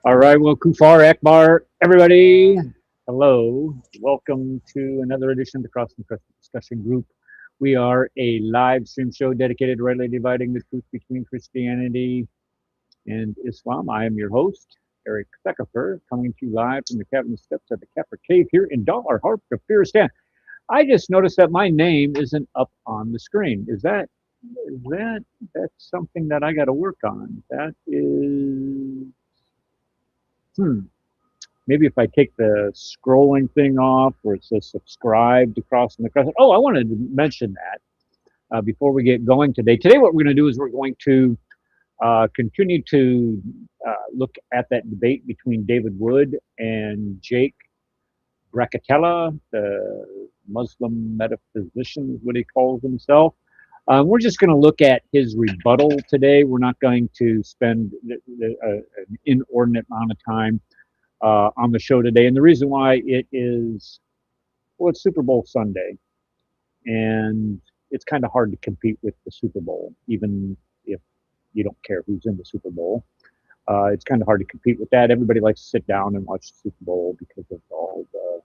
All right, well, Kufar Akbar, everybody. Hello. Welcome to another edition of the Cross and Crescent Discussion Group. We are a live stream show dedicated to rightly dividing the truth between Christianity and Islam. I am your host, Eric Theckefer, coming to you live from the cabin steps of the Kaffir Cave here in Dalhar Harp, Kafiristan. I just noticed that my name isn't up on the screen. That's something that I got to work on? That is hmm. Maybe if I take the scrolling thing off where it says subscribe to Crossing the Crescent. Oh, I wanted to mention that before we get going today. Today, what we're going to do is we're going to continue to look at that debate between David Wood and Jake Brackatella, the Muslim metaphysician, is what he calls himself. We're just going to look at his rebuttal today. We're not going to spend an inordinate amount of time on the show today. And the reason why well, it's Super Bowl Sunday, and it's kind of hard to compete with the Super Bowl, even if you don't care who's in the Super Bowl. It's kind of hard to compete with that. Everybody likes to sit down and watch the Super Bowl because of all the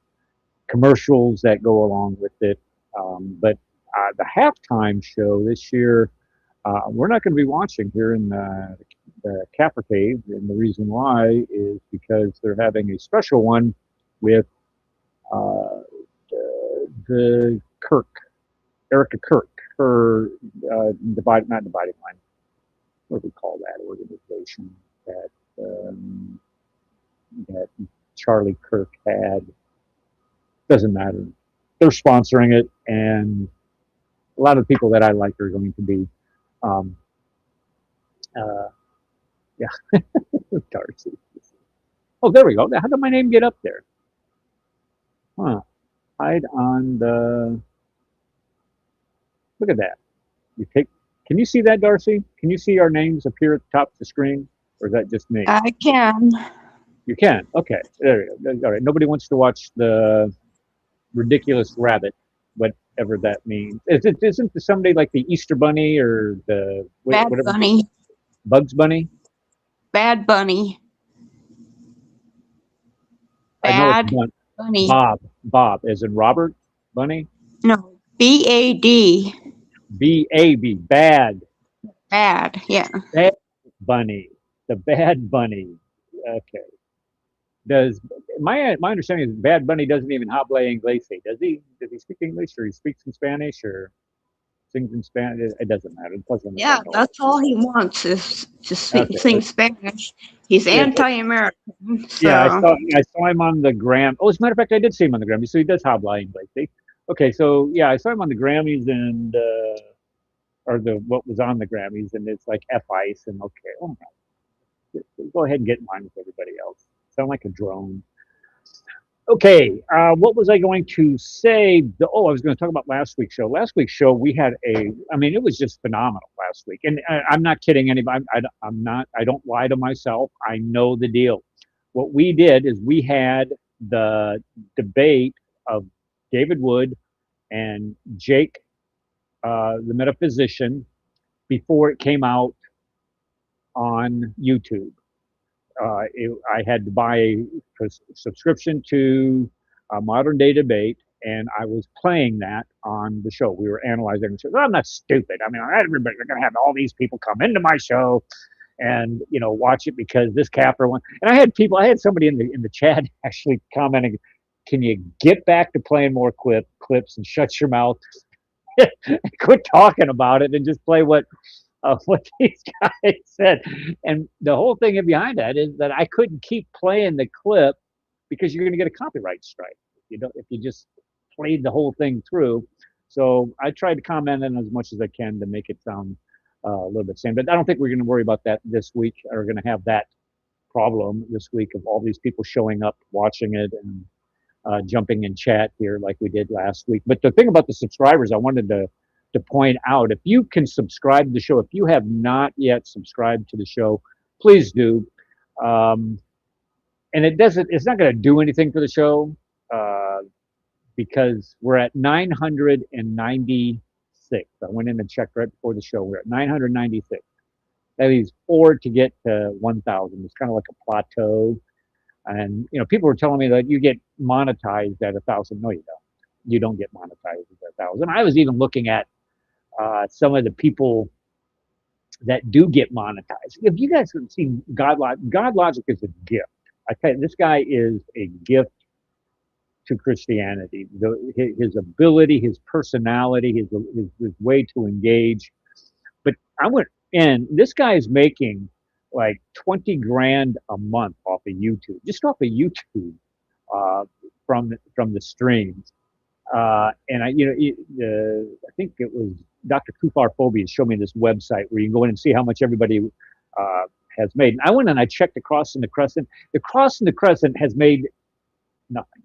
commercials that go along with it. But the halftime show this year, we're not going to be watching here in the Kaffir Cave, and the reason why is because they're having a special one with the Kirk, Erica Kirk, her not dividing line. What do we call that organization that Charlie Kirk had? Doesn't matter. They're sponsoring it, and a lot of the people that I like are going to be. Yeah, Darcy. Oh, there we go. How did my name get up there? Huh. Hide on the. Look at that. Can you see that, Darcy? Can you see our names appear at the top of the screen? Or is that just me? I can. You can. Okay. There we go. All right. Nobody wants to watch the ridiculous rabbit, whatever that means. Isn't somebody like the Easter Bunny or the Bad whatever? Bunny. Bugs Bunny? Bad Bunny. I know it's Bad Bunny. Bob, as in Robert Bunny? No. BAD. B-A-B, bad. Bad. Yeah. Bad Bunny. The Bad Bunny. Okay. Does my understanding is Bad Bunny doesn't even habla inglés, does he? Does he speak English, or he speaks in Spanish, or sings in Spanish? It doesn't matter. It doesn't Yeah, matter. that's all he wants is to Okay. sing Spanish. He's anti-American. So. Yeah, I saw him on the Gram. Oh, as a matter of fact, I did see him on the Grammys. So he does habla inglés. See? Okay, so yeah, I saw him on the Grammys and or what was on the Grammys, and it's like F Ice and okay, oh my, go ahead and get in line with everybody else. Sound like a drone. Okay, what was I going to say? I was going to talk about last week's show. Last week's show, we had it was just phenomenal last week. And I'm not kidding anybody. I don't lie to myself. I know the deal. What we did is we had the debate of David Wood and Jake, the metaphysician, before it came out on YouTube. I had to buy a subscription to Modern Day Debate, and I was playing that on the show. We were analyzing the show. I'm not stupid. I mean, everybody's going to have all these people come into my show and watch it because this Kaffir one. And I had somebody in the chat actually commenting, "Can you get back to playing more clips and shut your mouth? Quit talking about it and just play what these guys said." And the whole thing behind that is that I couldn't keep playing the clip because you're going to get a copyright strike if you just played the whole thing through. So I tried to comment on as much as I can to make it sound a little bit same. But I don't think we're going to worry about that this week. We're going to have that problem this week of all these people showing up, watching it, and jumping in chat here like we did last week. But the thing about the subscribers, I wanted to point out, if you can subscribe to the show, if you have not yet subscribed to the show, please do. And it's not going to do anything for the show because we're at 996. I went in and checked right before the show. We're at 996. That leaves 4 to get to 1,000. It's kind of like a plateau. And people were telling me that you get monetized at 1,000. No, you don't. You don't get monetized at 1,000. I was even looking at some of the people that do get monetized. If you guys have seen God Logic is a gift. I tell you, this guy is a gift to Christianity. His ability, his personality, his way to engage. But I went in. This guy is making like 20 grand a month off of YouTube, just off of YouTube, uh, from the streams. And I think it was Dr. Kufar Phobia showed me this website where you can go in and see how much everybody uh, has made. And I went and I checked the Cross and the Crescent. The Cross and the Crescent has made nothing.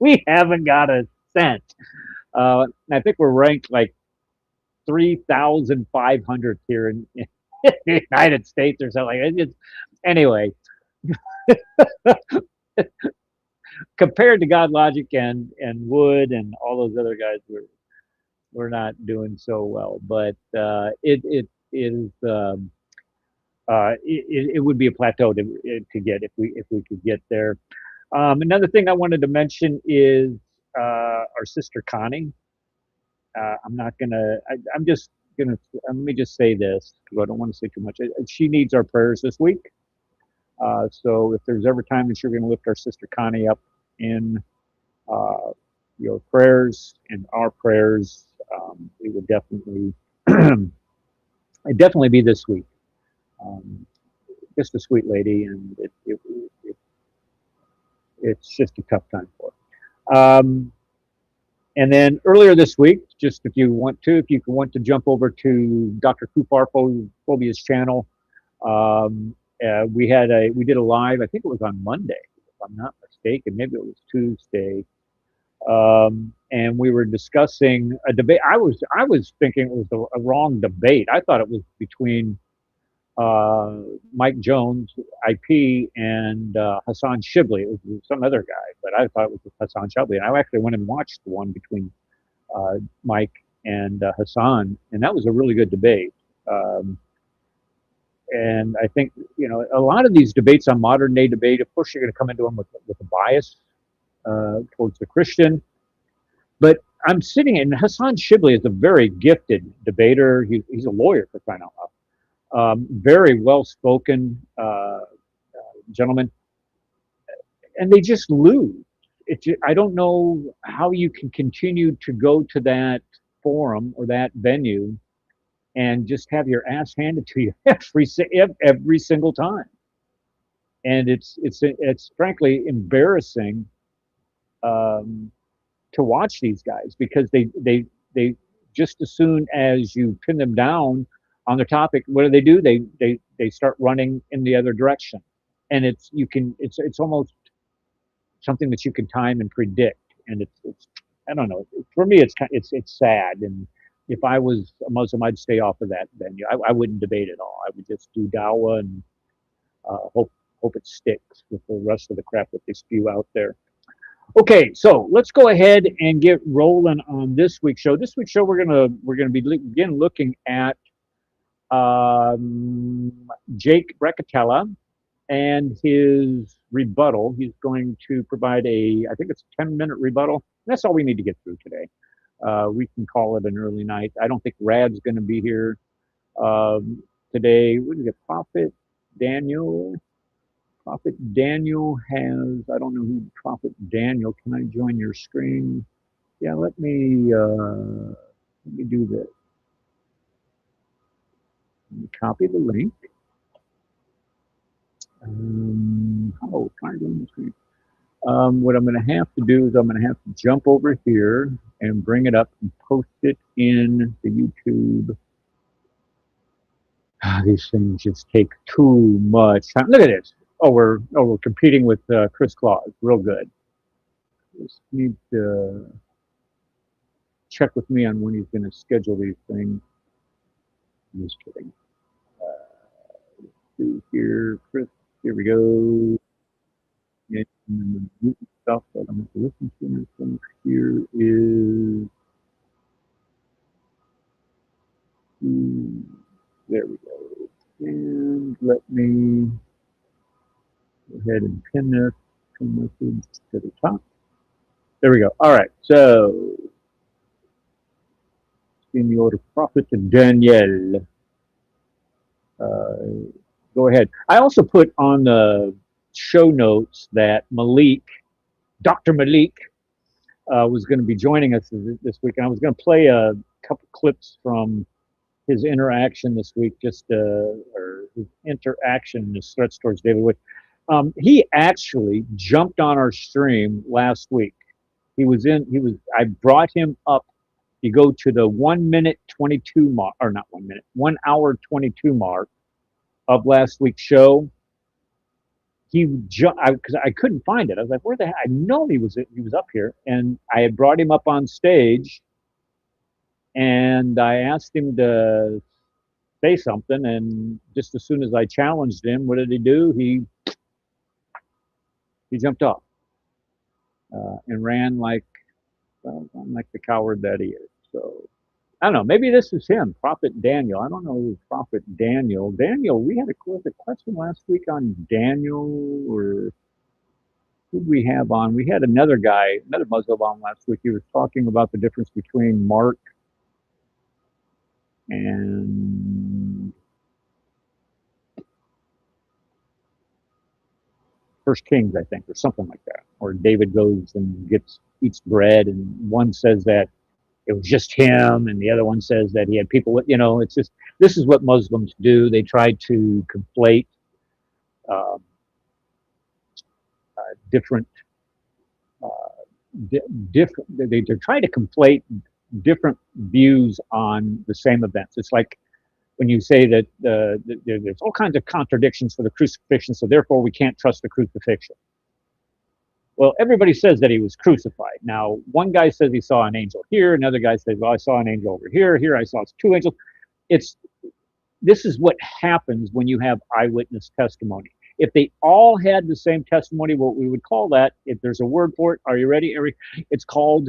We haven't got a cent. I think we're ranked like 3,500 here in the United States or something. Anyway, compared to God Logic and Wood and all those other guys, we're not doing so well. But it is it would be a plateau to get if we could get there. Another thing I wanted to mention is our sister Connie. I'm not gonna. I'm just gonna. Let me just say this because I don't want to say too much. She needs our prayers this week. So if there's ever time that you're going to lift our sister Connie up in uh, your prayers and our prayers, it would definitely, it definitely be this week. Um, just a sweet lady, and it's just a tough time for her. And then earlier this week, just if you want to jump over to Dr. Kufar Phobia's channel, we did a live. I think it was on Monday, if I'm not mistaken. Maybe it was Tuesday, and we were discussing a debate. I was thinking it was a wrong debate. I thought it was between Mike Jones, IP, and Hassan Shibli. It was some other guy, but I thought it was Hassan Shibli. And I actually went and watched the one between Mike and Hassan, and that was a really good debate. And I think a lot of these debates on modern day debate, of course, you're going to come into them with a bias towards the Christian. But I'm sitting in Hassan Shibli is a very gifted debater. He's a lawyer, for crying out loud. Very well spoken gentleman, and they just lose. I don't know how you can continue to go to that forum or that venue and just have your ass handed to you every single time. And it's frankly embarrassing to watch these guys because they just as soon as you pin them down on their topic, what do? They start running in the other direction, and it's almost something that you can time and predict, and it's I don't know. For me, it's sad, and if I was a Muslim, I'd stay off of that venue. I wouldn't debate at all. I would just do dawah and hope it sticks with the rest of the crap that they spew out there. Okay, so let's go ahead and get rolling on this week's show. This week's show, we're gonna begin looking at Jake Brecatella and his rebuttal. He's going to provide I think it's a 10-minute rebuttal. That's all we need to get through today. We can call it an early night. I don't think Rad's going to be here today. What is it? Prophet Daniel. Prophet Daniel has, I don't know who Prophet Daniel, can I join your screen? Yeah, let me do this. Let me copy the link. Try to join the screen. What I'm going to have to do is I'm going to have to jump over here and bring it up and post it in the YouTube. These things just take too much time. Look at this. Oh, we're competing with Chris Claus. Real good. Just need to check with me on when he's going to schedule these things. I'm just kidding. Let's see here, Chris. Here we go. And the stuff that I'm going to listen to. I think here is There we go. And let me go ahead and pin this message to the top. There we go. All right. So, Senor Prophet Daniel, go ahead. I also put on the show notes that Maleek, Dr. Maleek, was going to be joining us this week, and I was going to play a couple clips from his interaction this week, or his interaction, his threats towards David Wood. He actually jumped on our stream last week. I brought him up. You go to the 1 minute 22 mark, or not 1 minute, 1 hour 22 mark of last week's show. He jumped because I couldn't find it. I was like, where the heck? I know he was up here, and I had brought him up on stage, and I asked him to say something, and just as soon as I challenged him, what did he do? He jumped off and ran like the coward that he is. So I don't know. Maybe this is him, Prophet Daniel. I don't know who Prophet Daniel. Daniel, we had a question last week on Daniel, or who did we have on? We had another guy, another Muslim on last week. He was talking about the difference between Mark and First Kings, I think, or something like that. Or David goes and eats bread, and one says that it was just him, and the other one says that he had people with, it's just, this is what Muslims do. They try to conflate different, they try to conflate different views on the same events. It's like when you say that there's all kinds of contradictions for the crucifixion, so therefore we can't trust the crucifixion. Well, everybody says that he was crucified. Now, one guy says he saw an angel here. Another guy says, well, I saw an angel over here. Here I saw 2 angels. This is what happens when you have eyewitness testimony. If they all had the same testimony, what we would call that, if there's a word for it, are you ready? It's called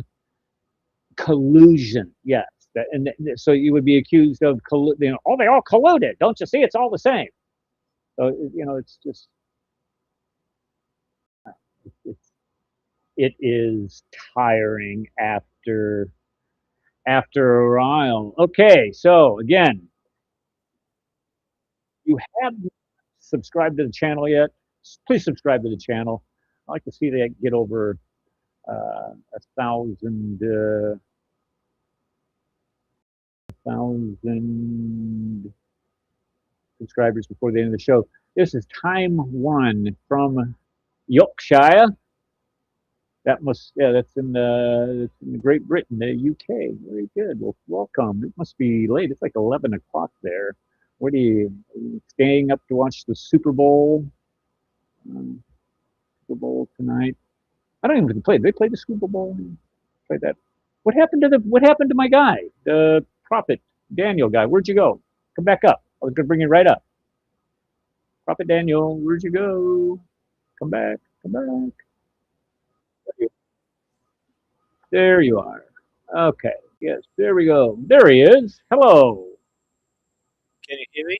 collusion. Yes. And so you would be accused of, oh, they all colluded. Don't you see? It's all the same. So, it's just, it is tiring after a while. Okay, so again, you haven't subscribed to the channel yet, please subscribe to the channel. I like to see that get over 1,000 subscribers before the end of the show. This is time 1 from Yorkshire. That's in Great Britain, the UK. Very good. Well, welcome. It must be late. It's like 11 o'clock there. What are you staying up to watch the Super Bowl? Super Bowl tonight. I don't even play. Did they play the Super Bowl? Play that. What happened to my guy, the Prophet Daniel guy? Where'd you go? Come back up. I was gonna bring you right up. Prophet Daniel, where'd you go? Come back. Come back. There you are. Okay. Yes, there we go. There he is. Hello. Can you hear me?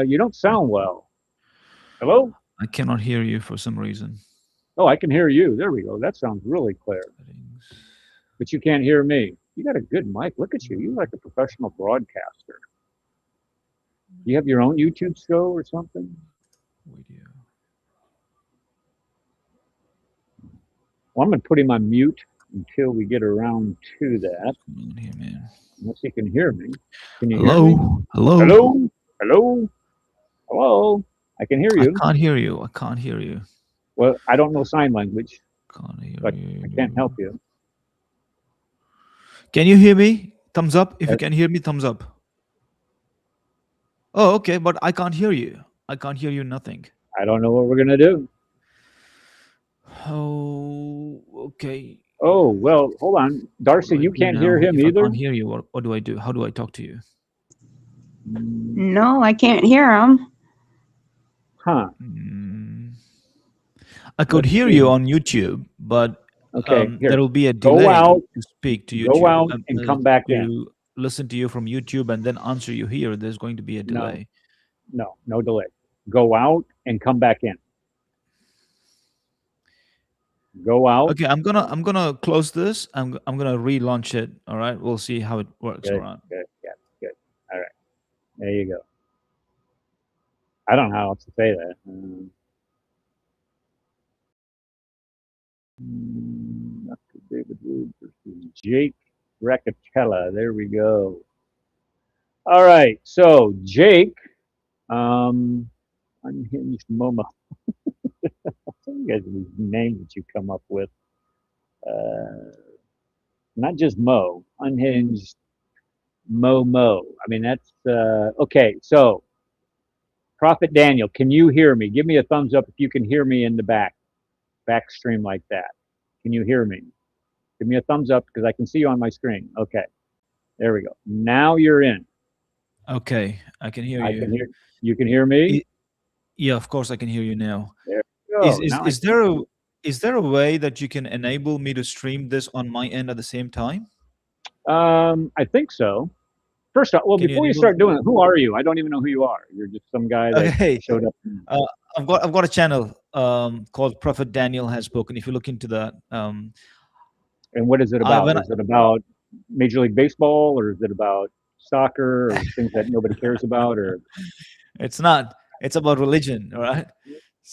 You don't sound well. Hello? I cannot hear you for some reason. Oh, I can hear you. There we go. That sounds really clear. Settings. But you can't hear me. You got a good mic. Look at you. You're like a professional broadcaster. You have your own YouTube show or something? Video. Well, I'm going to put him on mute until we get around to that. What's going on here, man? Unless he can hear me. Can you Hello? hear me? Hello? Hello? Hello? Hello? I can hear you. I can't hear you. I can't hear you. Well, I don't know sign language, Can't hear but you. I can't help you. Can you hear me? Thumbs up. If you can hear me, thumbs up. Oh, okay, but I can't hear you. I can't hear you, nothing. I don't know what we're going to do. Oh, okay. Oh, well, hold on. Darcy, What do I you do can't hear now? him If either? I can't hear you, what do I do? How do I talk to you? No, I can't hear him. Huh. I could Let's hear see. you on YouTube, but Okay, here. there will be a Go delay out. to speak to YouTube. Go out and come back in. listen to you from YouTube and then answer you here, there's going to be a No, delay. no delay. Go out and come back in. Go out. Okay, I'm gonna close this. I'm gonna relaunch it. All right, we'll see how it works. All Good, right. good. All right. There you go. I don't know how else to say that. Dr. David Wood versus Jake Raccatella. There we go. All right. So Jake, unhinged Momo. Some of you guys these names that you come up with. Not just Mo, unhinged Momo. I mean, that's okay. So, Prophet Daniel, can you hear me? Give me a thumbs up if you can hear me in the back stream like that. Can you hear me? Give me a thumbs up because I can see you on my screen. Okay, there we go. Now you're in. Okay, I can hear I you. can hear. You can hear me. Yeah, of course I can hear you now. There we go. Is Now is there a way that you can enable me to stream this on my end at the same time? I think so. First off, well, Can you before you enable? start doing it, who are you? I don't even know who you are. You're just some guy that Okay, showed up. uh, I've got a channel called Prophet Daniel Has Spoken. If you look into that, And what is it I about? when I, Is it about Major League Baseball, or is it about soccer, or things that nobody cares about? Or it's not. It's about religion, all right?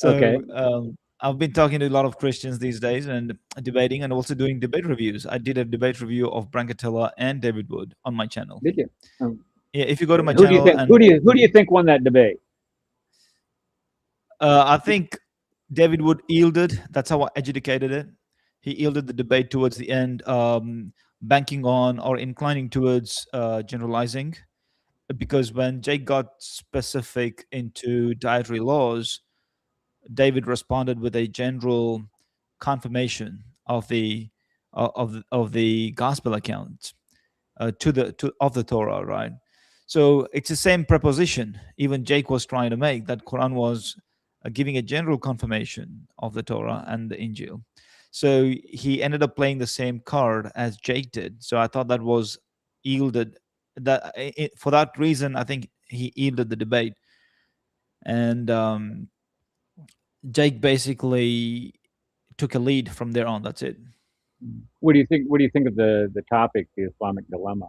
okay, So I've been talking to a lot of Christians these days and debating, and also doing debate reviews. I did a debate review of Brancatella and David Wood on my channel. did you? Yeah, if you go to my Who do you channel think? and Who do you think won that debate? I think David Wood yielded. That's how I adjudicated it. He yielded the debate towards the end, banking on or inclining towards generalizing. Because when Jake got specific into dietary laws, David responded with a general confirmation of the gospel account of the Torah, right? So it's the same preposition. Even Jake was trying to make that Quran was giving a general confirmation of the Torah and the Injil. So he ended up playing the same card as Jake did. So I thought that was yielded. For that reason, I think he yielded the debate, and Jake basically took a lead from there on. That's it. What do you think? What do you think of the topic, the Islamic dilemma?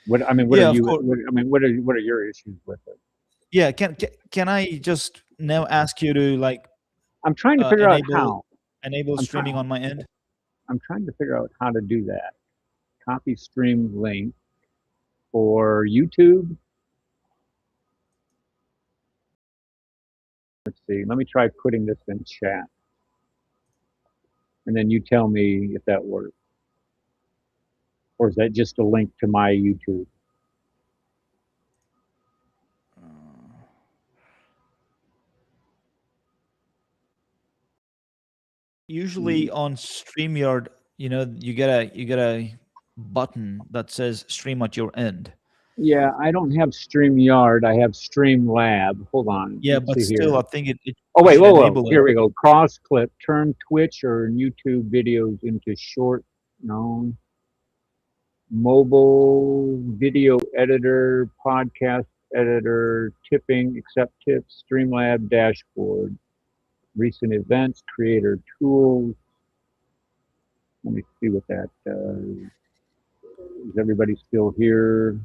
What I mean, what are Yeah, of you? course. What are your issues with it? Yeah, can I just now ask you to like I'm trying to figure out enable how. I'm streaming trying. on my end? I'm trying to figure out how to do that. Copy stream link for YouTube. Let's see. Let me try putting this in chat, and then you tell me if that works, or is that just a link to my YouTube? Usually on StreamYard, you get a button that says stream at your end. Yeah, I don't have StreamYard. I have Streamlab. Hold on. Yeah, Let's but see still, here. I think Oh you wait, should whoa. enable it. Here we go. Cross clip. Turn Twitch or YouTube videos into short. No. Mobile video editor, podcast editor, tipping, accept tips, Streamlab dashboard, recent events, creator tools. Let me see what that does. Is everybody still here?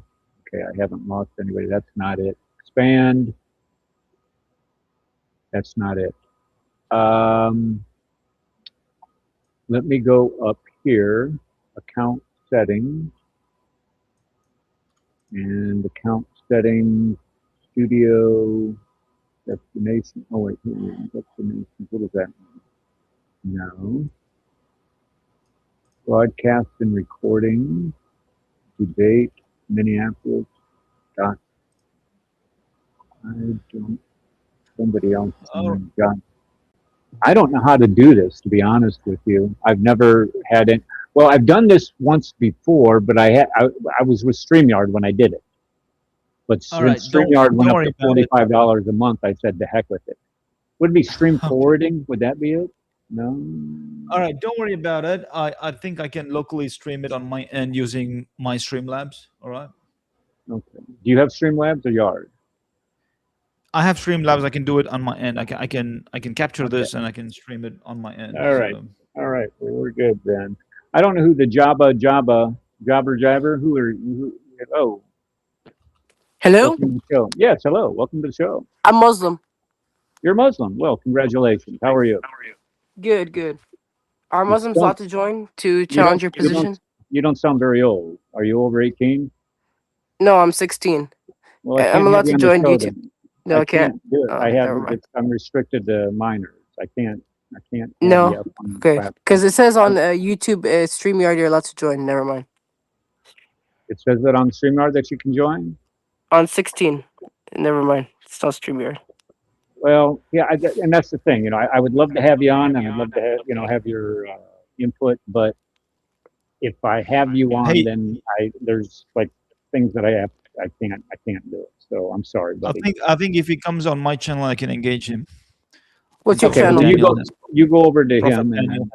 Okay, I haven't lost anybody. That's not it. Expand. That's not it. Let me go up here. Account settings. And account settings. Studio. Destination. Oh, wait. Destination. What does that mean? No. Broadcast and recording. Debate. Minneapolis. Dot. I don't. Somebody else. Got. I don't know how to do this, to be honest with you. I've never had it. Well, I've done this once before, but I was with StreamYard when I did it. But All when right, StreamYard went don't up worry to about it. $45 a month, I said, the heck with it. Would it be stream forwarding? Would that be it? No. All right, don't worry about it. I think I can locally stream it on my end using my Streamlabs. All right. Okay. Do you have Streamlabs or Yard? I have Streamlabs. I can do it on my end. I can capture Okay. this and I can stream it on my end. All right. So All right. Well, we're good then. I don't know who the Jabber. Who are who? Oh, Hello? welcome to the show. Yes. Hello. Welcome to the show. I'm Muslim. You're Muslim. Well, congratulations. How are you? Good, good. Are You Muslims don't. allowed to join to You challenge don't. your You don't. position? You don't sound very old. Are you over 18? No, I'm 16. Well, I I'm can't have allowed you to on the join show YouTube. then. No, I I can't. can't do it. Oh, never mind. I'm restricted to minors. I can't have No, you up on the okay. platform. Because it says on YouTube, StreamYard, you're allowed to join. Never mind. It says that on StreamYard that you can join. On 16. Never mind. It's not StreamYard. Well, yeah, and that's the thing. I would love to have you on, and I'd love to have your input. But if I have you on, hey, then there's like things that I can't do it. So I'm sorry, buddy. I think if he comes on my channel, I can engage him. What's your Okay, well, channel? then Daniel has- you go over to Prophet him, and Daniel.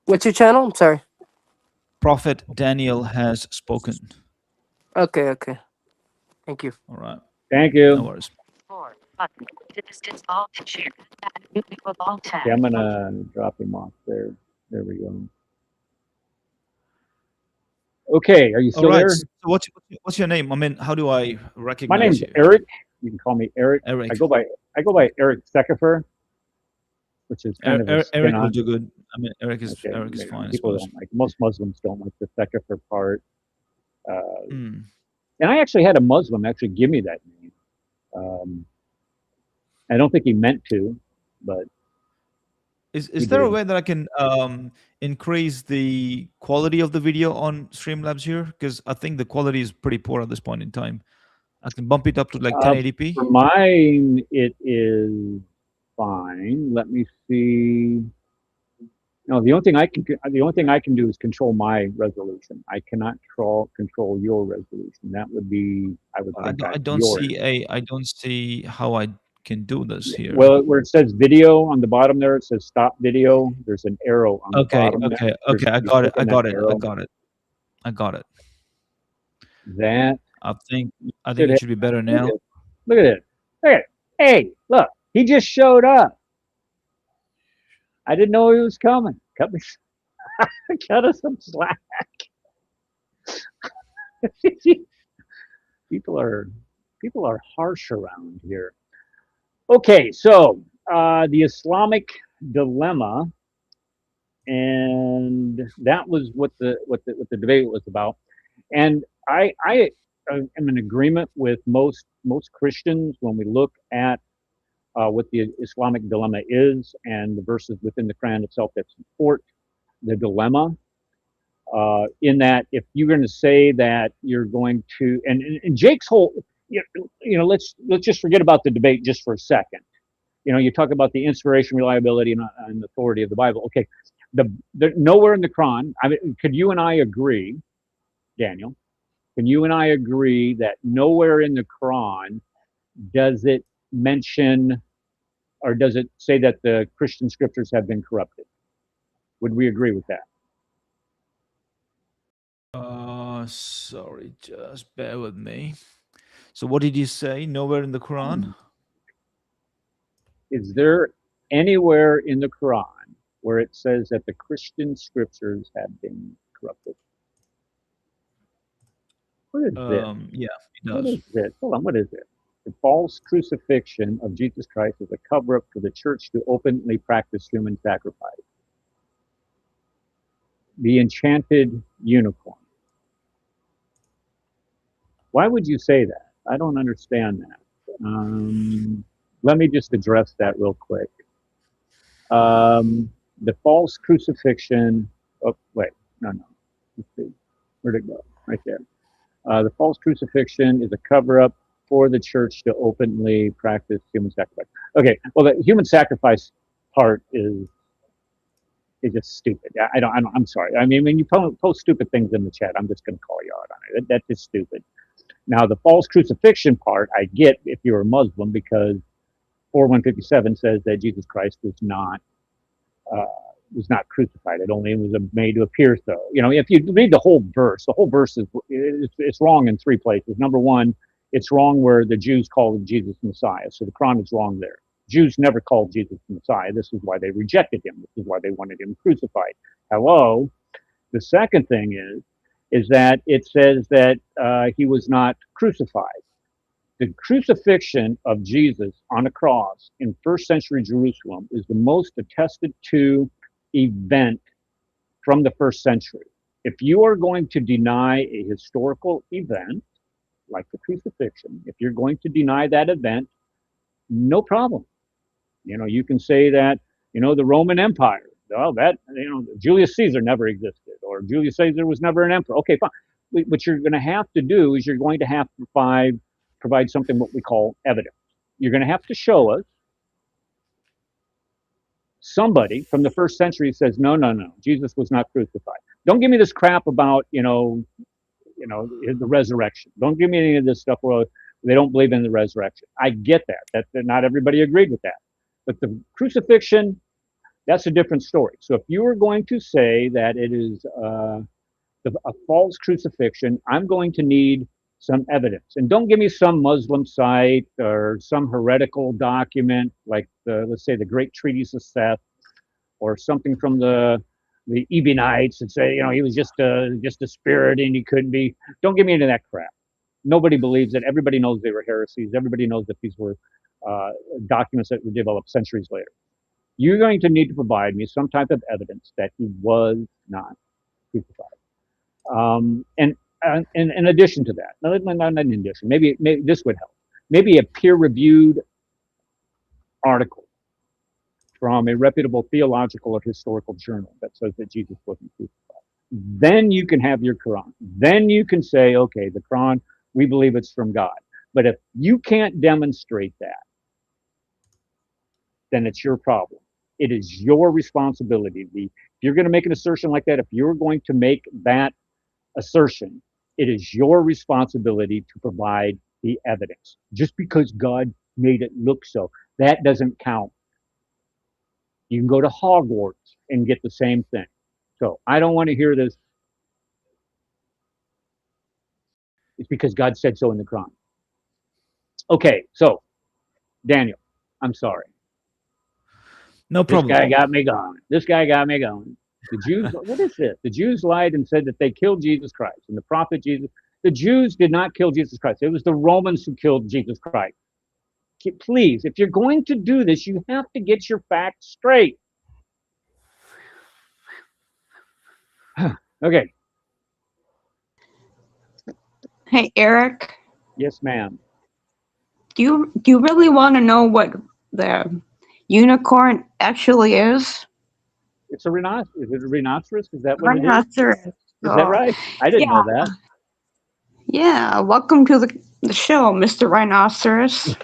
What's your channel? I'm sorry. Prophet Daniel has spoken. Okay, okay. Thank you. All right. thank No you. worries. Okay, I'm gonna drop him off there. There we go. Okay, are you All still right. there? So what's your name? I mean, how do I My recognize name's you? Eric. You can call me Eric. Eric. I go by Eric Sekifer, which is kind of a spin Eric will on. do good. I mean, Eric is Okay, fine. I people suppose. don't like, most Muslims don't like the Sekifer part. Mm. And I actually had a Muslim actually give me that name. I don't think he meant to, but Is he there a did. way that I can increase the quality of the video on Streamlabs here? Because I think the quality is pretty poor at this point in time. I can bump it up to like 1080p. For mine, it is fine. Let me see. No, the only thing I can do is control my resolution. I cannot control your resolution. That would be, I would think, I that's don't yours. I don't see how I can do this here. Well, where it says video on the bottom there, it says stop video. There's an arrow on the Okay, bottom there. okay. I You got it. click on that arrow. I got it. That I think should it have- should be better now. Look at it. Look at it. Hey, look, he just showed up. I didn't know he was coming. Cut us some slack. People are harsh around here. Okay, so the Islamic Dilemma, and that was what the debate was about. And I am in agreement with most Christians when we look at what the Islamic dilemma is and the verses within the Quran itself that support the dilemma. In that, if you're going to say that you're going to, and Jake's whole, let's just forget about the debate just for a second. You talk about the inspiration, reliability, and authority of the Bible. Okay, the nowhere in the Quran. I mean, could you and I agree, Daniel? Can you and I agree that nowhere in the Quran does it mention, or does it say that the Christian scriptures have been corrupted? Would we agree with that? Sorry, just bear with me. So what did you say? Nowhere in the Quran? Is there anywhere in the Quran where it says that the Christian scriptures have been corrupted? What is this? Yeah, it What does. is this? Hold on, what is it? The false crucifixion of Jesus Christ is a cover-up for the church to openly practice human sacrifice. The enchanted unicorn. Why would you say that? I don't understand that. Let me just address that real quick. The false crucifixion. Oh, wait, no. Let's see. Where'd it go? Right there. The false crucifixion is a cover-up for the church to openly practice human sacrifice. Okay, well, the human sacrifice part is just stupid. I'm sorry. I mean, when you post stupid things in the chat, I'm just going to call you out on it. That's just stupid. Now, the false crucifixion part, I get if you're a Muslim, because 4157 says that Jesus Christ was not was not crucified. It only was made to appear so. If you read the whole verse is it's wrong in three places. Number one, it's wrong where the Jews called Jesus Messiah. So the Quran is wrong there. Jews never called Jesus Messiah. This is why they rejected him. This is why they wanted him crucified. Hello. The second thing is that it says that he was not crucified. The crucifixion of Jesus on a cross in first century Jerusalem is the most attested to event from the first century. If you are going to deny a historical event like the crucifixion, if you're going to deny that event, no problem. You can say that, the Roman Empire, Julius Caesar never existed, or Julius Caesar was never an emperor. Okay, fine. What you're going to have to do is you're going to have to provide something what we call evidence. You're going to have to show us somebody from the first century says, no, Jesus was not crucified. Don't give me this crap about, the resurrection. Don't give me any of this stuff where they don't believe in the resurrection. I get that not everybody agreed with that. But the crucifixion, that's a different story. So if you are going to say that it is a false crucifixion, I'm going to need some evidence. And don't give me some Muslim site or some heretical document like let's say the Great Treatise of Seth, or something from the Ebionites and say, he was just a spirit and he couldn't be. Don't give me into that crap. Nobody believes it. Everybody knows they were heresies. Everybody knows that these were documents that were developed centuries later. You're going to need to provide me some type of evidence that he was not crucified. And in addition to that, not in addition, maybe this would help. Maybe a peer-reviewed article from a reputable theological or historical journal that says that Jesus wasn't crucified. Then you can have your Quran. Then you can say, okay, the Quran, we believe it's from God. But if you can't demonstrate that, then it's your problem. It is your responsibility. If you're going to make an assertion like that, if you're going to make that assertion, it is your responsibility to provide the evidence. Just because God made it look so, that doesn't count. You can go to Hogwarts and get the same thing. So I don't want to hear this. It's because God said so in the Quran. Okay, so Daniel, I'm sorry. No problem. This guy got me going. The Jews, what is this? The Jews lied and said that they killed Jesus Christ and the prophet Jesus. The Jews did not kill Jesus Christ. It was the Romans who killed Jesus Christ. Please, if you're going to do this, you have to get your facts straight. Okay. Hey, Eric, Yes, ma'am. do you really want to know what the unicorn actually is? It's a rhinoceros. Is it a rhinoceros? Is that what Rhinoceros. it is? Is that right? I didn't know that. Yeah, welcome to the show, Mr. Rhinoceros.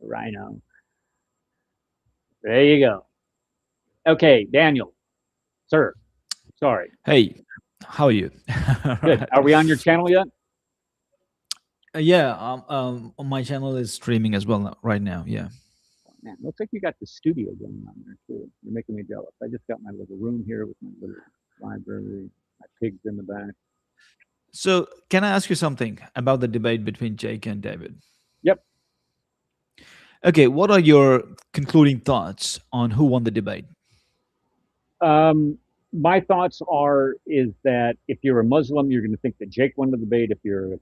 Rhino. There you go. Okay, Daniel. Sir. Sorry. Hey, how are you? Good. Are we on your channel yet? Yeah, my channel is streaming as well right now. Yeah. Man, looks like you got the studio going on there too. You're making me jealous. I just got my little room here with my little library, my pigs in the back. So, can I ask you something about the debate between Jake and David? Yep. Okay, what are your concluding thoughts on who won the debate? My thoughts is that if you're a Muslim, you're going to think that Jake won the debate. If you're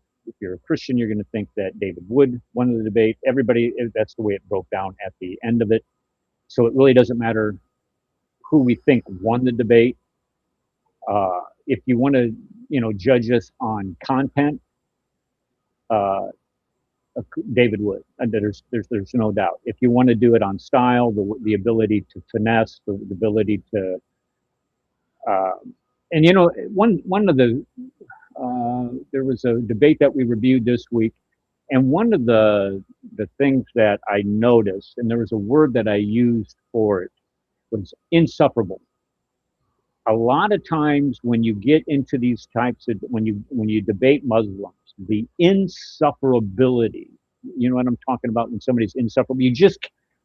a Christian, you're going to think that David Wood won the debate. Everybody, that's the way it broke down at the end of it. So it really doesn't matter who we think won the debate. If you want to, judge us on content, David Wood. And there's no doubt. If you want to do it on style, the ability to finesse, the ability to, one of the there was a debate that we reviewed this week, and one of the things that I noticed, and there was a word that I used for it, was insufferable. A lot of times when you get into these types of, when you debate Muslims, the insufferability, you know what I'm talking about, when somebody's insufferable,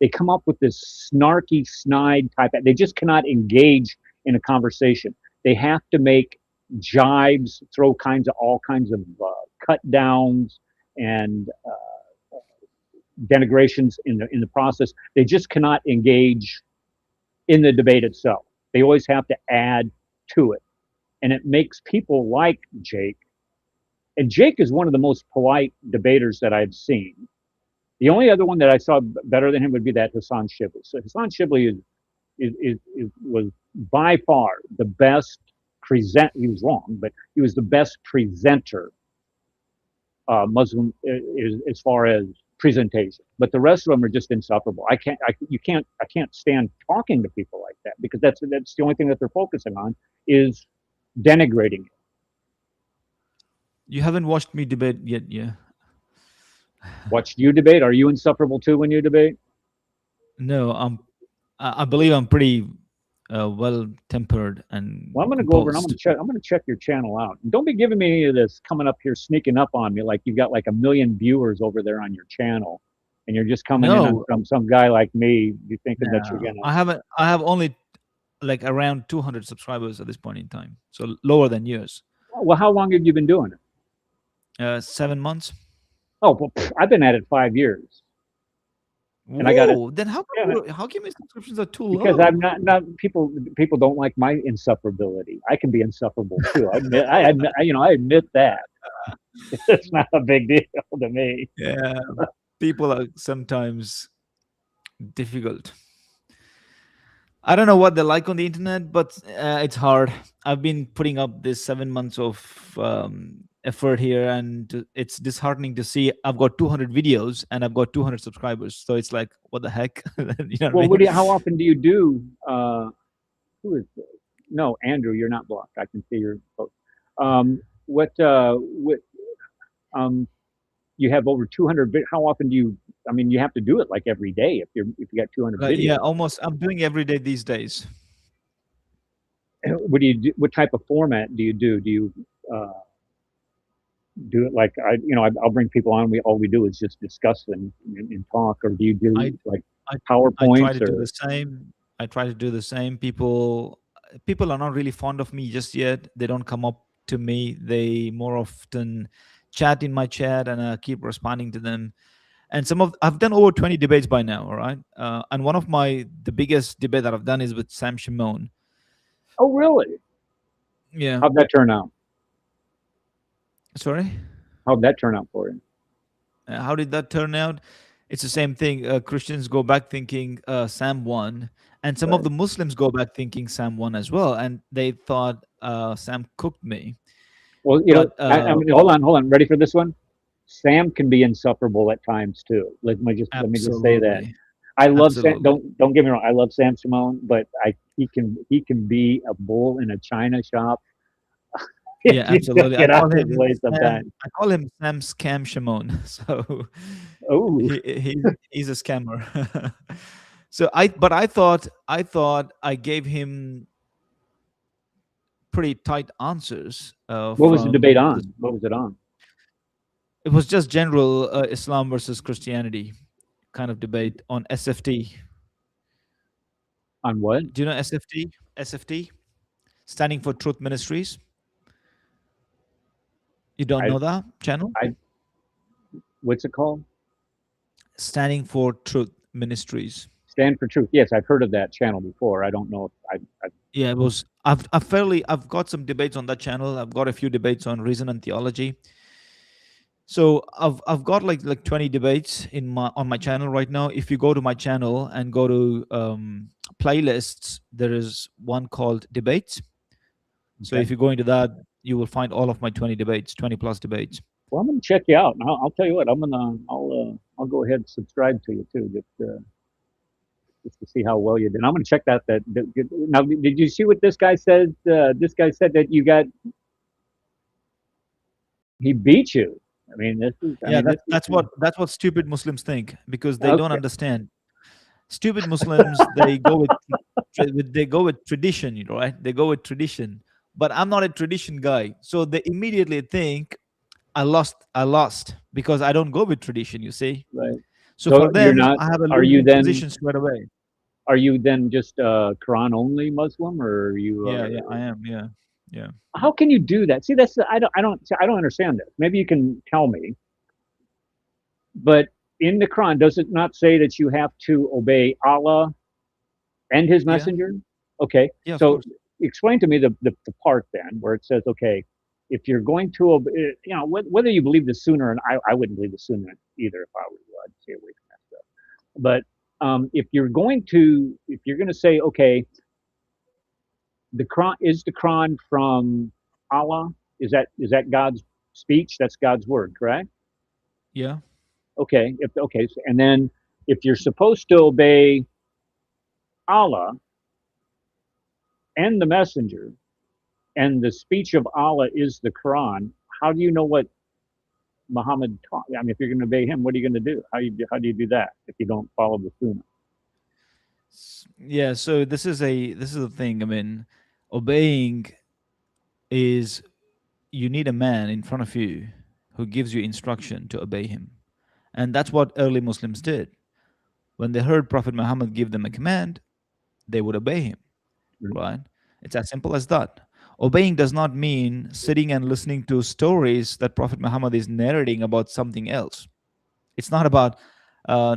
They come up with this snarky, snide type. They just cannot engage in a conversation. They have to make jibes, throw all kinds of cut downs and denigrations in the process. They just cannot engage in the debate itself. They always have to add to it, and it makes people like Jake. And Jake is one of the most polite debaters that I've seen. The only other one that I saw better than him would be that Hassan Shibli. So Hassan Shibli was by far the best he was wrong, but he was the best presenter Muslim as far as presentation. But the rest of them are just insufferable. I can't stand talking to people like that, because that's the only thing that they're focusing on is denigrating it. You haven't watched me debate yet, yeah? Watched you debate? Are you insufferable too when you debate? No, I believe I'm pretty well-tempered and Well, I'm going to go over and composed. I'm going to check your channel out. And don't be giving me any of this coming up here, sneaking up on me like you've got like 1 million viewers over there on your channel, and you're just coming in No. from some guy like me. You thinking that you're No, gonna? I have only like around 200 subscribers at this point in time, so lower than yours. Well, how long have you been doing it? 7 months. Oh, well, I've been at it 5 years. And I got it. Then how Yeah, how come your subscriptions are too Because low? I'm not people don't like my insufferability. I can be insufferable too. I admit that. It's not a big deal to me. Yeah, people are sometimes difficult. I don't know what they're like on the internet, but it's hard. I've been putting up this 7 months of effort here, and it's disheartening to see I've got 200 videos and I've got 200 subscribers. So it's like, what the heck? You know what I mean? How often do you do? Who is this? No, Andrew, you're not blocked. I can see your post. You have over 200. How often do you? I mean, you have to do it like every day if you got 200 videos. Yeah, almost. I'm doing every day these days. What do you do? What type of format do you do? Do you do it like I'll bring people on. All we do is just discuss and talk, or do you do like PowerPoints? I try to do the same. I try to do the same. People are not really fond of me just yet. They don't come up to me. They more often chat in my chat, and I keep responding to them. And I've done over 20 debates by now, all right? And one of the biggest debate that I've done is with Sam Shimon. Oh, really? Yeah. How'd that turn out? Sorry? How'd that turn out for you? How did that turn out? It's the same thing. Christians go back thinking Sam won, and some of the Muslims go back thinking Sam won as well, and they thought Sam cooked me. Well, I mean, hold on. Ready for this one? Sam can be insufferable at times too. Let me just say that. I love Sam. Don't get me wrong. I love Sam Shimon, but he can be a bull in a china shop. Yeah, absolutely. I call him Sam Scam Shimon. So he's a scammer. So I thought I gave him pretty tight answers. What was the debate on? What was it on? It was just general Islam versus Christianity kind of debate on SFT. On what? Do you know SFT? SFT, standing for Truth Ministries. You don't know that channel? What's it called? Standing for Truth Ministries. Stand for Truth. Yes, I've heard of that channel before. I don't know if Yeah, it was. I've got some debates on that channel. I've got a few debates on reason and theology. So I've got like 20 debates on my channel right now. If you go to my channel and go to playlists, there is one called debates. So if you go into that, you will find all of my 20 plus debates. Well, I'm gonna check you out. I'll tell you what. I'll go ahead and subscribe to you too, just to see how well you did. I'm gonna check that. Now, did you see what this guy said? This guy said that he beat you. I mean, that's what stupid Muslims think, because they don't understand. Stupid Muslims, they go with tradition, right? They go with tradition. But I'm not a tradition guy, so they immediately think I lost because I don't go with tradition. You see, right? So So for you're them, not. I have a Are you losing then? position straight away. Are you then just a Quran only Muslim, or are you? Yeah, I am. Yeah. How can you do that? See, that's I don't understand this. Maybe you can tell me. But in the Quran, does it not say that you have to obey Allah and His Yeah, messenger? Okay, yeah, of so course. explain to me the part then where it says, okay, if you're going to obey, whether you believe the Sunnah, and I wouldn't believe the Sunnah either if I were you, I'd stay away from that stuff. But if you're going to say, okay, the Quran from Allah? Is that God's speech? That's God's word, correct? Yeah. Okay. And then if you're supposed to obey Allah and the messenger, and the speech of Allah is the Quran, how do you know what Muhammad taught? I mean, if you're going to obey him, what are you going to do? How do you do that if you don't follow the Sunnah? Yeah, so this is a thing. I mean, obeying is, you need a man in front of you who gives you instruction to obey him. And that's what early Muslims did. When they heard Prophet Muhammad give them a command, they would obey him, Mhm. right? It's as simple as that. Obeying does not mean sitting and listening to stories that Prophet Muhammad is narrating about something else. It's not about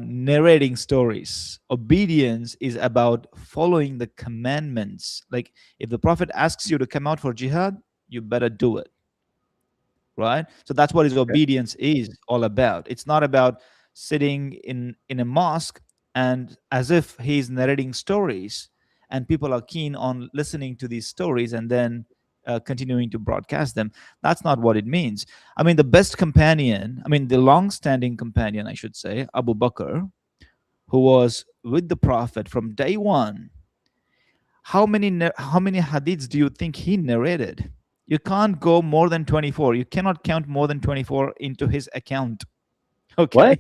narrating stories. Obedience is about following the commandments. Like, if the Prophet asks you to come out for jihad, you better do it, right? So that's what his Okay. obedience is all about. It's not about sitting in a mosque and as if he's narrating stories and people are keen on listening to these stories and then continuing to broadcast them. That's not what it means. I mean, the best companion, I mean, the long-standing companion, I should say, Abu Bakr, who was with the Prophet from day one. How many hadiths do you think he narrated? You can't go more than 24. You cannot count more than 24 into his account. Okay. What?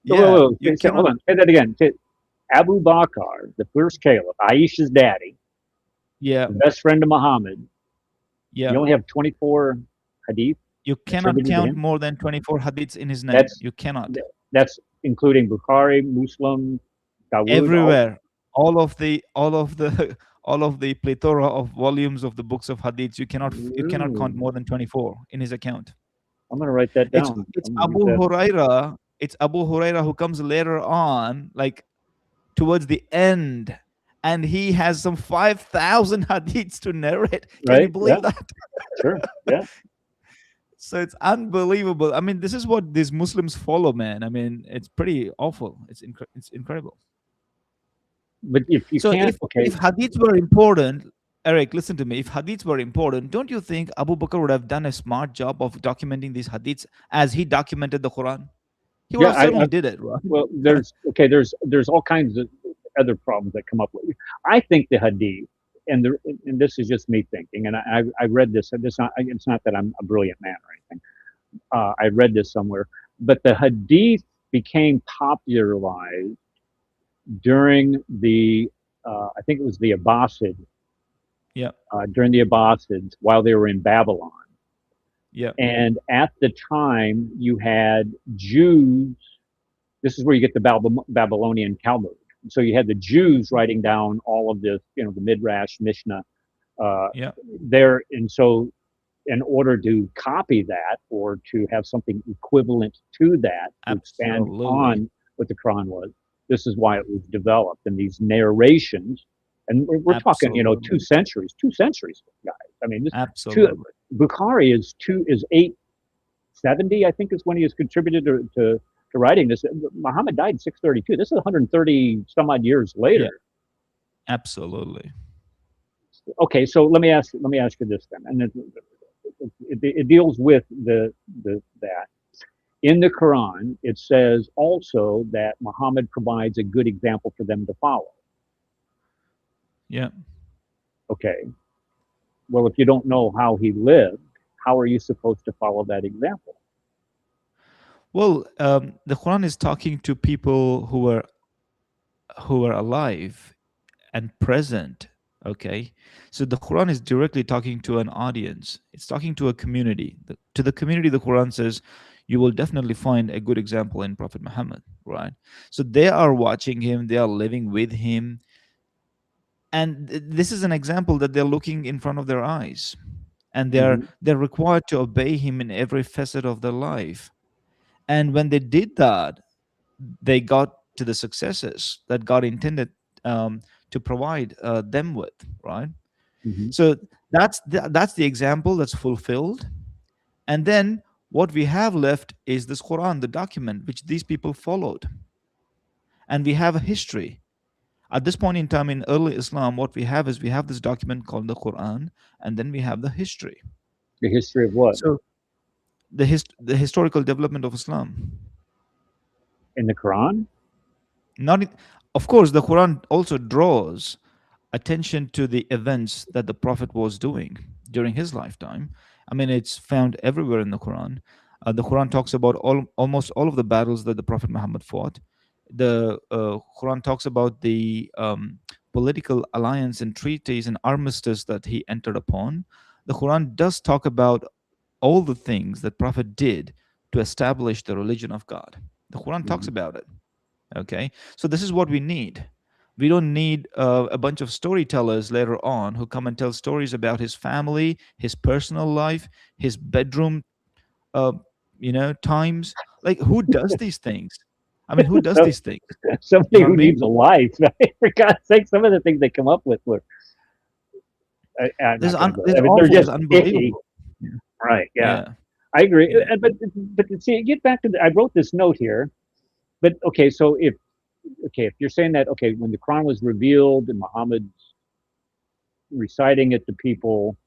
Yeah, you Wait, hold cannot. on. Say that again. Abu Bakr, the first caliph, Aisha's daddy, Yeah, the best friend of Muhammad. yeah. You only have 24 hadith You cannot attributed to count him. more than 24 hadiths in his name. That's You cannot. that's including Bukhari, Muslim, Dawood, all. Everywhere, all of the all of the plethora of volumes of the books of hadiths, you cannot count Ooh, more than 24 in his account. I'm gonna write that It's down. it's I'm gonna Abu use that. Huraira. It's Abu Huraira who comes later on, like towards the end, and he has some 5,000 hadiths to narrate. Can you Right? Yeah. believe that? Sure. Yeah. So it's unbelievable. I mean, this is what these Muslims follow, man. I mean, it's pretty awful. It's incredible. But if you So can't, if hadiths were important, Eric, listen to me. If hadiths were important, don't you think Abu Bakr would have done a smart job of documenting these hadiths as he documented the Quran? He would yeah, have certainly did it, right? well, there's all kinds of other problems that come up with. I think the hadith, and this is just me thinking, and I read this. And it's not that I'm a brilliant man or anything. I read this somewhere, but the hadith became popularized during the I think it was the Abbasid Yeah, during the Abbasids while they were in Babylon. yeah, And at the time, you had Jews. This is where you get the Babylonian Talmud. So you had the Jews writing down all of this, the Midrash, Mishnah, uh, yeah. there. And so, in order to copy that or to have something equivalent to that to expand Absolutely. on what the Quran was, this is why it was developed. And these narrations, and we're talking, Absolutely. 2 centuries, guys. I mean, this two Absolutely. Bukhari is 870, I think, is when he has contributed to writing this. Muhammad died in 632. This is 130 some odd years later. Yeah, absolutely. Okay, so let me ask you this then, and it deals with that. In the Quran, it says also that Muhammad provides a good example for them to follow. Yeah. Okay, well, if you don't know how he lived, how are you supposed to follow that example? Well, the Quran is talking to people who are alive and present. Okay, so the Quran is directly talking to an audience. It's talking to a community. To the community, the Quran says, you will definitely find a good example in Prophet Muhammad, right? So they are watching him, they are living with him, and this is an example that they're looking in front of their eyes, and Hmm. they're required to obey him in every facet of their life. And when they did that, they got to the successes that God intended to provide them with, right? Hmm. So that's the example that's fulfilled. And then what we have left is this Quran, the document which these people followed. And we have a history. At this point in time in early Islam, what we have is we have this document called the Quran, and then we have the history. The history of what So the historical development of Islam. in the Quran? Not, of course, the Quran also draws attention to the events that the Prophet was doing during his lifetime. I mean, it's found everywhere in the Quran. The Quran talks about almost all of the battles that the Prophet Muhammad fought. The Quran talks about the political alliance and treaties and armistice that he entered upon. The Quran does talk about all the things that Prophet did to establish the religion of God. The Quran talks Hmm. about it. Okay, so this is what we need. We don't need a bunch of storytellers later on who come and tell stories about his family, his personal life, his bedroom uh, times. Like, who does these things? I mean, who does So these things? You somebody know what who I mean? needs a life, right? For God's sake, some of the things they come up with were. I'm This not going to go. this I mean, they're awful, this just icky. unbelievable. Yeah, Right? Yeah, yeah, I agree. yeah. But see, get back to I wrote this note here. But okay, so if you're saying that, okay, when the Quran was revealed and Muhammad's reciting it to people,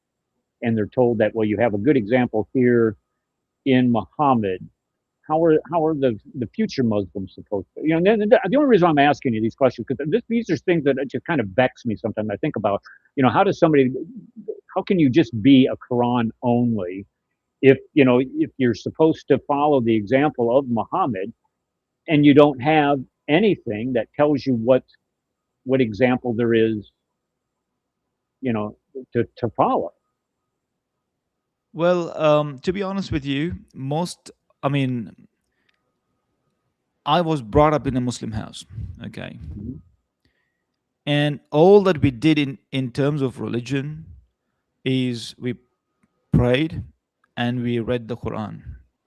and they're told that, well, you have a good example here in Muhammad. How are the future Muslims supposed to? The only reason I'm asking you these questions, because these are things that just kind of vex me sometimes. I think about, how does somebody, how can you just be a Quran only if you're supposed to follow the example of Muhammad and you don't have anything that tells you what example there is, you know, to follow. Well, to be honest with you, I mean, I was brought up in a Muslim house. Okay, Mhm. and all that we did in terms of religion is we prayed and we read the Quran.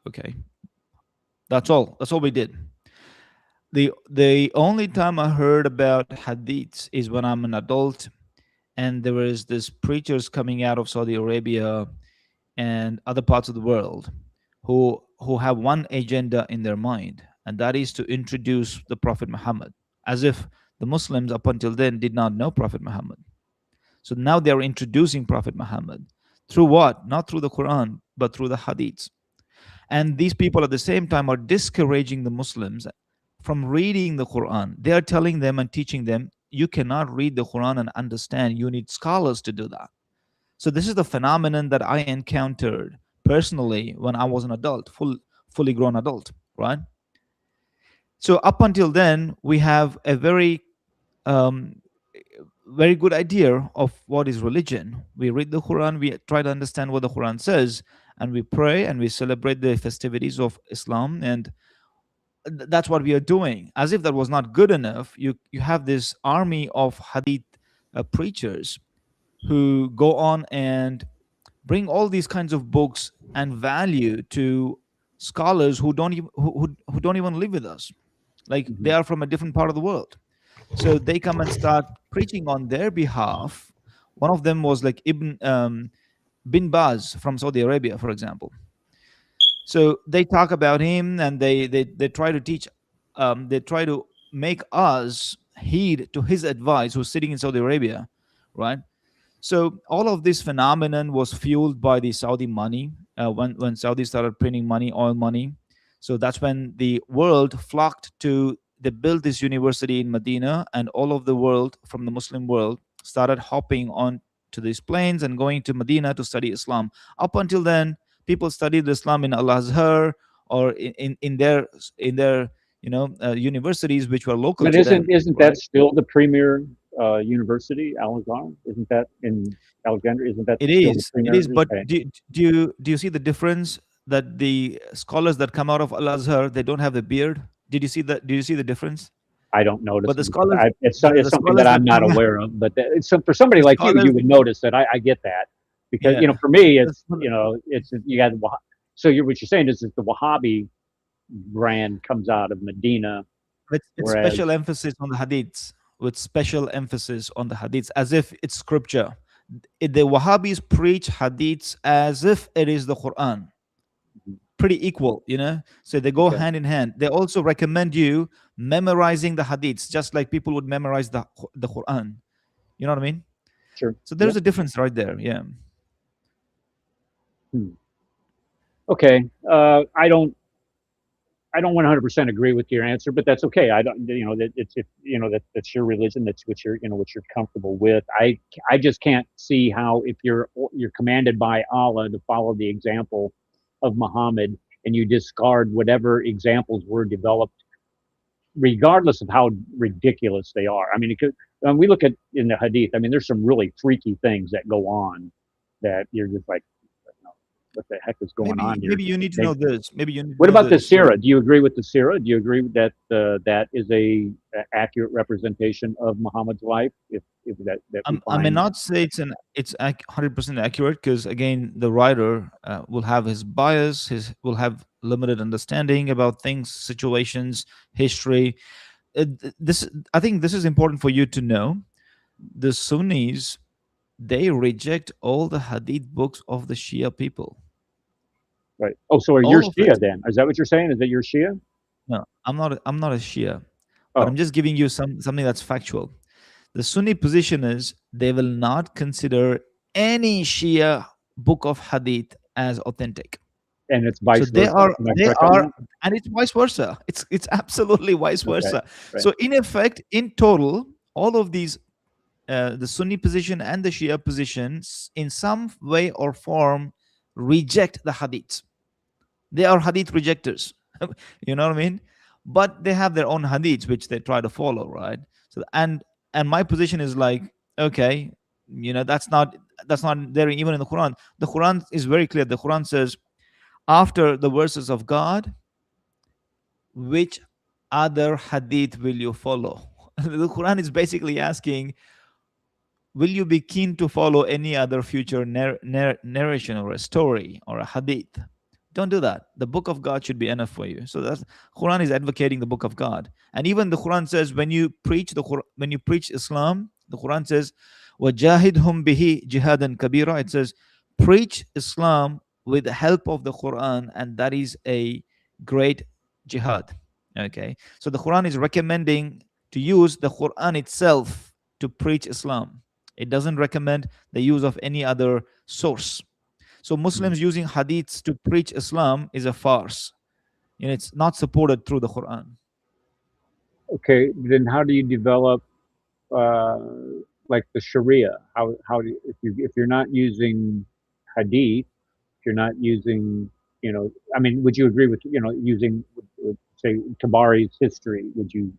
Okay, that's all we did. The only time I heard about hadiths is when I'm an adult, and there was this preachers coming out of Saudi Arabia and other parts of the world who have one agenda in their mind, and that is to introduce the Prophet Muhammad, as if the Muslims up until then did not know Prophet Muhammad. So now they are introducing Prophet Muhammad through what? Not through the Quran, but through the hadiths. And these people at the same time are discouraging the Muslims from reading the Quran. They are telling them and teaching them, you cannot read the Quran and understand. You need scholars to do that. So this is the phenomenon that I encountered personally when I was an adult, fully grown adult, right? So up until then, we have a um, very good idea of what is religion. We read the Quran, we try to understand what the Quran says, and we pray and we celebrate the festivities of Islam, and that's what we are doing. As if that was not good enough, you have this army of hadith preachers who go on and bring all these kinds of books and value to scholars who who don't even live with us, like they Mhm. are from a different part of the world. So they come and start preaching on their behalf. One of them was like Ibn bin Baz from Saudi Arabia, for example. So they talk about him, and they try to teach, they try to make us heed to his advice, who's sitting in Saudi Arabia, right? So all of this phenomenon was fueled by the Saudi money. When Saudi started printing money, oil money, so that's when the world flocked to. They built this university in Medina, and all of the world from the Muslim world started hopping on to these planes and going to Medina to study Islam. Up until then, people studied Islam in Al Azhar or in their universities which were local But to isn't them, isn't that right? still the premier university, Al Azhar? Isn't that in Alexandria? Isn't that It still the is. It premier? is. But Okay. do you see the difference? that the scholars that come out of Al-Azhar, they don't have the beard. Did you see that? Did you see the difference? I don't notice But the them because scholars, it's the something that scholars that I'm not come out, aware of. But it's for somebody the like you, scholars, you would notice that. I get that because yeah, for me, the it's schol- it's you got so what you're saying is that the Wahhabi brand comes out of Medina, with special whereas emphasis on the hadiths, with special emphasis on the hadiths, as if it's scripture. The Wahhabis preach hadiths as if it is the Quran, pretty equal, so they go okay, hand in hand. They also recommend you memorizing the hadiths just like people would memorize the Quran. You know what I mean? sure, So yeah, there's a difference right there. Yeah. hmm. Okay. I don't 100% agree with your answer, but that's okay. I don't, that it's if that's your religion, that's what what you're comfortable with. I just can't see how if you're commanded by Allah to follow the example of Muhammad and you discard whatever examples were developed, regardless of how ridiculous they are. I mean, when we look at in the Hadith, I mean, there's some really freaky things that go on that you're just like, what the heck is going Maybe on here? maybe you need to know this. Maybe you need to What know about the this. Like, Sirah? Do you agree with the Sirah? Do you agree that that is a accurate representation of Muhammad's life? If that we I may find not say it's 100% accurate, because again, the writer will have his bias, will have limited understanding about things, situations, history. This I think this is important for you to know. The Sunnis, they reject all the hadith books of the Shia people, right? Oh, so are you all of it. Shia then? Is that what you're saying? Is that you're Shia? No, I'm not a Shia, but I'm Oh, just giving you something that's factual. The Sunni position is they will not consider any Shia book of hadith as authentic. and it's So vice versa. Am I they correct on are, that? and it's vice versa. It's absolutely vice Okay, versa. right. So in effect, in total, all of these, the Sunni position and the Shia positions, in some way or form, reject the hadiths. They are hadith rejectors. You know what I mean? But they have their own hadiths which they try to follow, right? So and my position is like, okay, that's not there even in the Quran. The Quran is very clear. The Quran says, after the verses of God, which other hadith will you follow? The Quran is basically asking, will you be keen to follow any other future narration or a story or a hadith? Don't do that. The book of God should be enough for you. So that's Quran is advocating the book of God. And even the Quran says, when you preach Islam, the Quran says, wajahidhum bihi jihadan kabira. It says, preach Islam with the help of the Quran, and that is a great jihad. Okay. So the Quran is recommending to use the Quran itself to preach Islam. It doesn't recommend the use of any other source. So Muslims using hadiths to preach Islam is a farce. It's not supported through the Quran. Okay, then how do you develop uh, like the Sharia? How do if you're not using Hadith, if you're not using I mean, would you agree with using say Tabari's history? Would you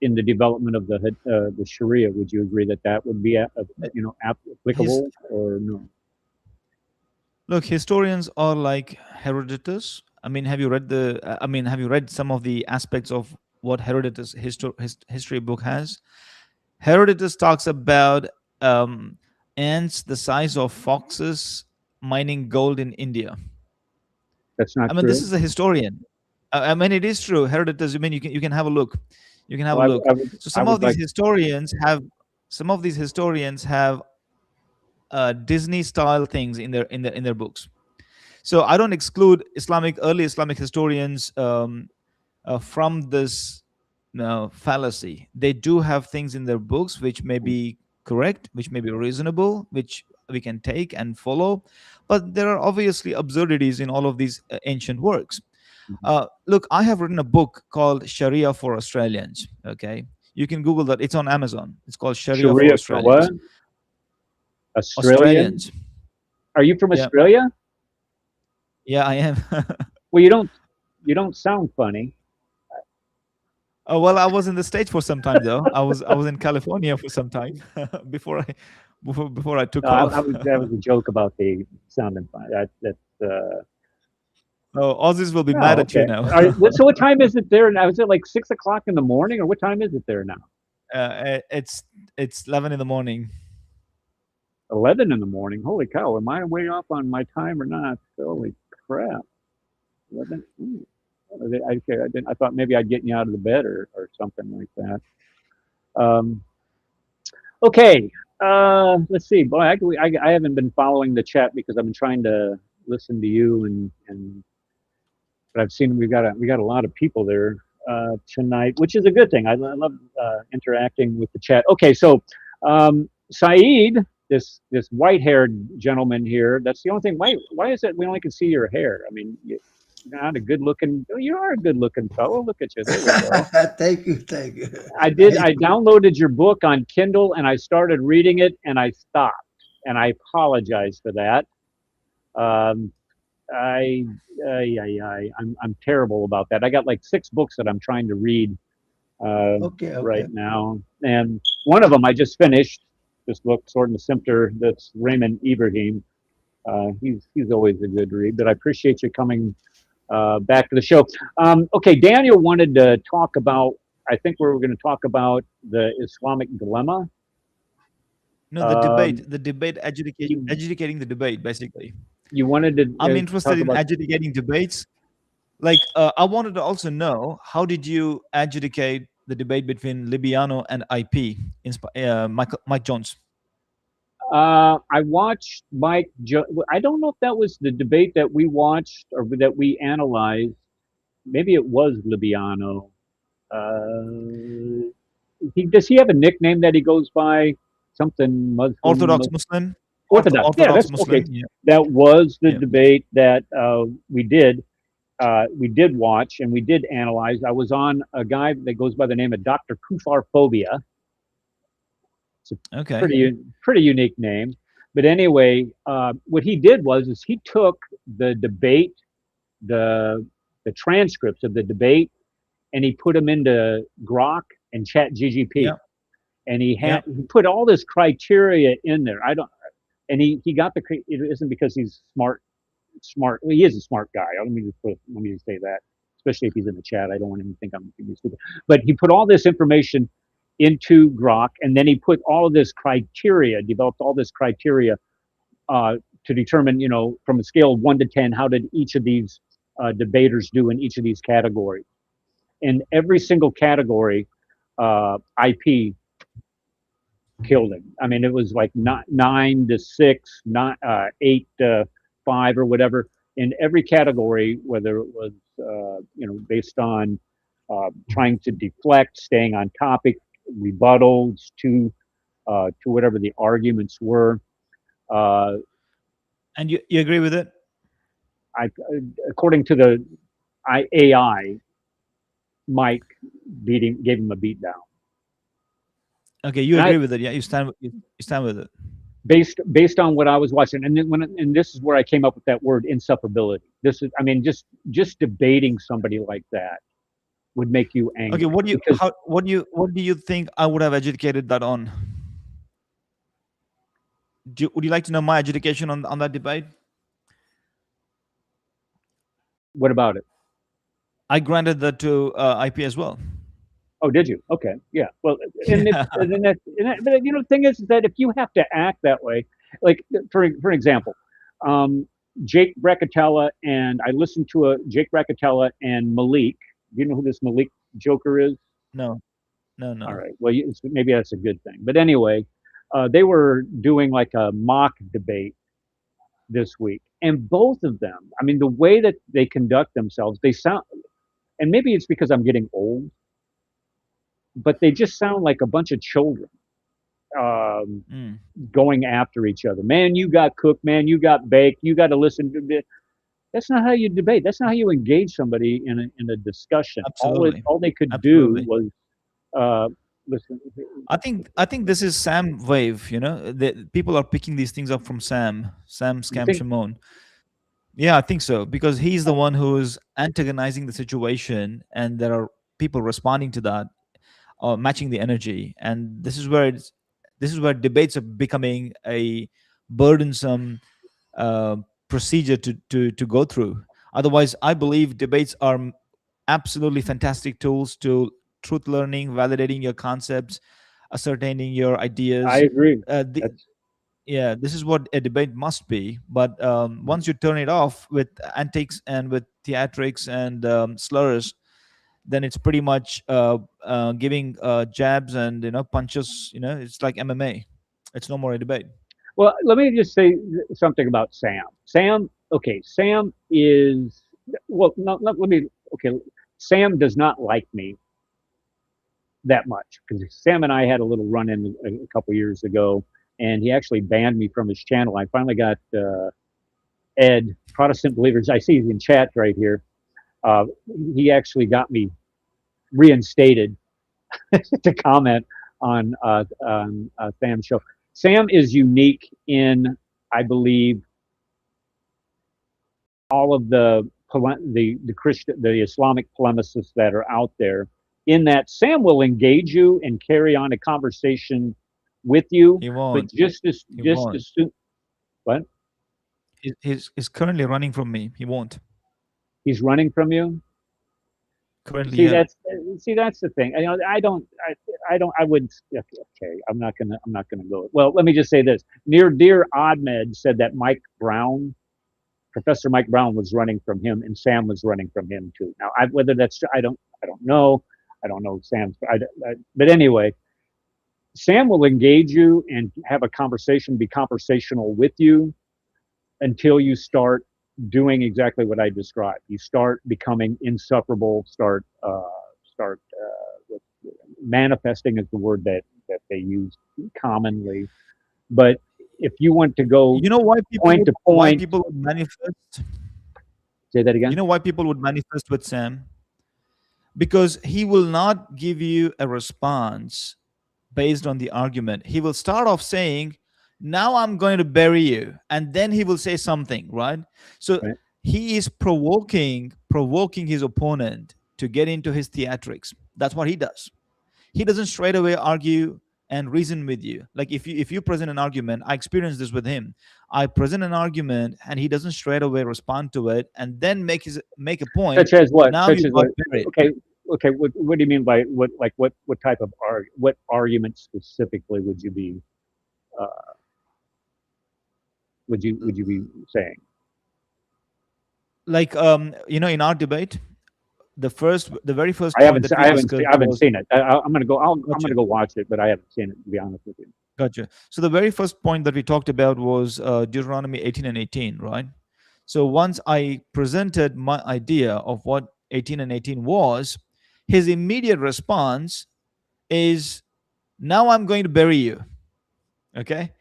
in the development of the Sharia? Would you agree that that would be His applicable or no? Look, historians are like Herodotus. I mean, have you read have you read some of the aspects of what Herodotus history book has? Herodotus talks about ants the size of foxes mining gold in India. That's not I mean, this true. is a historian. I mean, it is true. Herodotus. I mean, you can have a look. You can have a Well, look. So I would like some of these historians have Disney style things in their books. So I don't exclude early Islamic historians from this fallacy. They do have things in their books which may be correct, which may be reasonable, which we can take and follow. But there are obviously absurdities in all of these ancient works. Look, I have written a book called Sharia for Australians. Okay, you can Google that. It's on Amazon. It's called Sharia for Sharia for Australians. what? Australian? Australians. Are you from Yeah, Australia? yeah, I am. Well, you don't sound funny. Oh well, I was in the States for some time though. I was in California for some time before I took No, off. that was a joke about the sounding fine. Oh, Aussies will be mad Oh, at you okay. now. All right, so what time is it there now? Is it like 6 o'clock in the morning, or what time is it there now? It's 11 in the morning. 11 in the morning. Holy cow! Am I way off on my time or not? Holy crap! 11. I thought maybe I'd get you out of the bed or something like that. Okay. Let's see. Boy, I haven't been following the chat because I've been trying to listen to you and but I've seen we got a lot of people there tonight, which is a good thing. I love interacting with the chat. Okay, so Saeed, this white-haired gentleman here. That's the only thing. Why is it we only can see your hair? I mean, you're not a good-looking. You are a good-looking fellow. Look at you. There we go. Thank you, thank you. I downloaded your book on Kindle and I started reading it and I stopped. And I apologize for that. I'm terrible about that. I got like 6 books that I'm trying to read Okay. right now, and one of them I just finished. This book, Sword and the Scepter. That's Raymond Ibrahim. He's always a good read. But I appreciate you coming back to the show. Okay, Daniel wanted to talk about. I think we were going to talk about the Islamic Dilemma. No, the debate, educating the debate, basically. You wanted to. I'm interested in adjudicating debates. Like, I wanted to also know, how did you adjudicate the debate between Libiano and IP, Mike Jones? I watched Mike. I don't know if that was the debate that we watched or that we analyzed. Maybe it was Libiano. Does he have a nickname that he goes by? Something Muslim. Orthodox Muslim. Orthodox. Yeah, that's Muslim. Okay. Yeah. That was the debate that we did. We did watch and we did analyze. I was on a guy that goes by the name of Dr. Kufar Phobia. It's a pretty unique name. But anyway, what he did is he took the debate, the transcripts of the debate, and he put them into Grok and Chat GGP. Yeah. And he put all this criteria in there. And he got it isn't because he's smart. Well, he is a smart guy. Let me just say that, especially if he's in the chat. I don't want him to think I'm stupid. But he put all this information into Grok, and then he put all of this criteria, developed all this criteria to determine, from a scale of 1 to 10, how did each of these debaters do in each of these categories. In every single category, IP killed him. I mean, it was like 9 to 6, 8 to 5 or whatever in every category, whether it was based on trying to deflect, staying on topic, rebuttals to whatever the arguments were. And you agree with it? According to the AI, Mike gave him a beat down. Okay, you agree with it? Yeah, you stand with it. Based on what I was watching, and this is where I came up with that word insufferability. Just debating somebody like that would make you angry. Okay, what do you think I would have adjudicated that on? Would you like to know my adjudication on that debate? What about it? I granted that to IP as well. Oh, did you? Okay, yeah. Well, but the thing is that if you have to act that way, like for example, Jake Brackatella, and I listened to Jake Brackatella and Maleek. Do you know who this Maleek joker is? No. All right. Well, maybe that's a good thing. But anyway, they were doing like a mock debate this week, and both of them, I mean, the way that they conduct themselves, they sound, and maybe it's because I'm getting old, but they just sound like a bunch of children going after each other. Man, you got cooked. Man, you got baked. You got to listen to this. That's not how you debate. That's not how you engage somebody in a discussion. Absolutely. All they could do was listen. I think this is Sam wave. People are picking these things up from Sam Scam Shimon. Yeah, I think so, because he's the one who is antagonizing the situation, and there are people responding to that, or matching the energy. And this is where debates are becoming a burdensome procedure to go through. Otherwise, I believe debates are absolutely fantastic tools to truth learning, validating your concepts, ascertaining your ideas. I agree. Yeah, this is what a debate must be. But once you turn it off with antics and with theatrics and slurs, then it's pretty much giving jabs and punches. It's like MMA. It's no more a debate. Well, let me just say something about Sam. Sam is let me. Okay, Sam does not like me that much because Sam and I had a little run-in a couple years ago, and he actually banned me from his channel. I finally got Ed, Protestant Believers. I see he's in chat right here. He actually got me reinstated to comment on Sam's show. Sam is unique in, I believe, all of the Christian, the Islamic polemicists that are out there. In that, Sam will engage you and carry on a conversation with you, He won't. but just as soon. What? He's currently running from me. He won't. He's running from you. Currently, See, yeah. that's the thing. I wouldn't. Okay, I'm not gonna go. Well, let me just say this. Dear Ahmed said that Professor Mike Brown was running from him, and Sam was running from him too. Now, whether that's I don't know. I don't know Sam's. But anyway, Sam will engage you and have a conversation, be conversational with you until you start doing exactly what I described. You start becoming insufferable. Start manifesting is the word that they use commonly. But if you want to go, why people point to point, why people would manifest? Say that again. You know why people would manifest with Sam? Because he will not give you a response based on the argument. He will start off saying, now I'm going to bury you, and then he will say something, right? So Right. he is provoking his opponent to get into his theatrics. That's what he does. He doesn't straight away argue and reason with you. Like if you present an argument, I experienced this with him. I present an argument and he doesn't straight away respond to it and then make a point. Such as what? Now Such you as got what? buried. Okay. What do you mean by what? Like what type of what argument specifically would you be? Would you be saying? Like in our debate, the very first I point haven't that we discussed I haven't was- seen it. I'm gonna go. I'm Gotcha. gonna go watch it, but I haven't seen it, to be honest with you. Gotcha. So the very first point that we talked about was Deuteronomy 18 and 18, right? So once I presented my idea of what 18 and 18 was, his immediate response is, now I'm going to bury you. Okay?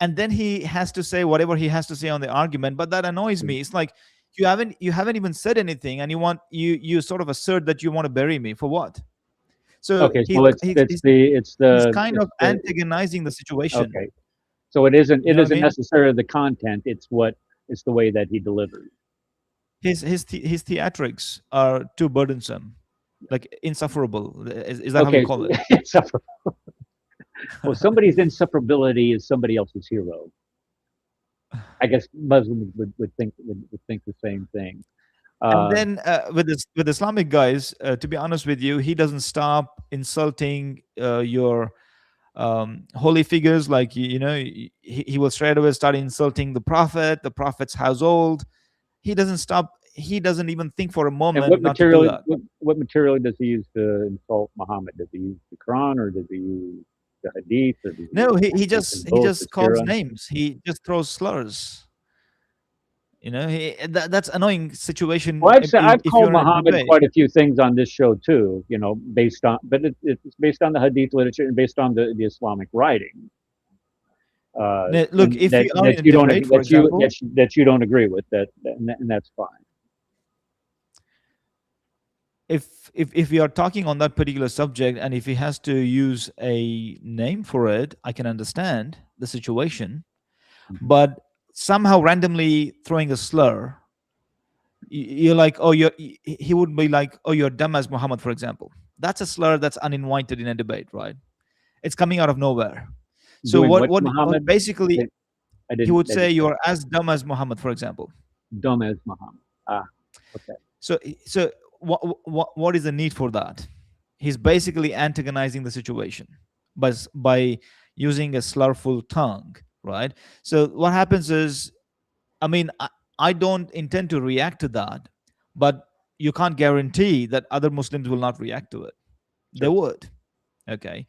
And then he has to say whatever he has to say on the argument, but that annoys me. It's like you haven't even said anything, and you sort of assert that you want to bury me for what? So Okay, so he's kind of antagonizing the situation. Okay, so it isn't You know what I mean? necessarily the content; it's the way that he delivers. His theatrics are too burdensome, like insufferable. Is that how you call it? Insufferable. Well, somebody's insufferability is somebody else's hero. I guess Muslims would think the same thing. And then with Islamic guys, to be honest with you, he doesn't stop insulting your holy figures. Like he will straight away start insulting the prophet's household. He doesn't stop. He doesn't even think for a moment and not to do that. What material does he use to insult Muhammad? Does he use the Quran or does he use the Hadith? Or No, he just calls names. He just throws slurs. That's annoying situation. Well, I've called Muhammad quite a few things on this show too. Based on, but it's based on the Hadith literature and based on the Islamic writing. Look, if you are in debate, for example, that you don't agree with that, and that's fine. If we are talking on that particular subject, and if he has to use a name for it, I can understand the situation. But somehow randomly throwing a slur you're like, oh, he would be like, oh, you're dumb as Muhammad, for example. That's a slur that's uninvited in a debate, right? It's coming out of nowhere. So Doing what what, what Muhammad? basically I he would didn't say you're as dumb as Muhammad, for example. dumb as Muhammad. Okay. So what is the need for that? He's basically antagonizing the situation by using a slurful tongue, right? So what happens is, I mean, I don't intend to react to that, but you can't guarantee that other Muslims will not react to it. They would. Okay.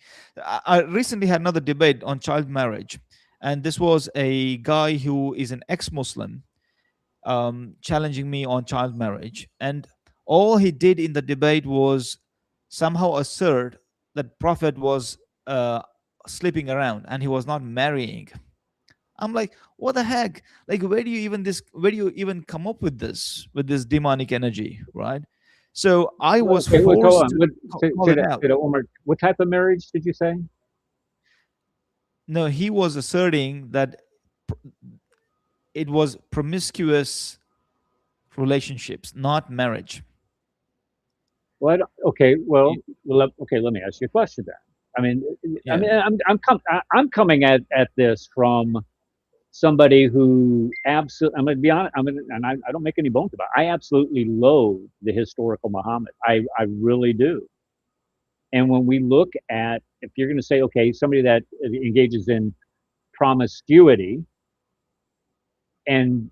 I recently had another debate on child marriage, and this was a guy who is an ex-Muslim challenging me on child marriage. And all he did in the debate was somehow assert that Prophet was sleeping around and he was not marrying. I'm like, what the heck? Like, where do you even come up with this demonic energy, right? So I was Okay, hold forced on. to call Say it out. that one more. What type of marriage did you say? No, he was asserting that it was promiscuous relationships, not marriage. Well, okay. Well, okay. Let me ask you a question then. I mean, Yeah. I'm coming at this from somebody who absolutely. I'm going to be honest. And I don't make any bones about it. I absolutely loathe the historical Muhammad. I really do. And when we look at, if you're going to say, okay, somebody that engages in promiscuity, and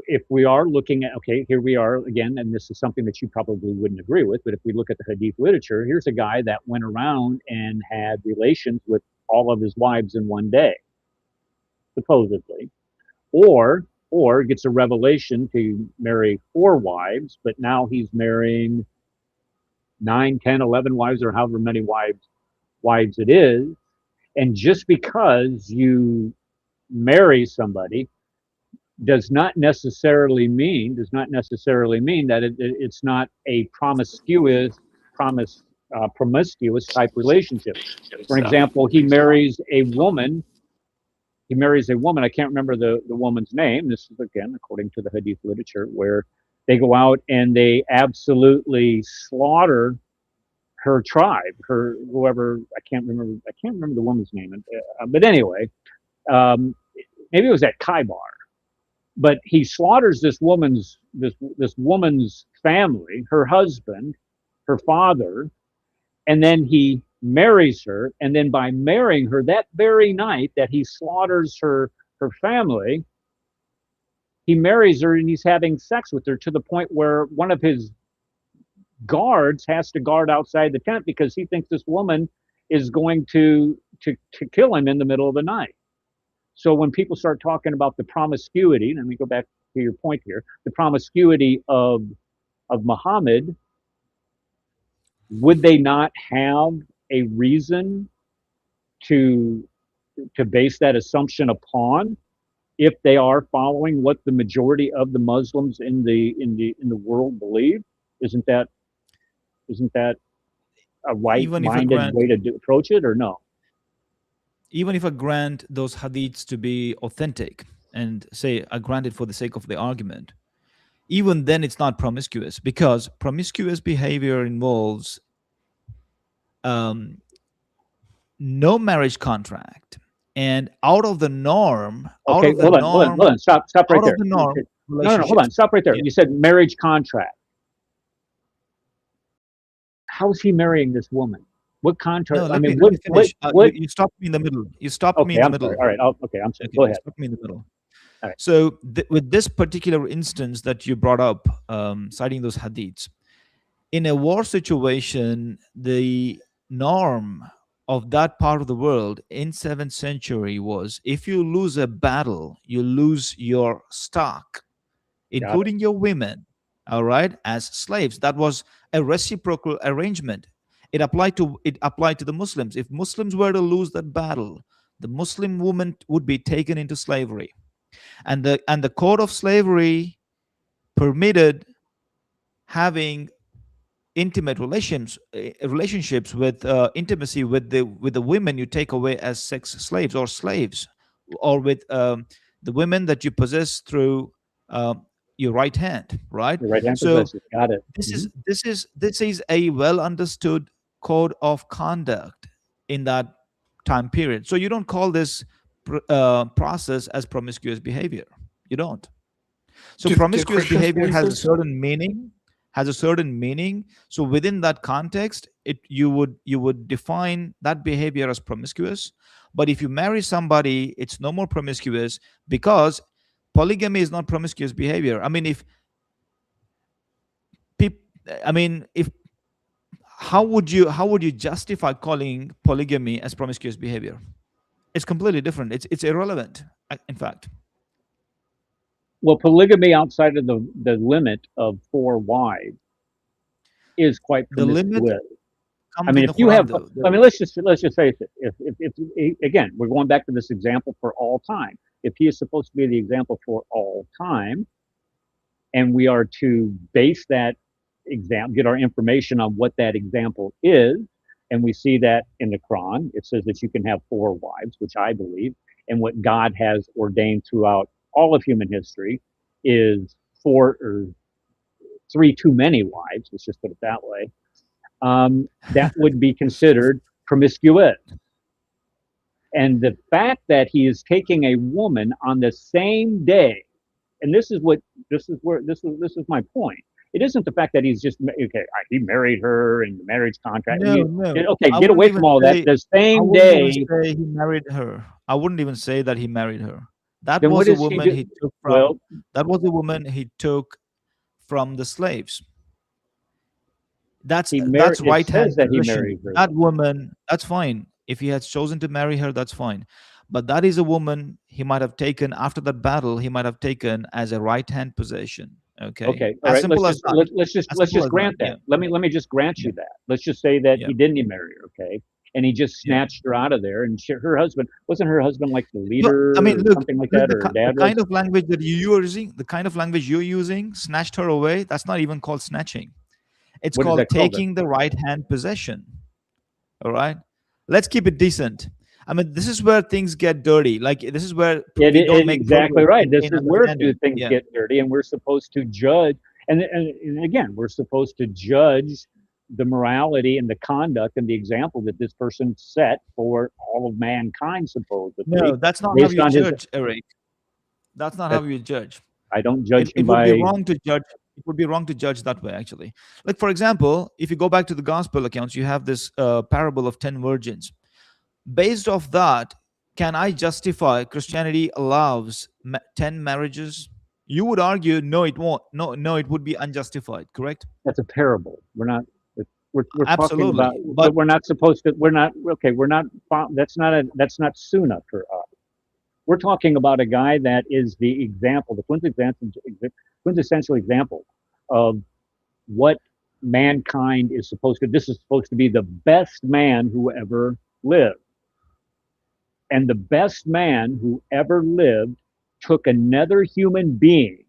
if we are looking at, okay, here we are again, and this is something that you probably wouldn't agree with, but if we look at the Hadith literature, here's a guy that went around and had relations with all of his wives in one day, supposedly, or gets a revelation to marry 4 wives, but now he's marrying 9, 10, 11 wives, or however many wives it is. And just because you marry somebody does not necessarily mean that it's not a promiscuous type relationship. For example, he marries a woman. I can't remember the woman's name. This is again according to the Hadith literature, where they go out and they absolutely slaughter her tribe, her whoever. I can't remember the woman's name. But anyway, um, maybe it was at Kaibar. But he slaughters this woman's family, her husband, her father, and then he marries her. And then by marrying her that very night that he slaughters her family, he marries her and he's having sex with her to the point where one of his guards has to guard outside the tent because he thinks this woman is going to kill him in the middle of the night. So when people start talking about the promiscuity, let me go back to your point here, the promiscuity of Muhammad, would they not have a reason to base that assumption upon if they are following what the majority of the Muslims in the world believe? Isn't that a right-minded way to approach it, or no? Even if I grant those hadiths to be authentic and say I grant it for the sake of the argument, even then it's not promiscuous, because promiscuous behavior involves no marriage contract and out of the norm. Okay, hold on. Stop right there. The norm, no, hold on. Stop right there. Yeah. You said marriage contract. How's he marrying this woman? What contract? No, let me finish. You stopped me in the middle. You stopped me in the middle. Sorry. All right. Okay, I'm sorry. Go ahead. Stop me in the middle. All right. So with this particular instance that you brought up, citing those hadiths, in a war situation, the norm of that part of the world in 7th century was, if you lose a battle, you lose your stock, including your women, all right, as slaves. That was a reciprocal arrangement. It applied to the Muslims. If Muslims were to lose that battle, the Muslim woman would be taken into slavery, and the code of slavery permitted having intimate relationships with intimacy with the women you take away as sex slaves or slaves, or with the women that you possess through your right hand, right? The right hand So possession. Got it. this is a well understood code of conduct in that time period. So you don't call this process as promiscuous behavior. You don't. So Do promiscuous Christians behavior believe has a this? certain meaning, So within that context, you would define that behavior as promiscuous. But if you marry somebody, it's no more promiscuous, because polygamy is not promiscuous behavior. I mean, if how would you justify calling polygamy as promiscuous behavior? It's completely different. It's irrelevant, in fact. Well, polygamy outside of the limit of 4 wives is quite The limit promiscuous. I comes mean, in if the you Quran, have, though. I mean, let's just face it. If again, we're going back to this example for all time. If he is supposed to be the example for all time, and we are to base that example, get our information on what that example is, and we see that in the Quran, it says that you can have 4 wives, which I believe, and what God has ordained throughout all of human history is 4 or 3 too many wives. Let's just put it that way. That would be considered promiscuous. And the fact that he is taking a woman on the same day, and this is my point. It isn't the fact that he's just okay. He married her in the marriage contract. No. Okay, I get wouldn't away even from all that. say- The I same wouldn't even day. say he married her. I wouldn't even say that he married her. That Then what was a does he woman do? he took from. Well, That was a woman he took from the slaves. That's It right says hand that he position. married her. That woman, that's fine. If he has chosen to marry her, that's fine. But that is a woman he might have taken after that battle. He might have taken as a right hand possession. Okay. Okay, all As right. simple as that. Let's As simple just as grant that. that. Let me just grant Yeah. you that. Let's just say that Yeah. he didn't marry her, okay? And he just Yeah. snatched her out of there, and her husband wasn't her husband like the No, leader I mean, or look, something like look, that, or her the dad kind was. of language that you're using, the kind of language you're using, snatched her away. That's not even called snatching. It's What is called that called then? taking the right hand possession. All right, let's keep it decent. I mean, this is where things get dirty. Like, this is where we don't make Exactly progress right. in This is where understanding. things Yeah. get dirty, and we're supposed to judge. And again, we're supposed to judge the morality and the conduct and the example that this person set for all of mankind, supposedly. No, that's not how based you on his. judge, Eric. That's not how you judge. I don't judge It him would be by. wrong to judge. It would be wrong to judge that way, actually. Like, for example, if you go back to the gospel accounts, you have this parable of 10 virgins. Based off that, can I justify Christianity allows 10 marriages? You would argue, no, it won't. No, it would be unjustified, correct? That's a parable. We're not. We're talking Absolutely. about, but we're not supposed to. We're not okay. We're not. That's not sunnah for us. We're talking about a guy that is the example, the quintessential example of what mankind is supposed to. This is supposed to be the best man who ever lived, and the best man who ever lived took another human being,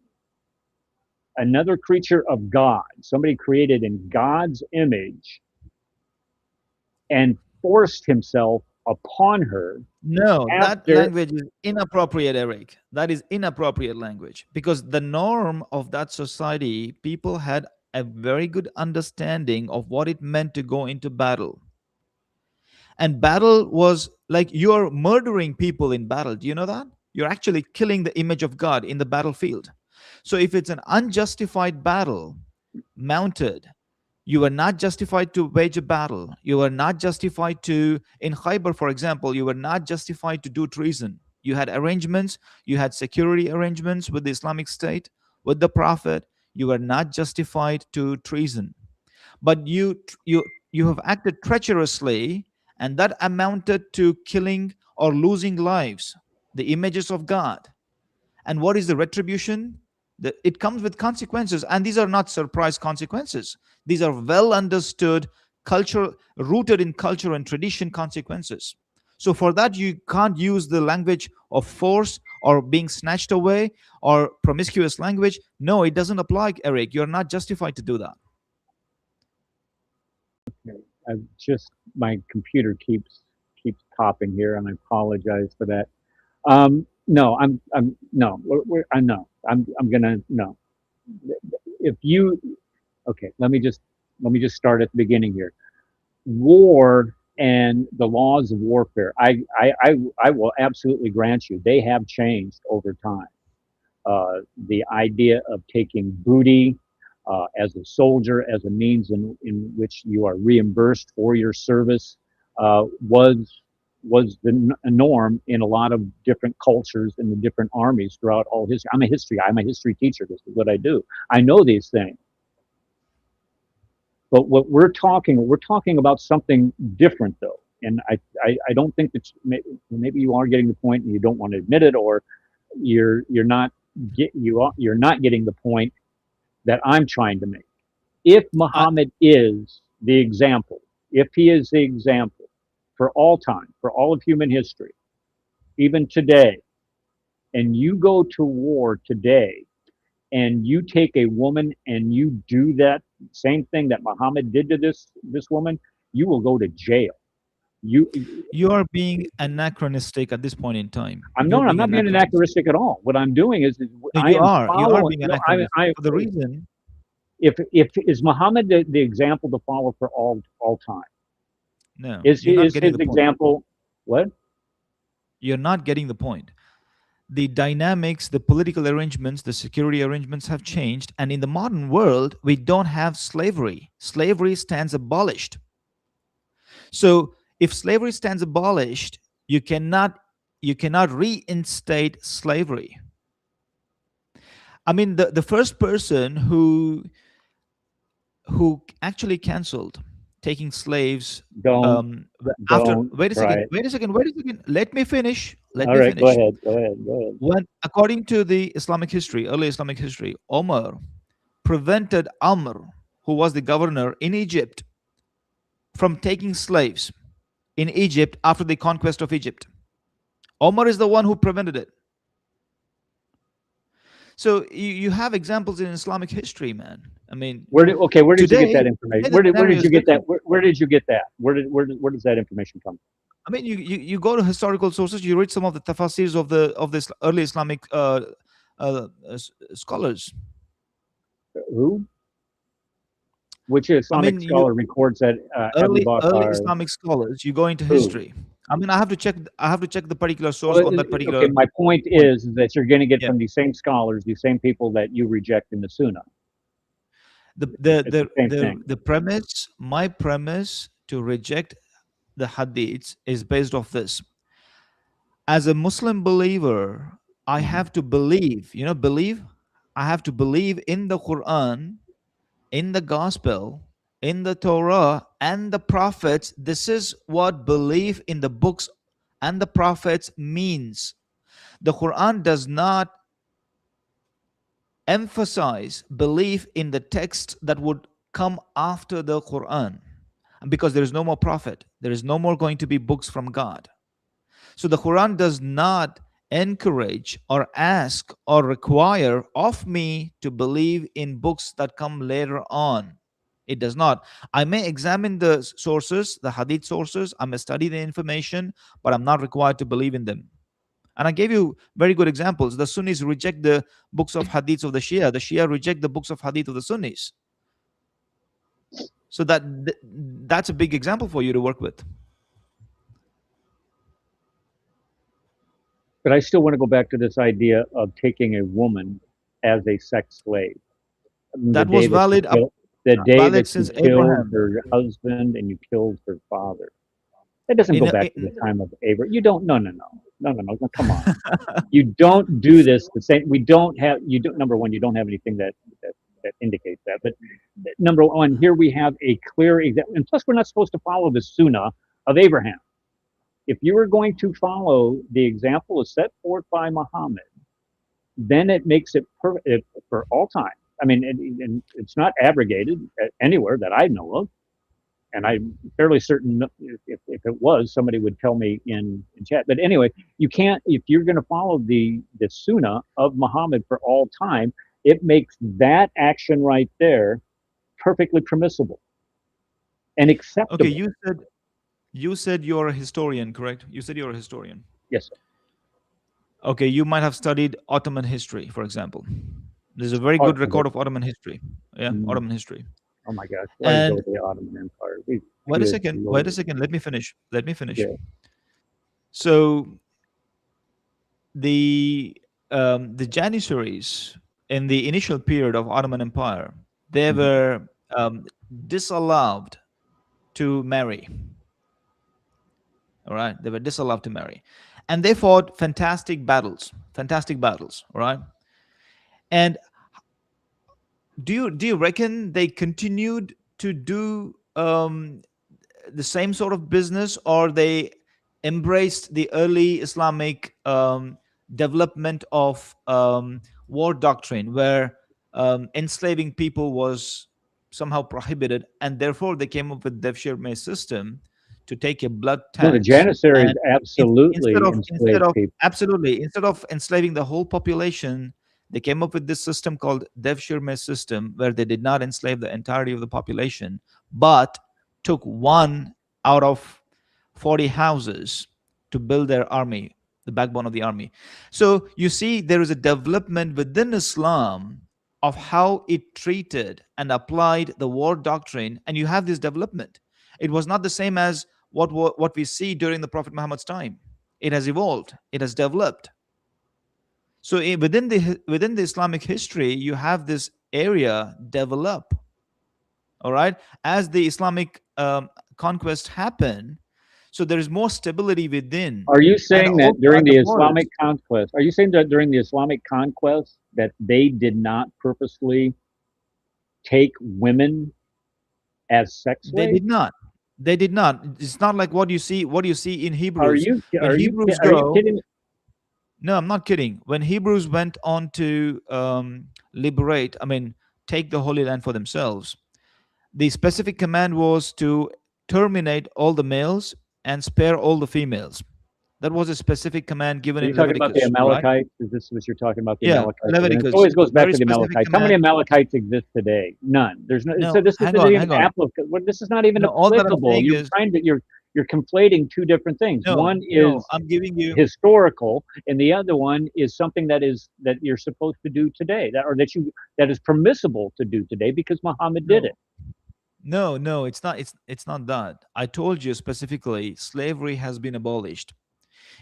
another creature of God, somebody created in God's image, and forced himself upon her. No, that After. language is inappropriate, Eric. That is inappropriate language, because the norm of that society, people had a very good understanding of what it meant to go into battle. And battle was like, you're murdering people in battle. Do you know that? You're actually killing the image of God in the battlefield. So if it's an unjustified battle mounted, you are not justified to wage a battle. You are not justified to, in Khaybar, for example, you were not justified to do treason. You had arrangements, you had security arrangements with the Islamic State, with the Prophet. You were not justified to treason. But you have acted treacherously, and that amounted to killing or losing lives, the images of God. And what is the retribution? It comes with consequences, and these are not surprise consequences. These are well understood, culture rooted in culture and tradition consequences. So for that, you can't use the language of force or being snatched away or promiscuous language. No, it doesn't apply, Eric. You're not justified to do that. My computer keeps popping here, and I apologize for that. No, I'm no. I'm gonna no. if you, okay, let me just start at the beginning here. War and the laws of warfare, I will absolutely grant you, they have changed over time. The idea of taking booty as a soldier, as a means in which you are reimbursed for your service, was the norm in a lot of different cultures in the different armies throughout all history. I'm a history teacher. This is what I do. I know these things. But what we're talking about something different though. And I don't think that maybe you are getting the point and you don't want to admit it, or you're not getting the point that I'm trying to make. If Muhammad is the example, if he is the example for all time, for all of human history, even today, and you go to war today and you take a woman and you do that same thing that Muhammad did to this woman, you will go to jail. You are being anachronistic at this point in time. I'm not being anachronistic at all. What I'm doing is you are being anachronistic. For the reason, if is Muhammad the example to follow for all time? No. Is his example what? You're not getting the point. The dynamics, the political arrangements, the security arrangements have changed, and in the modern world, we don't have slavery. Slavery stands abolished. So if slavery stands abolished, you cannot reinstate slavery. I mean, the first person who actually canceled taking slaves after wait a second, let me finish. All right, go ahead. When, according to the Islamic history, early Islamic history, Omar prevented Amr, who was the governor in Egypt, from taking slaves in Egypt after the conquest of Egypt. Omar is the one who prevented it. So you have examples in Islamic history, man. I mean, where did you get that information? Where did you get that? Where did you get that? Where does that information come from? I mean, you go to historical sources. You read some of the tafsirs of the early Islamic scholars. Who? Which Islamic scholar records that? Early Islamic scholars. You go into history. I mean, I have to check the particular source on that particular. Okay, my point is that you're going to get from these same scholars, these same people that you reject in the Sunnah. The premise, my premise to reject the hadiths is based off this. As a Muslim believer, I have to believe. I have to believe in the Quran, in the Gospel, in the Torah, and the prophets. This is what belief in the books and the prophets means. The Quran does not emphasize belief in the texts that would come after the Quran, because there is no more prophet. There is no more going to be books from God. So the Quran does not encourage or ask or require of me to believe in books that come later on. It does not. I may examine the sources, the hadith sources. I may study the information, but I'm not required to believe in them. And I gave you very good examples. The Sunnis reject the books of hadiths of the Shia. The Shia reject the books of hadith of the Sunnis. So that's a big example for you to work with. But I still want to go back to this idea of taking a woman as a sex slave. That was valid. The day that you killed her husband and you killed her father. That doesn't go back to the time of Abraham. You don't. No. Come on. You don't do this the same. We don't have. You don't. Number one, you don't have anything that indicates that. But number one, here we have a clear example. And plus, we're not supposed to follow the Sunnah of Abraham. If you were going to follow the example as set forth by Muhammad, then it makes it perfect for all time. I mean, and it's not abrogated anywhere that I know of. And I'm fairly certain if it was, somebody would tell me in chat. But anyway, you can't, if you're going to follow the Sunnah of Muhammad for all time, it makes that action right there perfectly permissible and acceptable. Okay, you said you're a historian, correct? You said you're a historian. Yes, sir. Okay, you might have studied Ottoman history, for example. There's a very Oh, good record of Ottoman history. Yeah, Mm. Ottoman history. Oh my gosh! Why And go to the Ottoman Empire? wait a Good second. Lord. Wait a second. Let me finish. Let me finish. Yeah. So the Janissaries in the initial period of Ottoman Empire, they Mhm. were disallowed to marry. All right, they were disallowed to marry, and they fought fantastic battles. All right. And do you reckon they continued to do the same sort of business, or they embraced the early Islamic development of war doctrine, where enslaving people was somehow prohibited, and therefore they came up with Devshirme system to take a blood No, the tax, Janissaries and absolutely instead enslaved of people. absolutely instead of enslaving the whole population, they came up with this system called Devshirme system, where they did not enslave the entirety of the population, but took one out of 40 houses to build their army, the backbone of the army. So you see, there is a development within Islam of how it treated and applied the war doctrine, and you have this development. It was not the same as what we see during the Prophet Muhammad's time. It has evolved, it has developed. So within the Islamic history, you have this area develop. All right, as the Islamic conquest happened, so there is more stability within, Are you and saying that also during at the the borders. Islamic conquest? Are you saying that during the Islamic conquest that they did not purposely take women as sex They did slaves? not. They did not. It's not like what you see in Are Hebrews. you When are you Hebrews are you go, kidding? no, I'm not kidding. When Hebrews went on to liberate, I mean, take the Holy Land for themselves, the specific command was to terminate all the males and spare all the females. That was a specific command given Are you in talking about the Leviticus, right? Amalekites? Is this what you're talking about? The Yeah, Amalekites? And it Leviticus. always goes back Very to the specific Amalekites. How many command. Amalekites exist today? None. There's no. No, So this hang isn't on, even hang on. applicable. This is not even No, all that I'm applicable. saying is You're conflating two different things. no, One no. is I'm giving you historical, and the other one is something that you're supposed to do today, that is permissible to do today because Muhammad did no, it. no. It's not. It's not that. I told you specifically, slavery has been abolished.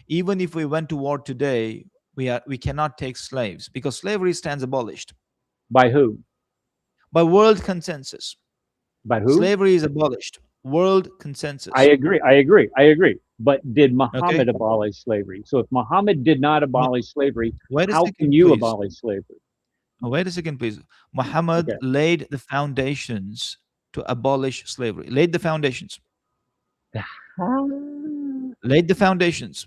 Even if we went to war today, we cannot take slaves because slavery stands abolished By who? by world consensus. By who? Slavery is abolished. World I consensus. agree. I agree. I agree. But did Okay. Muhammad abolish slavery? So if Muhammad did not Mu- abolish slavery, Wait a how can second, you please. abolish slavery? Wait a second, please. Muhammad Okay. laid the foundations to abolish slavery. Laid the foundations. Laid the foundations.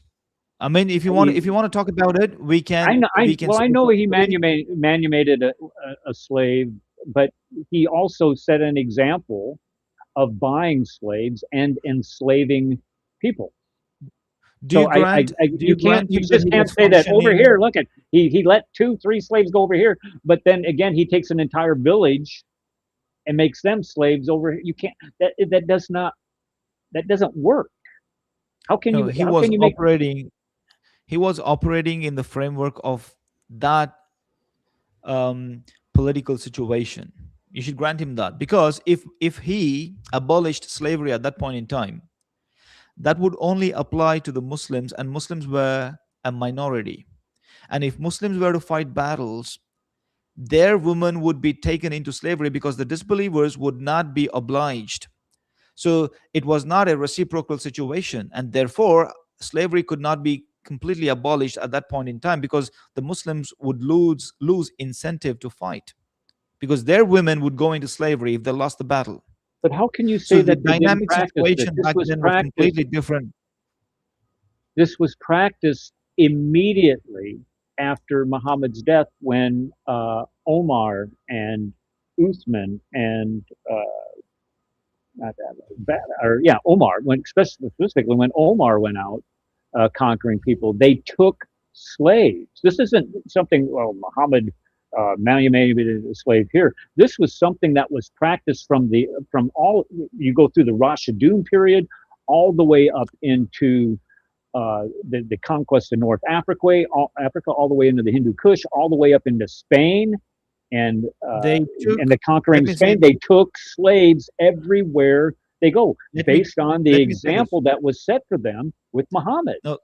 I mean, if you want to talk about it, we I can know. we can I know he specifically. manumated a slave, but he also set an example of buying slaves and enslaving people. Do you So grant? Do you grant you him that just he can't was say that over functioning? here. Look at he let 2, 3 slaves go over here, but then again he takes an entire village and makes them slaves over here. You can't. That doesn't work. No, How can you make he was operating in the framework of that political situation. You should grant him that, because if he abolished slavery at that point in time, that would only apply to the Muslims, and Muslims were a minority. And if Muslims were to fight battles, their women would be taken into slavery because the disbelievers would not be obliged. So it was not a reciprocal situation, and therefore slavery could not be completely abolished at that point in time, because the Muslims would lose incentive to fight, because their women would go into slavery if they lost the battle. But how can you So say the that they didn't dynamic practice this? situation back then was completely different. This was practiced immediately after Muhammad's death when Omar and Uthman and not that, or yeah, Omar, specifically when Omar went out conquering people, they took slaves. This isn't something, well, Muhammad manumulated a slave here. This was something that was practiced from all, you go through the Rashidun period, all the way up into the conquest of North Africa, all the way into the Hindu Kush, all the way up into Spain. And They took. in the Let conquering me say. Spain, they took slaves everywhere they go, Let me. based on the Let me say this. example that was set for them with Muhammad. No,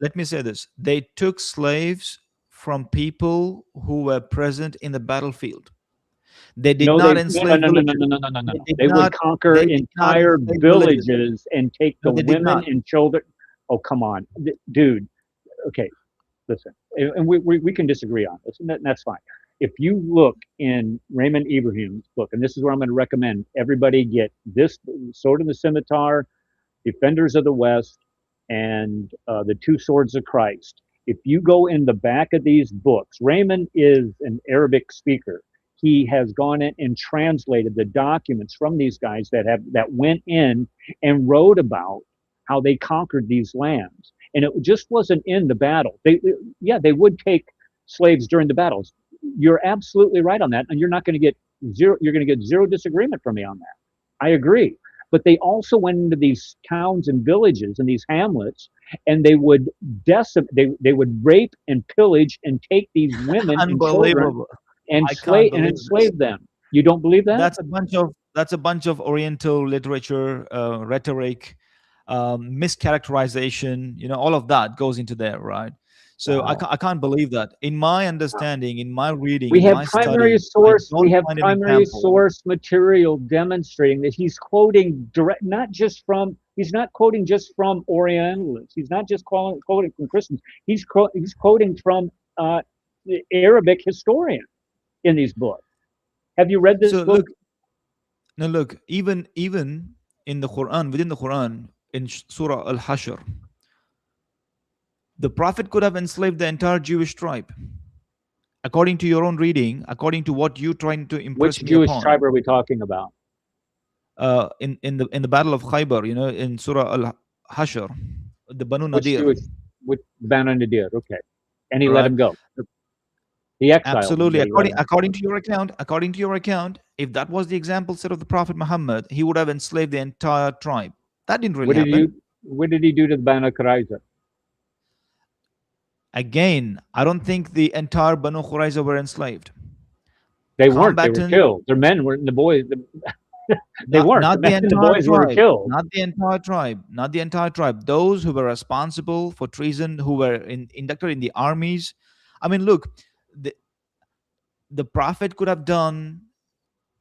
let me say this. They took slaves from people who were present in the battlefield. They did No, not no, enslave no, no, no, villages. no, no, no, no, no, They no. did They would not. conquer They did not entire enslave villages. villages and take No, the they did women not. and children. Oh, come on, dude. Okay, listen, and we can disagree on this, and that's fine. If you look in Raymond Ibrahim's book, and this is where I'm going to recommend everybody get this: Sword and the Scimitar, Defenders of the West, and the Two Swords of Christ. If you go in the back of these books, Raymond is an Arabic speaker. He has gone in and translated the documents from these guys that went in and wrote about how they conquered these lands. And it just wasn't in the battle. They would take slaves during the battles. You're absolutely right on that, and you're not going to get zero. You're going to get zero disagreement from me on that. I agree. But they also went into these towns and villages and these hamlets, and they would they would rape and pillage and take these women and children Unbelievable. and I can't believe this. enslave them. You don't believe that? That's a bunch of Oriental literature, rhetoric, mischaracterization. All of that goes into there, right? So Wow. I can't believe that. In my understanding, in my reading, We in have my primary study, source. I We don't have find an primary example. source material demonstrating that he's quoting direct, not just from. He's not quoting just from Orientalists. He's not just quoting from Christians. He's quoting from the Arabic historian in these books. Have you read this So book? look, even in the Quran, within the Quran, in Surah Al-Hashr, the Prophet could have enslaved the entire Jewish tribe. According to your own reading, according to what you're trying to impress Which me Jewish upon, tribe are we talking about? in the Battle of Khaybar, in Surah Al-Hashr, the Banu Which Nadir. Jewish? Which Banu Nadir? Okay, and he let Right. him go. He exiled Absolutely. him. But he let him According to your account, if that was the example set of the Prophet Muhammad, he would have enslaved the entire tribe. That didn't really happen. What did he do to the Banu Qurayza? Again, I don't think the entire Banu Qurayza were enslaved. They weren't. They were Combatant, killed. Their men were the boys. They weren't. not The the men and the entire boys were tribe. killed. Not the entire tribe. Not the entire tribe. Those who were responsible for treason, who were inducted in the armies. I mean, look, the Prophet could have done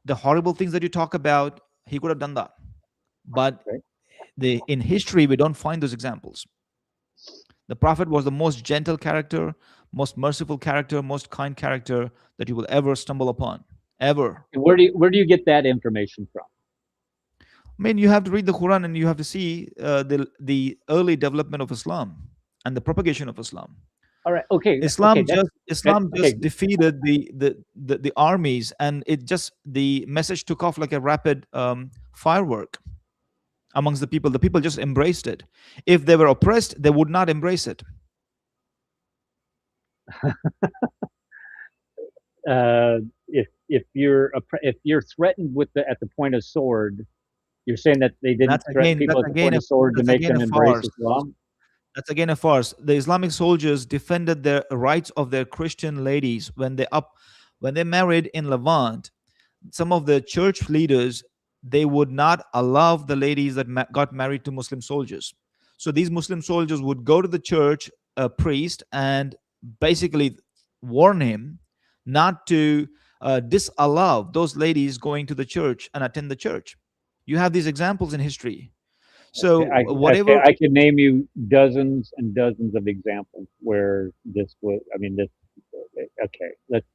the horrible things that you talk about. He could have done that, but Okay. in history we don't find those examples. The Prophet was the most gentle character, most merciful character, most kind character that you will ever stumble upon, ever. Where do you get that information from? I mean, you have to read the Quran and you have to see the early development of Islam and the propagation of Islam. All right. Okay. Islam okay, just defeated the armies, and the message took off like a rapid firework amongst the people. The people just embraced it. If they were oppressed, they would not embrace it. If you're threatened at the point of sword, you're saying that they didn't threaten people at the point of sword to make them embrace Islam? That's again a farce. The Islamic soldiers defended the rights of their Christian ladies when they married in Levant. Some of the church leaders, they would not allow the ladies that got married to Muslim soldiers. So these Muslim soldiers would go to the church priest and basically warn him not to disallow those ladies going to the church and attend the church. You have these examples in history. So whatever I could name you dozens and dozens of examples where this was. I mean, this. Okay, Let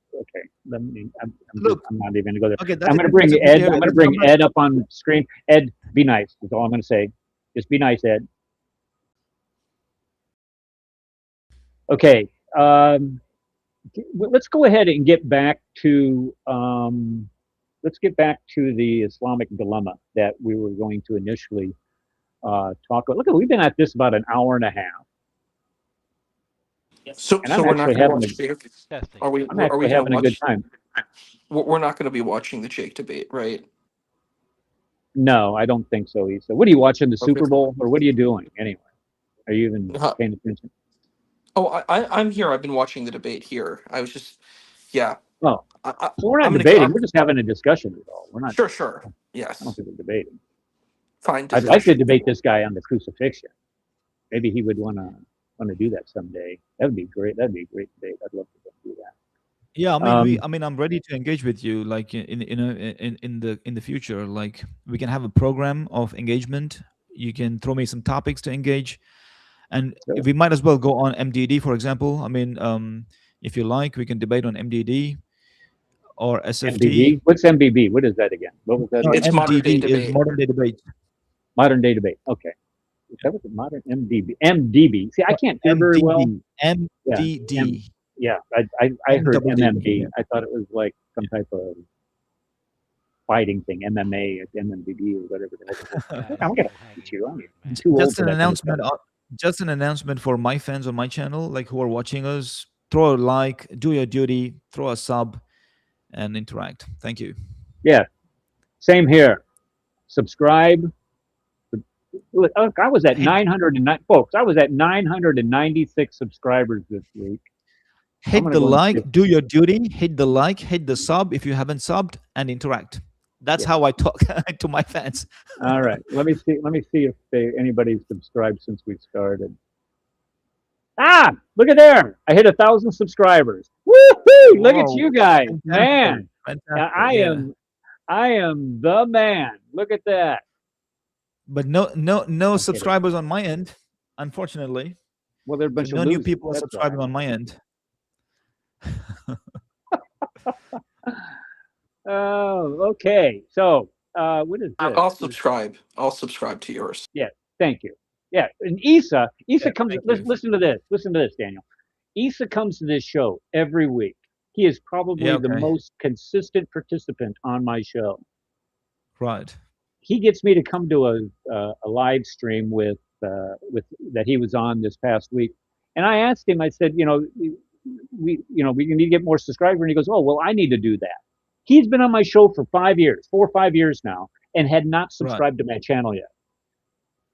me. I'm not even going to go there. Okay, I'm going to bring Ed. I'm going to bring Ed up on screen. Ed, be nice. That's all I'm going to say. Just be nice, Ed. Okay. Let's go ahead and get back to. Let's get back to the Islamic dilemma that we were going to initially talk about. Look, we've been at this about an hour and a half. So we're not going to watch Jake. Are we? I'm Are we actually having a good watch? time. We're not going to be watching the Jake debate, right? No, I don't think so, Issa. What are you watching, the Okay. Super Bowl, or what are you doing anyway? Are you even paying attention? Oh, I'm here. I've been watching the debate here. I was just, yeah. Well, I, so we're not I'm gonna, debating. We're just having a discussion. Is all. We're not. sure. I Yes. don't think we're debating. Fine I'd like to discussion. debate this guy on the crucifixion. Maybe he would want to do that someday. That would be great. That'd be a great debate. I'd love to do that. Yeah, I mean, I'm ready to engage with you, like in the future. Like, we can have a program of engagement. You can throw me some topics to engage, and Sure. we might as well go on MDD, for example. I mean, if you like, we can debate on MDD or SFT. MBB. What's MBB? What is that again? What was that? No, It's again? modern day MDD is debate. modern day debate. Modern day debate. Okay. Is that what the modern MDB? MDB. See, I can't hear very well. MDD. Yeah, I heard MDD. MMD. I thought it was like some type of fighting thing, MMA, MMDB, or whatever the heck it is. I'm gonna hate you. I'm too old Just for an that kind of stuff. announcement. Just an announcement for my fans on my channel, like who are watching us. Throw a like, do your duty, throw a sub, and interact. Thank you. Yeah, same here. Subscribe. Look, I was at 909, folks. I was at 996 subscribers this week. Hit the like, do your duty, hit the like, hit the sub if you haven't subbed, and interact. That's how I talk to my fans. All right, let me see if anybody's subscribed since we started. Ah, look at there! I hit 1,000 subscribers. Woohoo! Look at you guys, man! Fantastic. I am the man. Look at that. But no subscribers on my end, unfortunately. Well, there are a bunch of no losers. new people are subscribing on my end. Oh, okay. So, what is this? I'll subscribe. I'll subscribe to yours. Yeah, thank you. Yeah, and Issa comes. Listen to this. Listen to this, Daniel. Issa comes to this show every week. He is probably the most consistent participant on my show. Right. He gets me to come to a live stream with that he was on this past week, and I asked him. I said, we need to get more subscribers, and he goes, oh well, I need to do that. He's been on my show for 4 or 5 years now, and had not subscribed to my channel yet.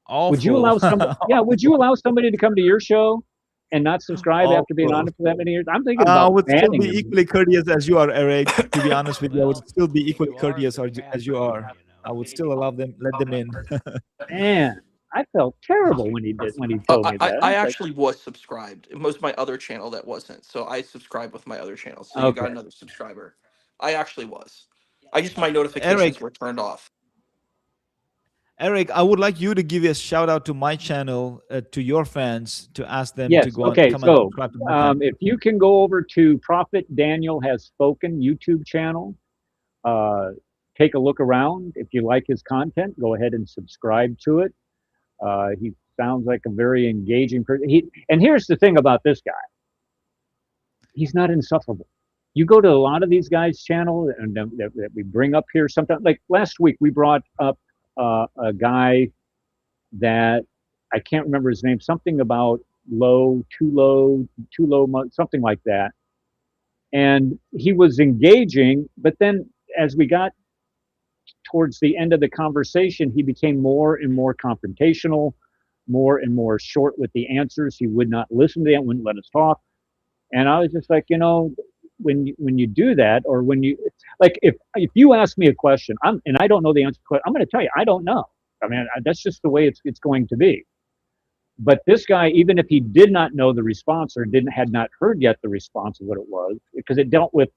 Awful. Would you allow somebody? Yeah, would you allow somebody to come to your show and not subscribe after being on it for that many years? I'm thinking about I would still be him. equally courteous as you are, Eric. To be honest with you, I would still be equally courteous as you are. I would still allow them, let them in. Man, I felt terrible when he told me that. I actually was subscribed. It was my other channel that wasn't. So I subscribed with my other channel. So you got another subscriber. I actually was. My notifications were turned off. Eric, I would like you to give a shout out to my channel, to your fans, to ask them to go and come and subscribe to my channel. If you can go over to Prophet Daniel Has Spoken YouTube channel, take a look around. If you like his content, go ahead and subscribe to it. He sounds like a very engaging person. And here's the thing about this guy. He's not insufferable. You go to a lot of these guys' channel and that we bring up here sometimes. Like last week, we brought up a guy that I can't remember his name. Something about too low, something like that. And he was engaging, but then as we got towards the end of the conversation, he became more and more confrontational, more and more short with the answers. He would not listen to them, wouldn't let us talk. And I was just like, when you do that, or when you, like, if you ask me a question, and I don't know the answer to it, I'm going to tell you, I don't know. I mean, that's just the way it's going to be. But this guy, even if he did not know the response or had not heard yet the response of what it was, because it dealt with,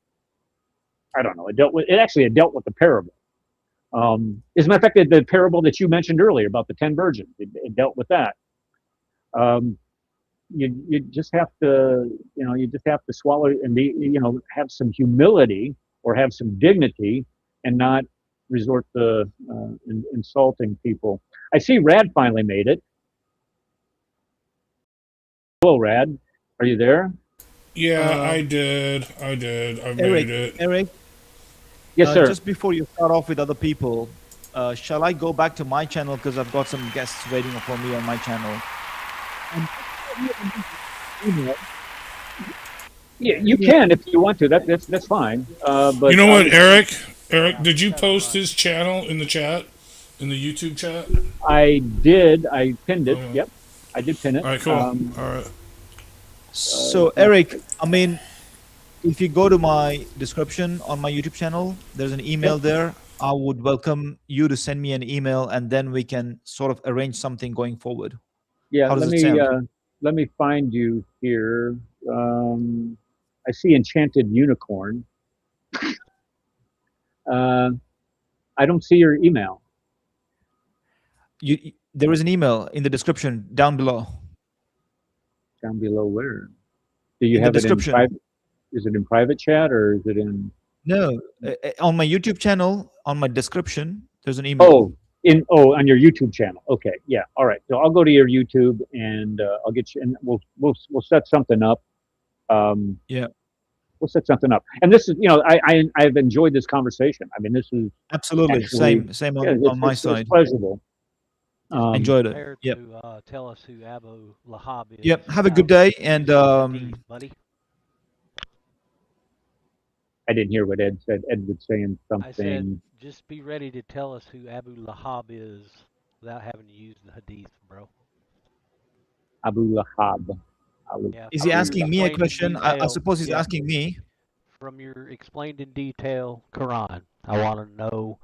I don't know, it dealt with the parable. As a matter of fact, the parable that you mentioned earlier about the 10 virgins, it dealt with that. You just have to, swallow and be, have some humility or have some dignity and not resort to insulting people. I see Rad finally made it. Hello, Rad. Are you there? Yeah, I did. I made it. Eric? Yes, sir. Just before you start off with other people, shall I go back to my channel because I've got some guests waiting for me on my channel? Yeah, you can if you want to. That's fine. But you know what, Eric? Eric, did you post his channel in the chat, in the YouTube chat? I did. I pinned it. Yep, I did pin it. All right, cool. All right. So, Eric, I mean, if you go to my description on my YouTube channel, there's an email there. I would welcome you to send me an email, and then we can sort of arrange something going forward. Yeah, How does it sound? let me find you here. I see Enchanted Unicorn. I don't see your email. There is an email in the description down below. Down below where? Do you In have the it in description. private? Is it in private chat or is it in? No, on my YouTube channel, on my description, there's an email. On your YouTube channel. Okay, yeah, all right. So I'll go to your YouTube and I'll get you, and we'll set something up. Yeah, we'll set something up. And this is, I've enjoyed this conversation. I mean, this is absolutely actually, same yeah, on my side. It's pleasurable. Enjoyed it. There Yep. to tell us who Abu Lahab is. Yep. Have a good day, and buddy. I didn't hear what Ed said. Ed was saying something. I said, just be ready to tell us who Abu Lahab is without having to use the hadith, bro. Abu Lahab. Yeah, is he asking me a explained in question? I detail. suppose he's Yeah. asking me. From your explained in detail Quran, I want to know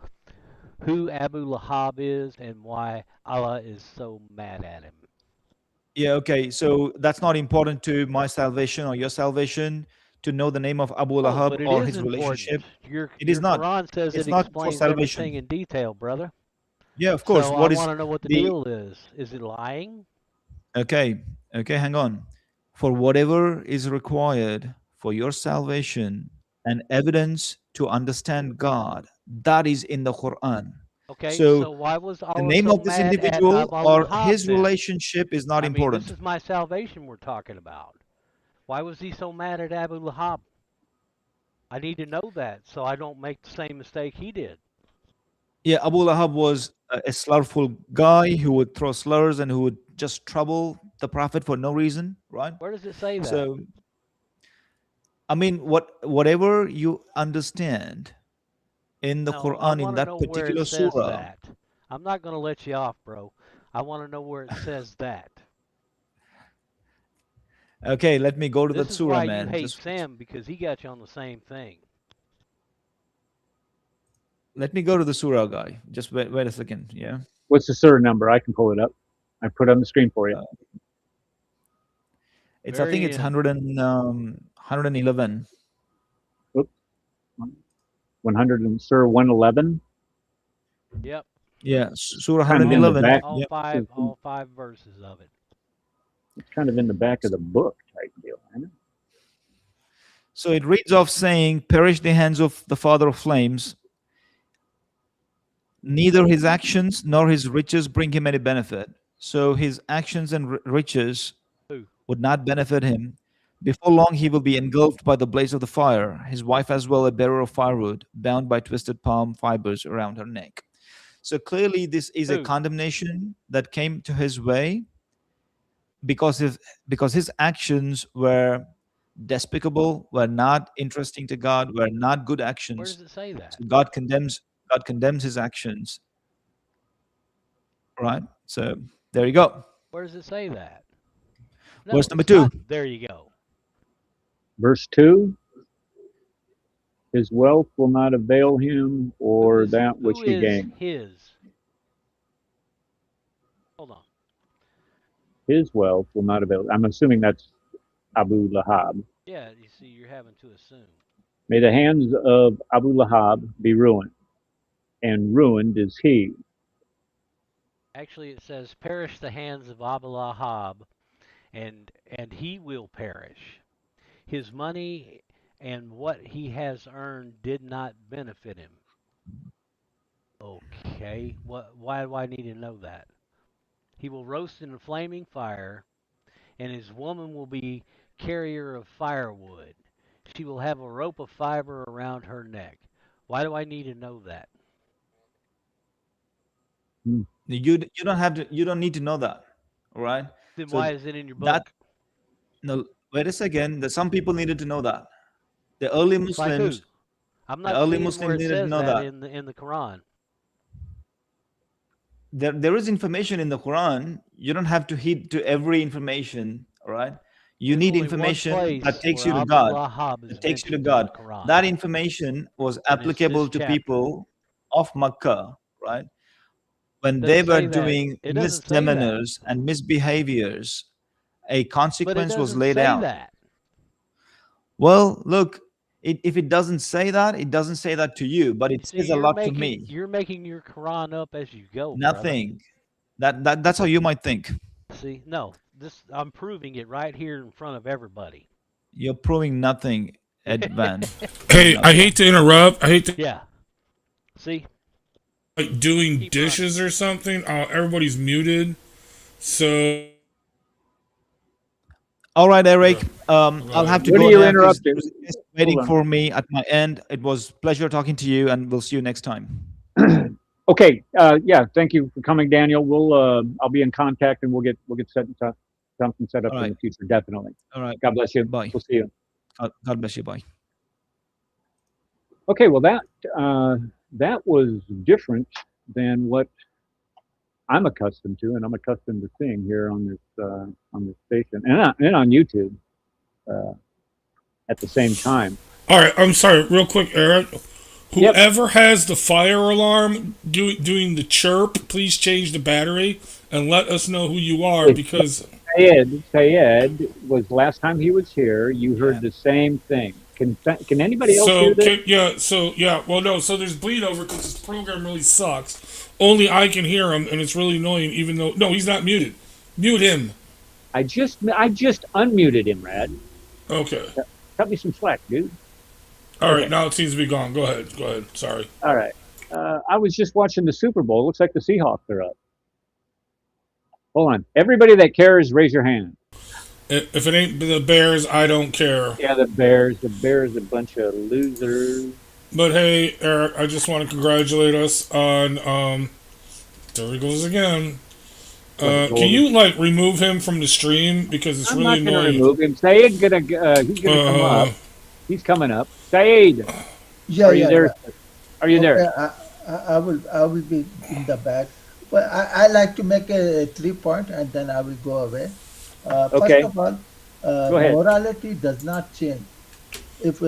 who Abu Lahab is and why Allah is so mad at him. Yeah, okay. So that's not important to my salvation or your salvation to know the name of Abu Lahab but it or is his relationship. Your It is not. Quran says It's it not for explains salvation. everything in detail, brother. Yeah, of course. So What I is want to know what the deal is. Is it lying? Okay, hang on. For whatever is required for your salvation and evidence to understand God, that is in the Quran. Okay, so why was Allah the name so of this mad individual at Abu or Lahab his then? relationship is not important. This is my salvation we're talking about. Why was he so mad at Abu Lahab? I need to know that so I don't make the same mistake he did. Yeah, Abu Lahab was a slurful guy who would throw slurs and who would just trouble the Prophet for no reason, right? Where does it say that? So, I mean, whatever you understand in the Quran, in that particular surah. That. I'm not going to let you off, bro. I want to know where it says that. Okay, let me go to this that surah, man. This is why you hate Sam, because he got you on the same thing. Let me go to the surah, guy. Just wait a second, yeah? What's the surah number? I can pull it up. I put it on the screen for you. I think it's 111. Oops. 100 surah 111. Yep. Yeah, surah 111. All five verses of it. It's kind of in the back of the book type deal, isn't it? So it reads off saying, perish the hands of the father of flames. Neither his actions nor his riches bring him any benefit. So his actions and riches would not benefit him. Before long, he will be engulfed by the blaze of the fire. His wife as well, a bearer of firewood, bound by twisted palm fibers around her neck. So clearly this is a condemnation that came to his way because his actions were despicable, were not interesting to God, were not good actions. Where does it say that? So God condemns his actions. Right? So there you go. Where does it say that? No, verse number 2. There you go. Verse 2. His wealth will not avail him or that which he gains. His. Hold on. His wealth will not avail. I'm assuming that's Abu Lahab. Yeah, you see, you're having to assume. May the hands of Abu Lahab be ruined, and ruined is he. Actually, it says, perish the hands of Abu Lahab, and he will perish. His money and what he has earned did not benefit him. Okay, why do I need to know that? He will roast in a flaming fire, and his woman will be carrier of firewood. She will have a rope of fiber around her neck. Why do I need to know that? You don't need to know that. All right? Then why is it in your book? No, wait a second. Some people needed to know that. The early Muslims. Like I'm not seeing where it says that in the Quran. There is information in the Quran. You don't have to heed to every information. All right? You There's need only one information place that takes where you to Abdul God. Wahhab is It takes you to mentioned in the God. Quran, That information was and it's applicable this to chapter. people of Makkah, right? When It they doesn't were say that. doing It doesn't say that. misdemeanors and misbehaviors, a But it consequence was doesn't laid say out. that. Well, look, if it doesn't say that, it doesn't say that to you, but it See, says a lot to me. you're making your Quran up as you go, brother. Nothing. That's how you might think. See, no, I'm proving it right here in front of everybody. You're proving nothing, Ed Van. Hey, I hate to interrupt. I hate to Yeah. See, like doing keep dishes or something. Everybody's muted. So All right, Eric. I'll have to What are go you now because interrupting? there's a guest Hold waiting on. for me at my end. It was pleasure talking to you, and we'll see you next time. Okay. Yeah. Thank you for coming, Daniel. I'll be in contact, and we'll get something set up All in right. the future. Definitely. All right. God bless you. Bye. We'll see you. God bless you. Bye. Okay. Well, that was different than what I'm accustomed to, and I'm accustomed to seeing here on this station and on YouTube at the same time. all right, I'm sorry, real quick, Eric. Yep. Whoever has the fire alarm doing the chirp, please change the battery and let us know who you are because Sayed was last time he was here. You heard the same thing. Can anybody else hear this? well no, so there's bleed over because this program really sucks. Only I can hear him and it's really annoying even though no, he's not muted. Mute him. I just unmuted him, Rad. Okay. Cut me some slack, dude. All right, now it seems to be gone. Go ahead. Sorry. All right. I was just watching the Super Bowl. It looks like the Seahawks are up. Hold on. Everybody that cares, raise your hand. If it ain't the Bears, I don't care. Yeah, the Bears. The Bears, a bunch of losers. But hey, Eric, I just want to congratulate us on. There he goes again. Can you like remove him from the stream because it's really annoying? I'm not going to remove him. Sayed's he's gonna come up. He's coming up. Sayed. Yeah, Are you there? Yeah. Are you there? I will be in the back. But I like to make a 3 point and then I will go away. Okay. First of all, Go ahead. morality does not change. If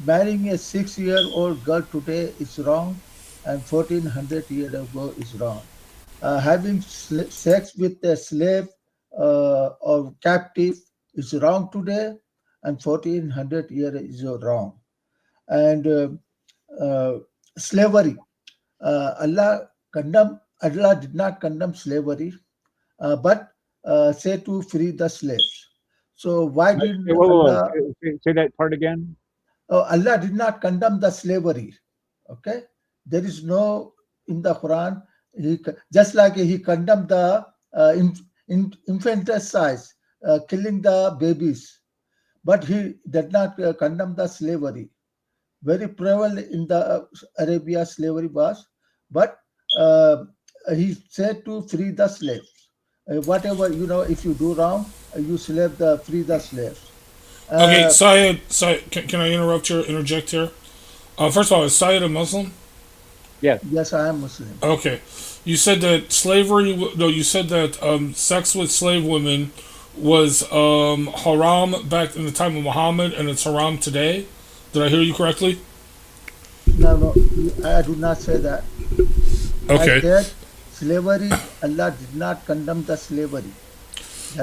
marrying a 6-year-old girl today is wrong and 1400 years ago is wrong. Having sex with a slave or captive is wrong today and 1400 years is wrong. And slavery, Allah did not condemn slavery, but say to free the slaves. So why did Allah? Say that part again. Allah did not condemn the slavery. Okay, there is no in the Quran. Just like he condemned the infanticide, killing the babies, but he did not condemn the slavery. Very prevalent in the Arabia slavery was, but he said to free the slaves. Whatever if you do wrong, you free the slaves. Okay, Syed, can I interject here? First of all, is Syed a Muslim? Yes, I am Muslim. Okay, you said that slavery. No, you said that sex with slave women was haram back in the time of Muhammad, and it's haram today. Did I hear you correctly? No, I do not say that. Okay. I said slavery. Allah did not condemn the slavery. He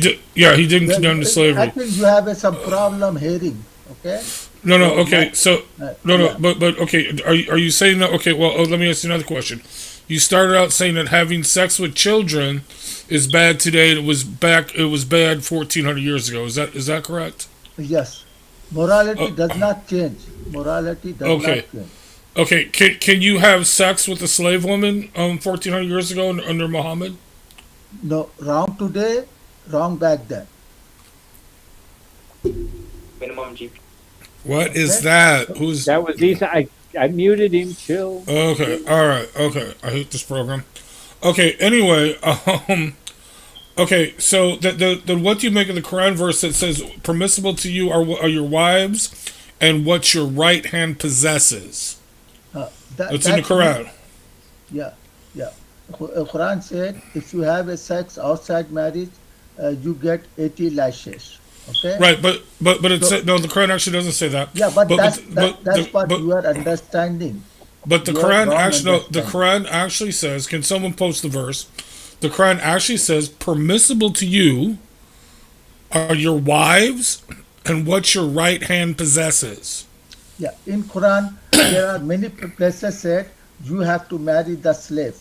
did. Yeah, he didn't condemn the slavery. I think you have some problem hearing. Okay. No. Okay. But okay. Are you saying that? Okay. Well, let me ask you another question. You started out saying that having sex with children is bad today. It was bad 1,400 years ago. Is that correct? Yes. Morality does not change. Morality does not change. Okay. Can you have sex with a slave woman 1,400 years ago under Muhammad? No, wrong today, wrong back then. Minimum GP. What is that? That was Isa. I muted him. Chill. Okay. All right. Okay. I hate this program. Okay. Anyway. Okay. So the what do you make of the Quran verse that says permissible to you are your wives and what your right hand possesses? It's in the Quran. Yeah. Quran said if you have a sex outside marriage, you get 80 lashes. Okay. Right, but it So no, the Quran actually doesn't say that. yeah, but that's The, what you are understanding. but the You are Quran wrong actually no, the understanding. Quran actually says. Can someone post the verse? The Quran actually says permissible to you are your wives and what your right hand possesses. Yeah, in Quran there are many places said you have to marry the slave.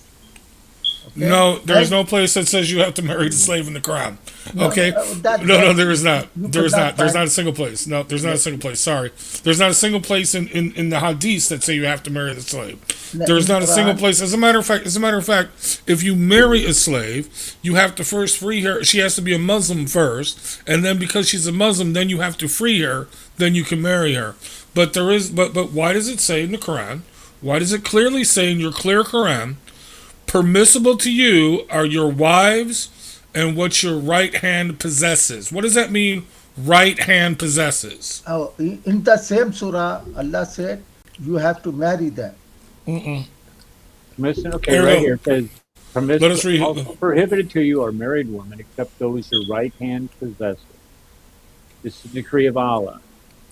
Okay, No, there is and no place that says you have to marry the slave in the Quran. no, Okay, that there is not. you There could is not not. There's find. not a single place. No, there's not a Yes, single place. Sorry, there's not a single place in the Hadiths that say you have to marry the slave. There's in not a single Quran. place. As a matter of fact, if you marry a slave, you have to first free her. She has to be a Muslim first, and then because she's a Muslim, then you have to free her. Then you can marry her. But why does it say in the Quran? Why does it clearly say in your clear Quran? Permissible to you are your wives and what your right hand possesses. What does that mean? Right hand possesses. In the same surah, Allah said you have to marry them. Permission. Okay, Here we right go. here it says Let us read. also prohibited to you are married women except those your right hand possesses. This is the decree of Allah.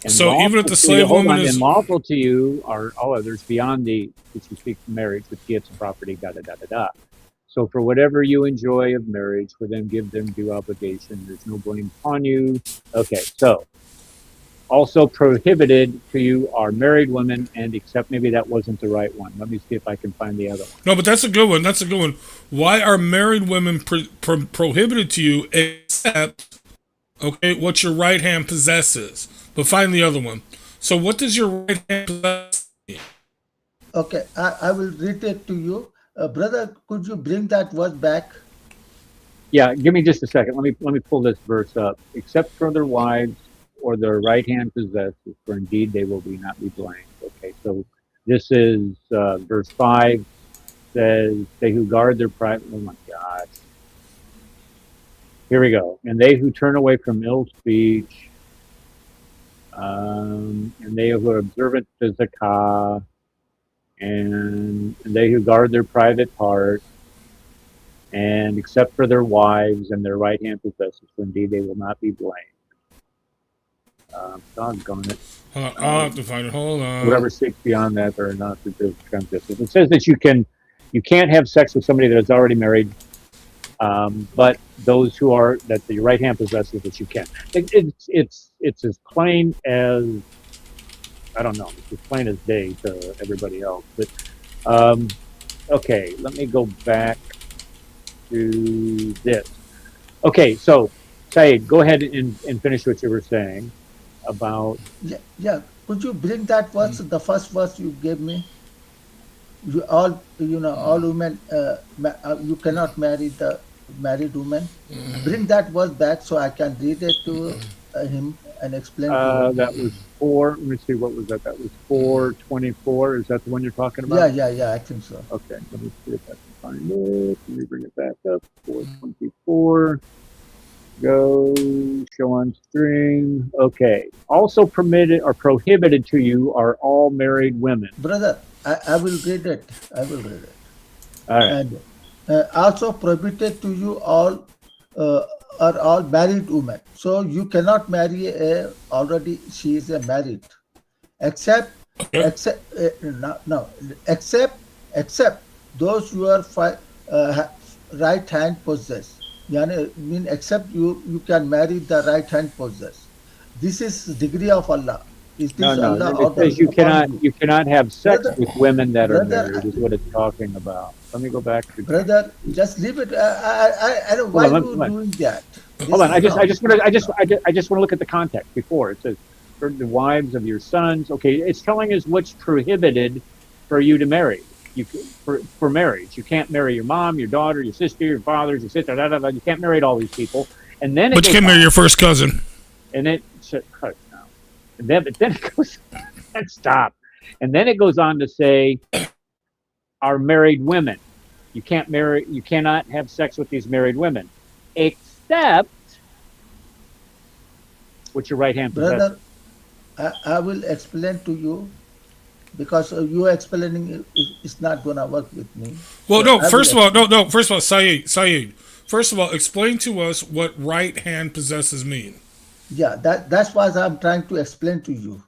And So even if lawful the to you, slave hold woman on, is and lawful to you are all others beyond the which you speak of marriage with gifts and property, da da da da da. So for whatever you enjoy of marriage, for them give them due obligation. There's no blame upon you. Okay, so also prohibited to you are married women, and except maybe that wasn't the right one. Let me see if I can find the other one. no, but that's a good one. That's a good one. Why are married women prohibited to you except what your right hand possesses? But find the other one. So what does your right hand possess? Okay, I will read it to you. Brother, could you bring that verse back? Yeah, give me just a second. Let me pull this verse up. Except for their wives or their right hand possesses, for indeed they will be not be blamed. Okay, so this is verse 5 says, they who guard their private, oh my God. Here we go. And they who turn away from ill speech, and they who are observant to zakah, and they who guard their private part, and except for their wives and their right hand possessors, for indeed they will not be blamed. Doggone it. I'll have to find it. Hold on. Whatever seeks beyond that are not the transgressors. It says that you can't have sex with somebody that is already married, but those who are that the right hand possesses that you can. It's as plain as I don't know. It's as plain as day to everybody else. But okay, let me go back to this. Okay, so Saeed, go ahead and finish what you were saying about. Yeah. Could you bring that verse, the first verse you gave me? All women, you cannot marry the married woman. Bring that verse back so I can read it to him and explain to him. That was 4. Let me see, what was that? That was 4:24. Is that the one you're talking about? Yeah, I think so. Okay, let me see if I can find it. Let me bring it back up. 4:24. Go show on string. Okay. Also permitted or prohibited to you are all married women. Brother, I will read it. All right. And also prohibited to you all are all married women. So you cannot marry already she is a married, except those who are right hand possess. Mean except you can marry the right hand possess. This is degree of Allah. Is this No. Allah It order says you upon you? cannot have sex Brother, with women that are brother, married. Is what it's talking about. Let me go back to. Brother, just leave it. I don't. Why Hold on, you hold on. doing that? Hold on. I just want to look at the context before it says for the wives of your sons. Okay, it's telling us what's prohibited for you to marry. For marriage, you can't marry your mom, your daughter, your sister, your father, your sister. You can't marry all these people. And then But you can marry your first cousin. And it cut now. And then it goes. Stop. And then it goes on to say, are married women. You cannot have sex with these married women, except with your right hand possesses. Brother, I will explain to you because you explaining is not gonna work with me. Well, So no. I First of will all, Saeed. First of all, explain to us what right hand possesses mean. Yeah, that's what I'm trying to explain to you.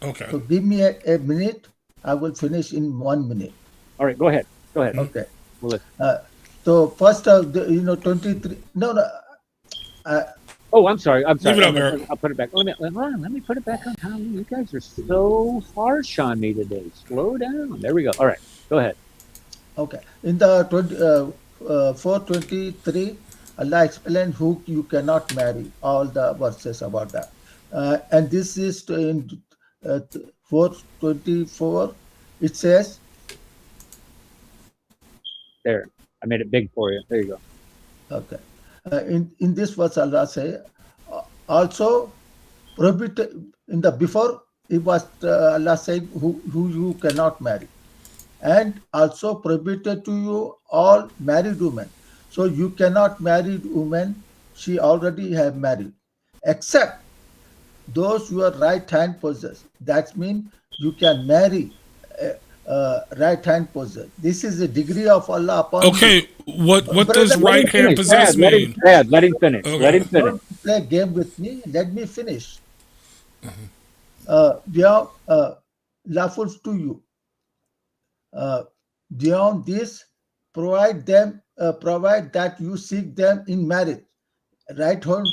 Okay. So give me a minute. I will finish in 1 minute. All right, go ahead. Go ahead. Okay. We'll listen. So first, 23. No, no. Oh, I'm sorry. Leave it up, Eric. I'll put it back. Let me put it back on time. You guys are so harsh on me today. Slow down. There we go. All right, go ahead. Okay. In the 423, Allah explained who you cannot marry. All the verses about that. And this is in 424. It says, There. I made it big for you. There you go. okay. In this verse, Allah say, also prohibited in the before it was Allah saying who you cannot marry, and also prohibited to you all married women. So you cannot marry women she already have married, except those your right hand possess. That means you can marry right hand possess. This is the degree of Allah upon you. Okay, what does Brother, right hand possess mean? Let him finish. Okay. Let him finish. Don't play game with me. Let me finish. Beyond lawful to you. Beyond this, provide that you seek them in marriage. Right hand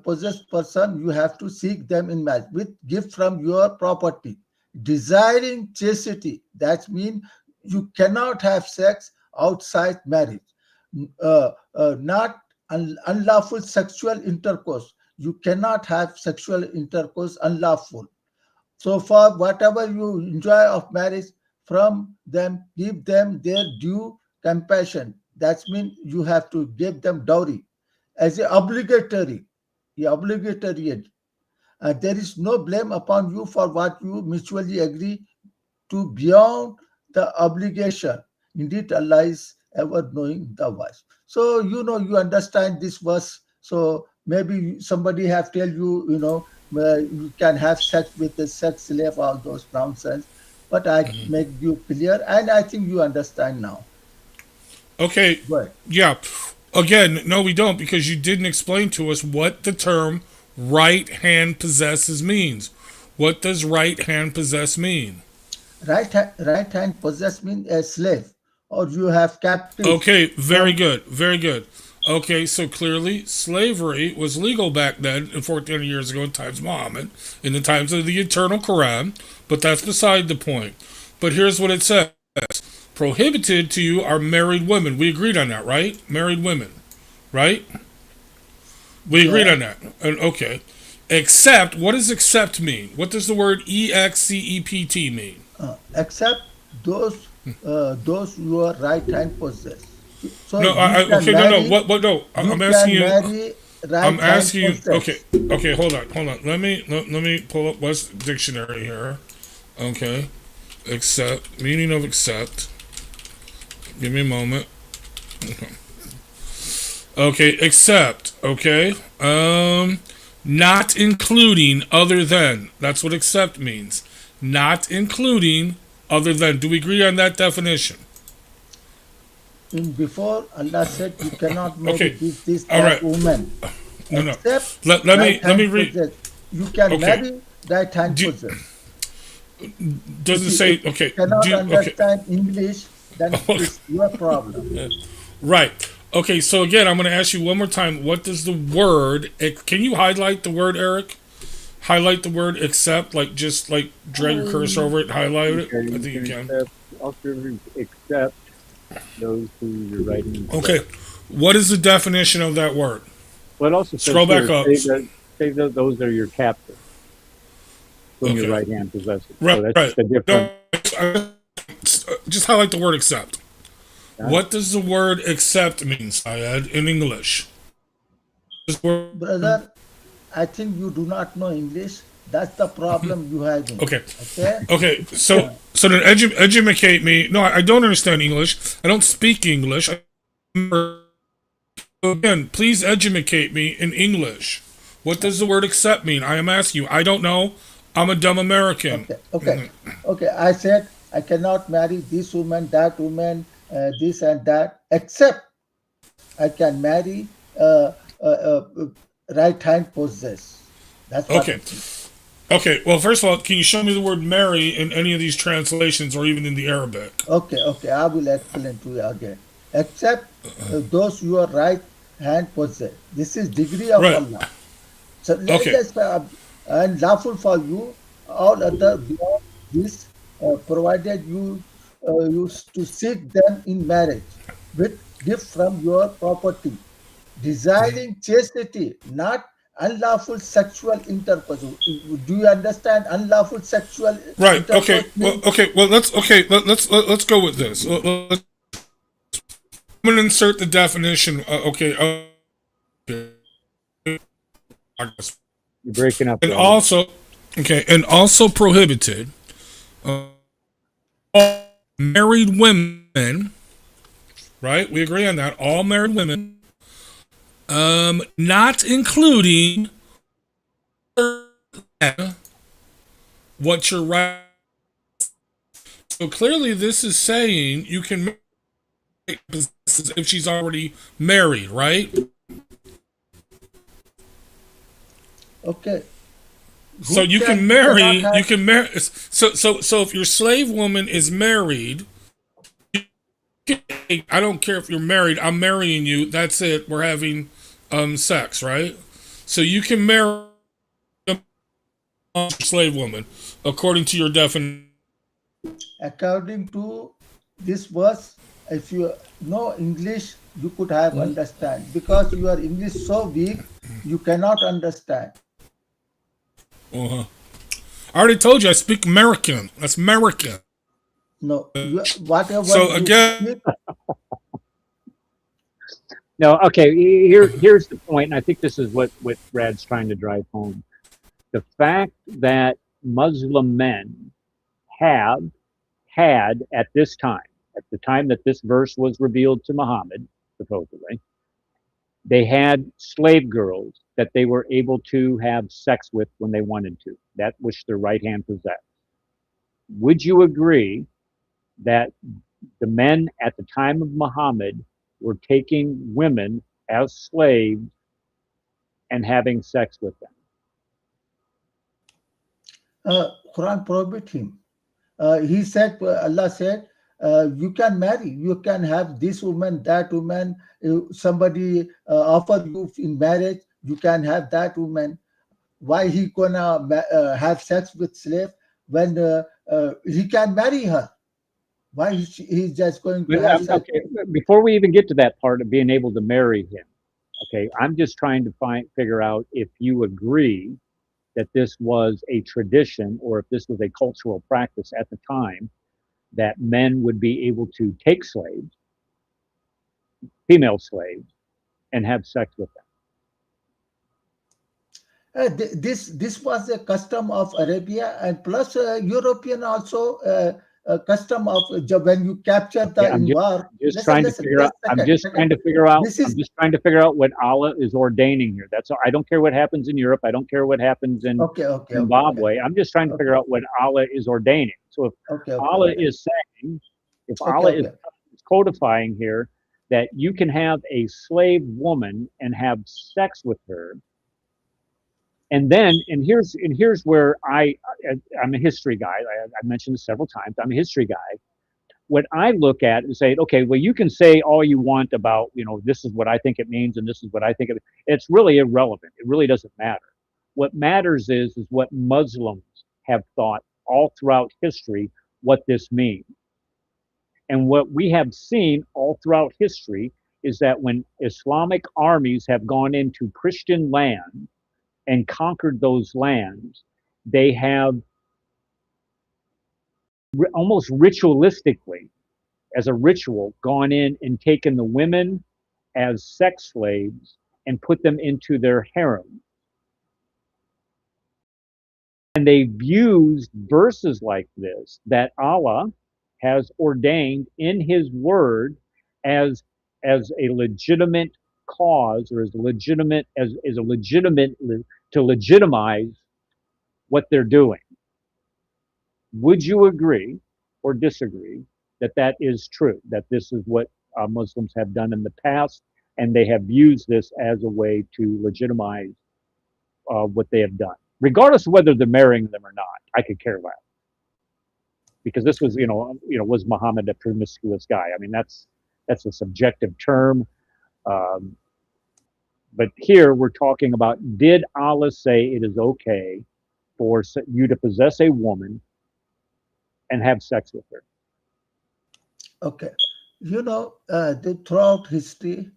possessed person, you have to seek them in marriage with gift from your property. Desiring chastity, that means you cannot have sex outside marriage. Not unlawful sexual intercourse. You cannot have sexual intercourse unlawful. So for whatever you enjoy of marriage from them, give them their due compassion. That means you have to give them dowry as a obligatory. There is no blame upon you for what you mutually agree to beyond the obligation. Indeed, Allah is ever knowing the wise. So you understand this verse. So maybe somebody have tell you, you can have sex with a sex slave, all those nonsense. But I make you clear, and I think you understand now. Okay. Right. Yeah. Again, no, we don't, because you didn't explain to us what the term right hand possesses means. What does right hand possess mean? Right hand possess means a slave, or you have captive. Okay, very good. Very good. Okay, so clearly slavery was legal back then, 1400 years ago in times of Muhammad, in the times of the eternal Quran, but that's beside the point. But here's what it says. Prohibited to you are married women. We agreed on that, right? Married women, right? We agreed on that. Okay. Except, what does except mean? What does the word except mean? Except those you are right hand possess. So No, I'm asking you. I'm asking you. Okay, hold on. Let me pull up West's dictionary here. Okay, accept, meaning of accept. Give me a moment. Okay, accept. Okay, not including other than. That's what accept means. Not including other than. Do we agree on that definition? Before Allah said you cannot marry this all right. woman. No. Except Let me read. Possess. You can marry right hand possess. Doesn't say okay. If you cannot understand English, then it's your problem. Right. Okay. So again, I'm going to ask you one more time. What does the word? Can you highlight the word, Eric? Highlight the word accept, just drag your cursor over it, highlight it. I think you can. Accept those who you're writing. Okay. What is the definition of that word? Well, it also scroll back up. Say those are your captives, whom your right hand possesses. Right. So that's the difference. Just highlight the word accept. What does the word accept mean, Syed, in English? Brother, I think you do not know English. That's the problem you have. Okay. So then educate me. No, I don't understand English. I don't speak English. Again, please educate me in English. What does the word accept mean? I am asking you. I don't know. I'm a dumb American. Okay. I said I cannot marry this woman, that woman, this and that, except I can marry right hand possess. That's what I Okay. think. Okay. Well, first of all, can you show me the word marry in any of these translations or even in the Arabic? Okay, okay, I will explain to you again. Except those your right hand possess. This is degree of Right. Allah. So Okay. let's and lawful for you all other beyond this, provided you to seek them in marriage with gift from your property, desiring chastity, not unlawful sexual intercourse. Do you understand? Unlawful sexual Right. intercourse means Okay. Well, let's go with this. I'm gonna insert the definition. Okay. You're breaking up, And brother. also, okay, and also prohibited uh, all married women. Right. We agree on that. All married women, not including what you're right. So clearly, this is saying you can marry if she's already married, right? okay. So Who you can can you cannot marry. have You can marry. So if your slave woman is married, I don't care if you're married. I'm marrying you. That's it. We're having sex, right? So you can marry a slave woman according to your definition. according to this verse, if you know English, you could have understand. Because your English so weak, you cannot understand. Uh-huh. I already told you I speak American. That's American. No, whatever So you again, speak, No, okay. Here's the point, and I think this is what Rad's trying to drive home. The fact that Muslim men have had at the time that this verse was revealed to Muhammad, supposedly, they had slave girls that they were able to have sex with when they wanted to, that which their right hand possessed. Would you agree that the men at the time of Muhammad were taking women as slaves and having sex with them? Quran prohibit him. He said, Allah said, you can marry, you can have this woman, that woman. Somebody offer you in marriage, you can have that woman. Why he gonna have sex with slave when he can marry her? Why he's just going to But, have sex? okay, before we even get to that part of being able to marry him, okay, I'm just trying to figure out if you agree that this was a tradition or if this was a cultural practice at the time that men would be able to take slaves, female slaves, and have sex with them. This was a custom of Arabia and plus European also custom of when you capture Okay, the in war. just Listen, trying to listen, figure out. just second. This I'm is just trying to figure out what Allah is ordaining here. That's all. I don't care what happens in Europe. I don't care what happens in okay, Zimbabwe. I'm just trying to figure out what Allah is ordaining. So if Allah is saying, if Allah is codifying here that you can have a slave woman and have sex with her, and here's where I'm a history guy. I mentioned this several times. I'm a history guy. What I look at and say, okay, well, you can say all you want about, this is what I think it means and this is what I think of it. It's really irrelevant. It really doesn't matter. What matters is what Muslims have thought all throughout history what this means. And what we have seen all throughout history is that when Islamic armies have gone into Christian land and conquered those lands, they have almost ritualistically, as a ritual, gone in and taken the women as sex slaves and put them into their harem. And they've used verses like this that Allah has ordained in His Word as a legitimate cause, or as a legitimate to legitimize what they're doing. Would you agree or disagree that that is true? That this is what Muslims have done in the past, and they have used this as a way to legitimize what they have done, regardless of whether they're marrying them or not. I could care less, because this was, was Muhammad a promiscuous guy? I mean, that's a subjective term. Um, but here we're talking about, did Allah say it is okay for you to possess a woman and have sex with her? Okay. Throughout history,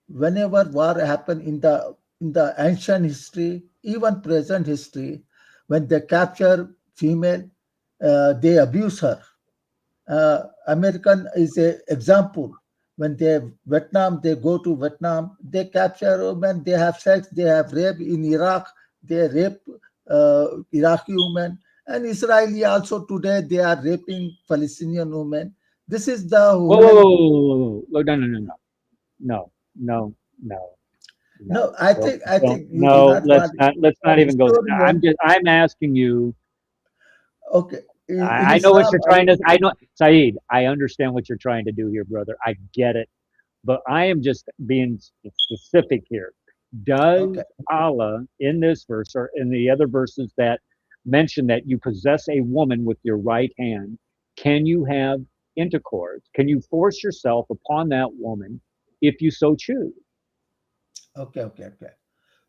whenever war happened in the ancient history, even present history, when they capture female, they abuse her. American is a example. When they go to Vietnam, they capture women, they have sex, they have rape. In Iraq, they rape Iraqi women, and Israeli also today they are raping Palestinian women. This is the Whoa, whoa, human. whoa, whoa, whoa. No, no, no, no, no, no, no, No, no. I Don't, think I don't. think you do No, not want let's a not even go there. historian. I'm asking you. Okay, in I know what Islam, you're trying to. I know, Saeed. I understand what you're trying to do here, brother. I get it, but I am just being specific here. Does okay, Allah in this verse or in the other verses that mention that you possess a woman with your right hand, can you have intercourse? Can you force yourself upon that woman if you so choose? okay.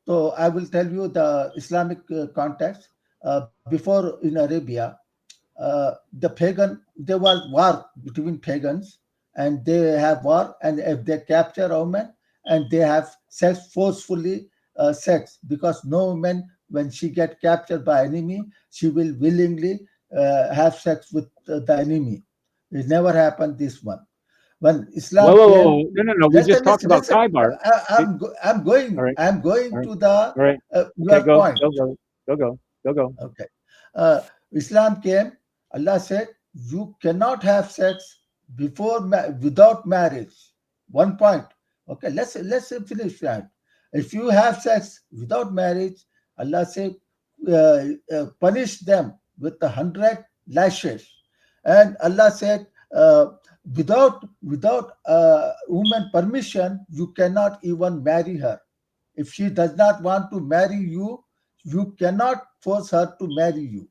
So I will tell you the Islamic context. Before in Arabia, the pagan, there was war between pagans, and they have war, and if they capture a woman and they have sex forcefully, sex, because no woman, when she get captured by enemy, she will willingly have sex with the enemy. It never happened, this one. When Whoa, Islam whoa, whoa, came, whoa. No, no, no. We just listen, talked listen, about listen. Kaibar. I'm All going. right, I'm all going right, to the all right. Okay, your go, point. go, go, go, go, go, go. Okay. Islam came. Allah said you cannot have sex without marriage. One point. Okay. Let's finish that. If you have sex without marriage, Allah said punish them with 100 lashes. And Allah said without woman permission, you cannot even marry her. If she does not want to marry you, you cannot force her to marry you.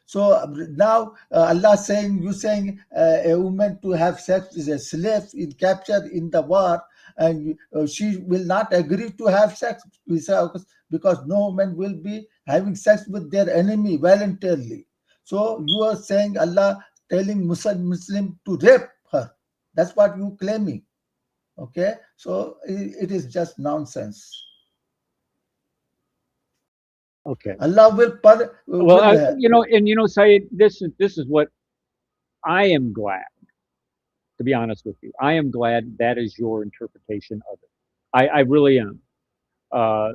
So now Allah saying, you saying a woman to have sex is a slave in captured in the war, and she will not agree to have sex because no woman will be having sex with their enemy voluntarily. So you are saying Allah telling Muslim to rape her. That's what you claiming. Okay, so it is just nonsense. Okay. Allah Well, will Saeed, this is what I am glad, to be honest with you. I am glad that is your interpretation of it. I really am. Uh,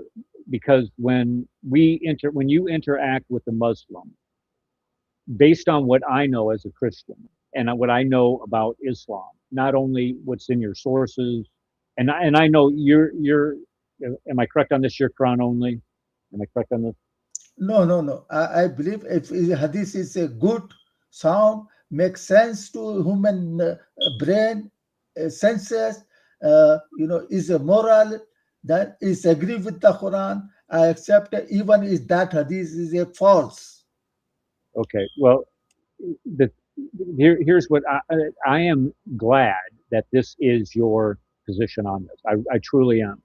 because when you interact with a Muslim, based on what I know as a Christian and what I know about Islam, not only what's in your sources, and I know you're. Am I correct on this? You're Quran only. Am I correct on this? No. I believe if hadith is a good, sound, makes sense to human brain, senses, is a moral, that is agree with the Quran. I accept it, even if that hadith is a false. Okay. Well, the here's what I am glad that this is your position on this. I truly am.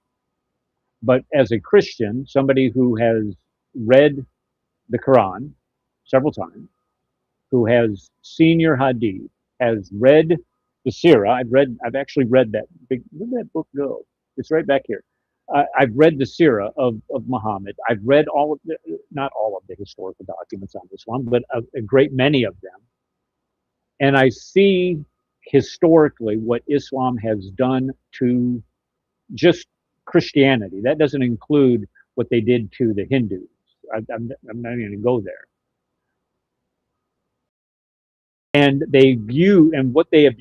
But as a Christian, somebody who has read the Quran several times, who has seen your Hadith, has read the Sirah. I've actually read that. Where'd that book go? It's right back here. I've read the Sirah of Muhammad. I've read not all of the historical documents on Islam, but a great many of them. And I see historically what Islam has done to just Christianity. That doesn't include what they did to the Hindus. I'm not even going to go there. And what they have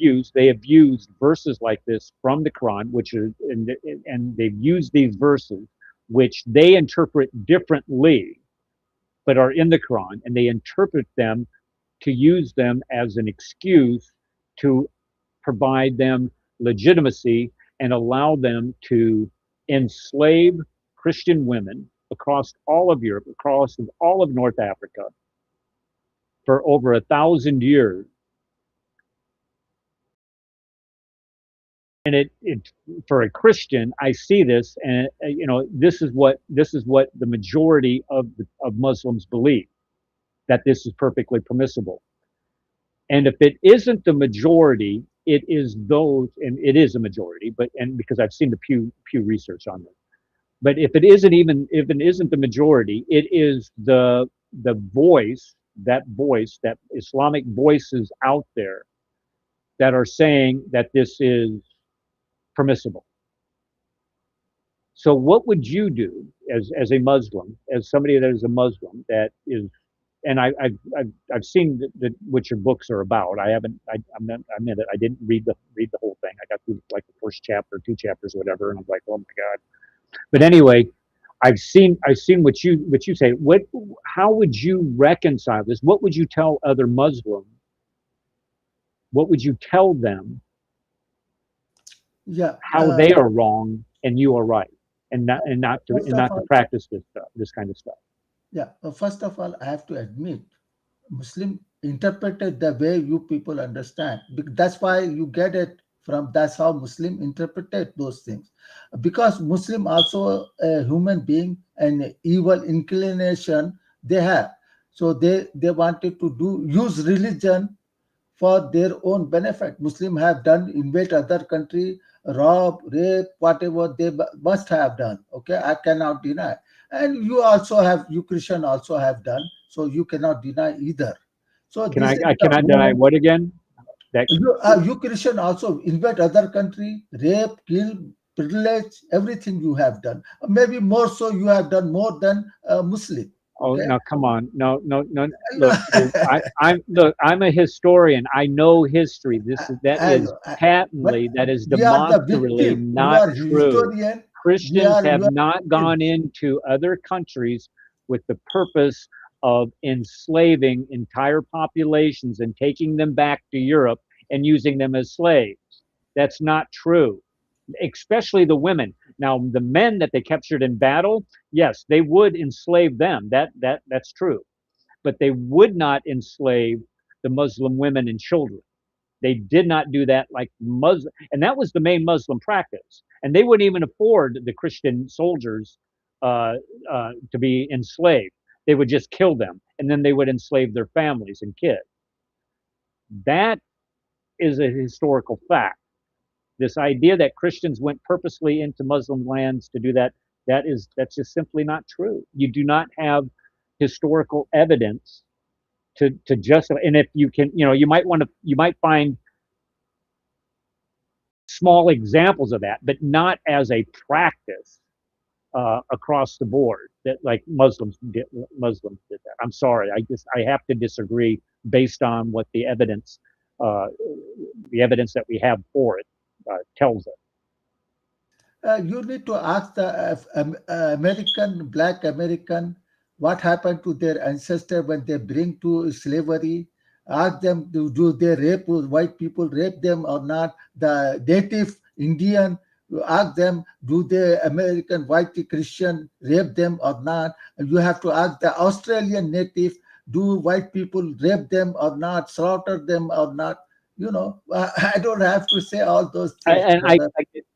used verses like this from the Quran, which is and they've used these verses, which they interpret differently, but are in the Quran, and they interpret them to use them as an excuse to provide them legitimacy and allow them to enslave Christian women across all of Europe, across all of North Africa for over 1,000 years. And it for a Christian, I see this, and this is what the majority of Muslims believe, that this is perfectly permissible. And if it isn't the majority, it is those, and it is a majority, and because I've seen the Pew research on this. But if it isn't the majority, it is the voice, that Islamic voices out there that are saying that this is permissible. So what would you do as a Muslim, as somebody that is a Muslim that is, and I've seen what your books are about. I haven't. I admit it. I didn't read the whole thing. I got through like the first chapter, 2 chapters, whatever, and I was like, oh my God. But anyway, I've seen what you say. How would you reconcile this? What would you tell other Muslims? What would you tell them? Yeah. How they are wrong and you are right, and not to practice this kind of stuff. Yeah. First of all, I have to admit, Muslim interpreted the way you people understand. That's why you get it from. That's how Muslim interpreted those things. Because Muslim also a human being and evil inclination they have. So they wanted to use religion for their own benefit. Muslim have done invade other country, rob, rape, whatever they must have done. Okay, I cannot deny. And you Christian also have done. So you cannot deny either. So I cannot deny what again? That you Christian also invade other country, rape, kill, privilege, everything you have done. Maybe more so you have done more than Muslim. Okay? Oh, now come on. No. Look, I'm a historian. I know history. That is patently, that is demonstrably not true. Christians have not gone into other countries with the purpose of enslaving entire populations and taking them back to Europe and using them as slaves. That's not true, especially the women. Now, the men that they captured in battle, yes, they would enslave them. That's true. But they would not enslave the Muslim women and children. They did not do that like Muslim, and that was the main Muslim practice. And they wouldn't even afford the Christian soldiers to be enslaved. They would just kill them, and then they would enslave their families and kids. That is a historical fact. This idea that Christians went purposely into Muslim lands to do that's just simply not true. You do not have historical evidence to justify. And if you can, you might find small examples of that, but not as a practice across the board that like Muslims did that. I'm sorry, I have to disagree based on what the evidence that we have for it tells us. You need to ask the black American, what happened to their ancestors when they bring to slavery. Ask them, do they rape white people, rape them or not? The native Indian, ask them, do the American white Christian rape them or not? You have to ask the Australian native, do white people rape them or not, slaughter them or not? I don't have to say all those things.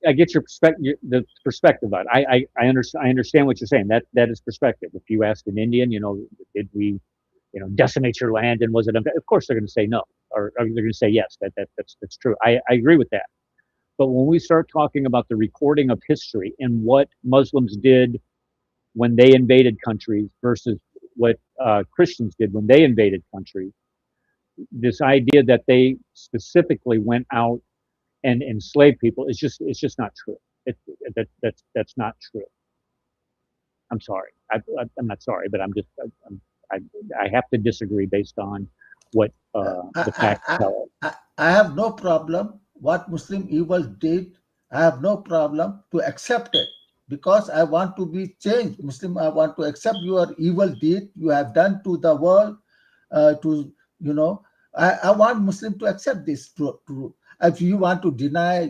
I get your perspective, the perspective on it. I understand what you're saying. That is perspective. If you ask an Indian, did we, decimate your land and was it? Of course they're going to say no, or they're going to say yes. That's true. I agree with that. But when we start talking about the recording of history and what Muslims did when they invaded countries versus what Christians did when they invaded countries, this idea that they specifically went out and enslaved people it's just not true. That's not true. I'm sorry. I'm not sorry, but I have to disagree based on what the facts tell us. I have no problem what Muslim evil did. I have no problem to accept it because I want to be changed. Muslim, I want to accept your evil deed you have done to the world. I want Muslim to accept this truth. If you want to deny,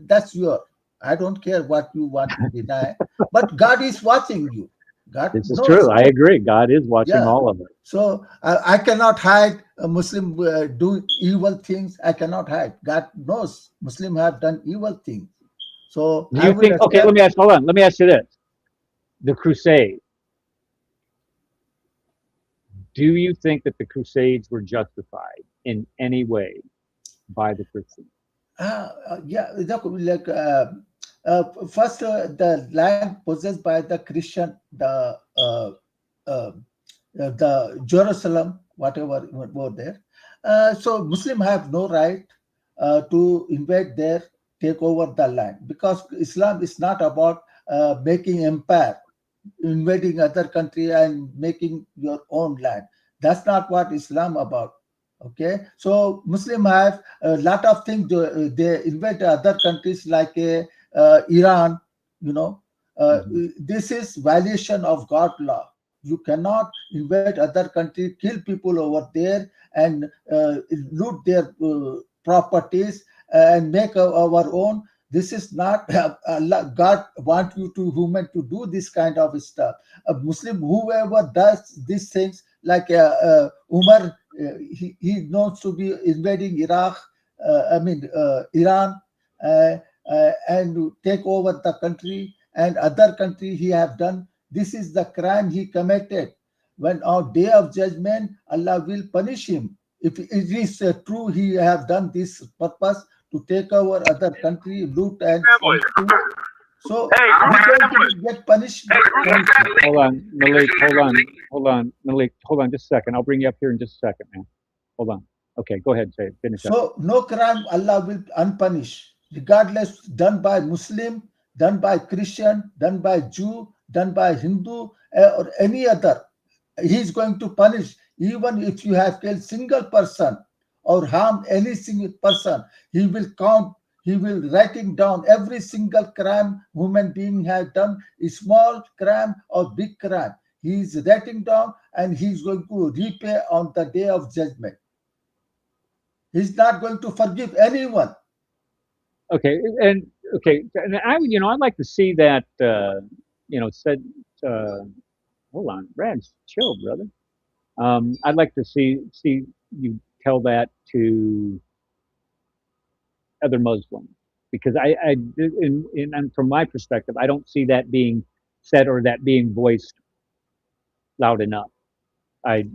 that's your. I don't care what you want to deny, but God is watching you. God This is knows. true. I agree. God is watching Yeah. all of it. So I cannot hide a Muslim do evil things. I cannot hide. God knows Muslim have done evil things. So Do I you will think? Okay, accept. let me ask you this: the Crusade. Do you think that the Crusades were justified in any way by the Christians? Yeah, like first the land possessed by the Christian, the Jerusalem, whatever over there. So Muslim have no right to invade there, take over the land, because Islam is not about making empire, invading other country and making your own land. That's not what Islam about. Okay, so Muslim have a lot of things. They invade other countries like Iran. You know, this is violation of God law. You cannot invade other country, kill people over there, and loot their properties and make our own. This is not God want you to human to do this kind of stuff. A Muslim, whoever does these things, like Umar, he knows to be invading Iraq, Iran, and take over the country, and other country he have done. This is the crime he committed. When on day of judgment, Allah will punish him. If it is true he have done this purpose to take over other country, loot and something. So he's going to get punished. Hold on, Maleek. Maleek. Hold on just a second. I'll bring you up here in just a second, man. Hold on. Okay, go ahead. Say it. Finish up. So no crime Allah will unpunish, regardless done by Muslim, done by Christian, done by Jew, done by Hindu, or any other. He's going to punish, even if you have killed single person or harmed any single person. He will count. He will writing down every single crime human being has done, a small crime or big crime. He is writing down, and he's going to repay on the day of judgment. He's not going to forgive anyone. Okay, and I'd like to see that. Said. Hold on, Brad, chill, brother. I'd like to see you tell that to other Muslims, because and from my perspective, I don't see that being said or that being voiced loud enough. I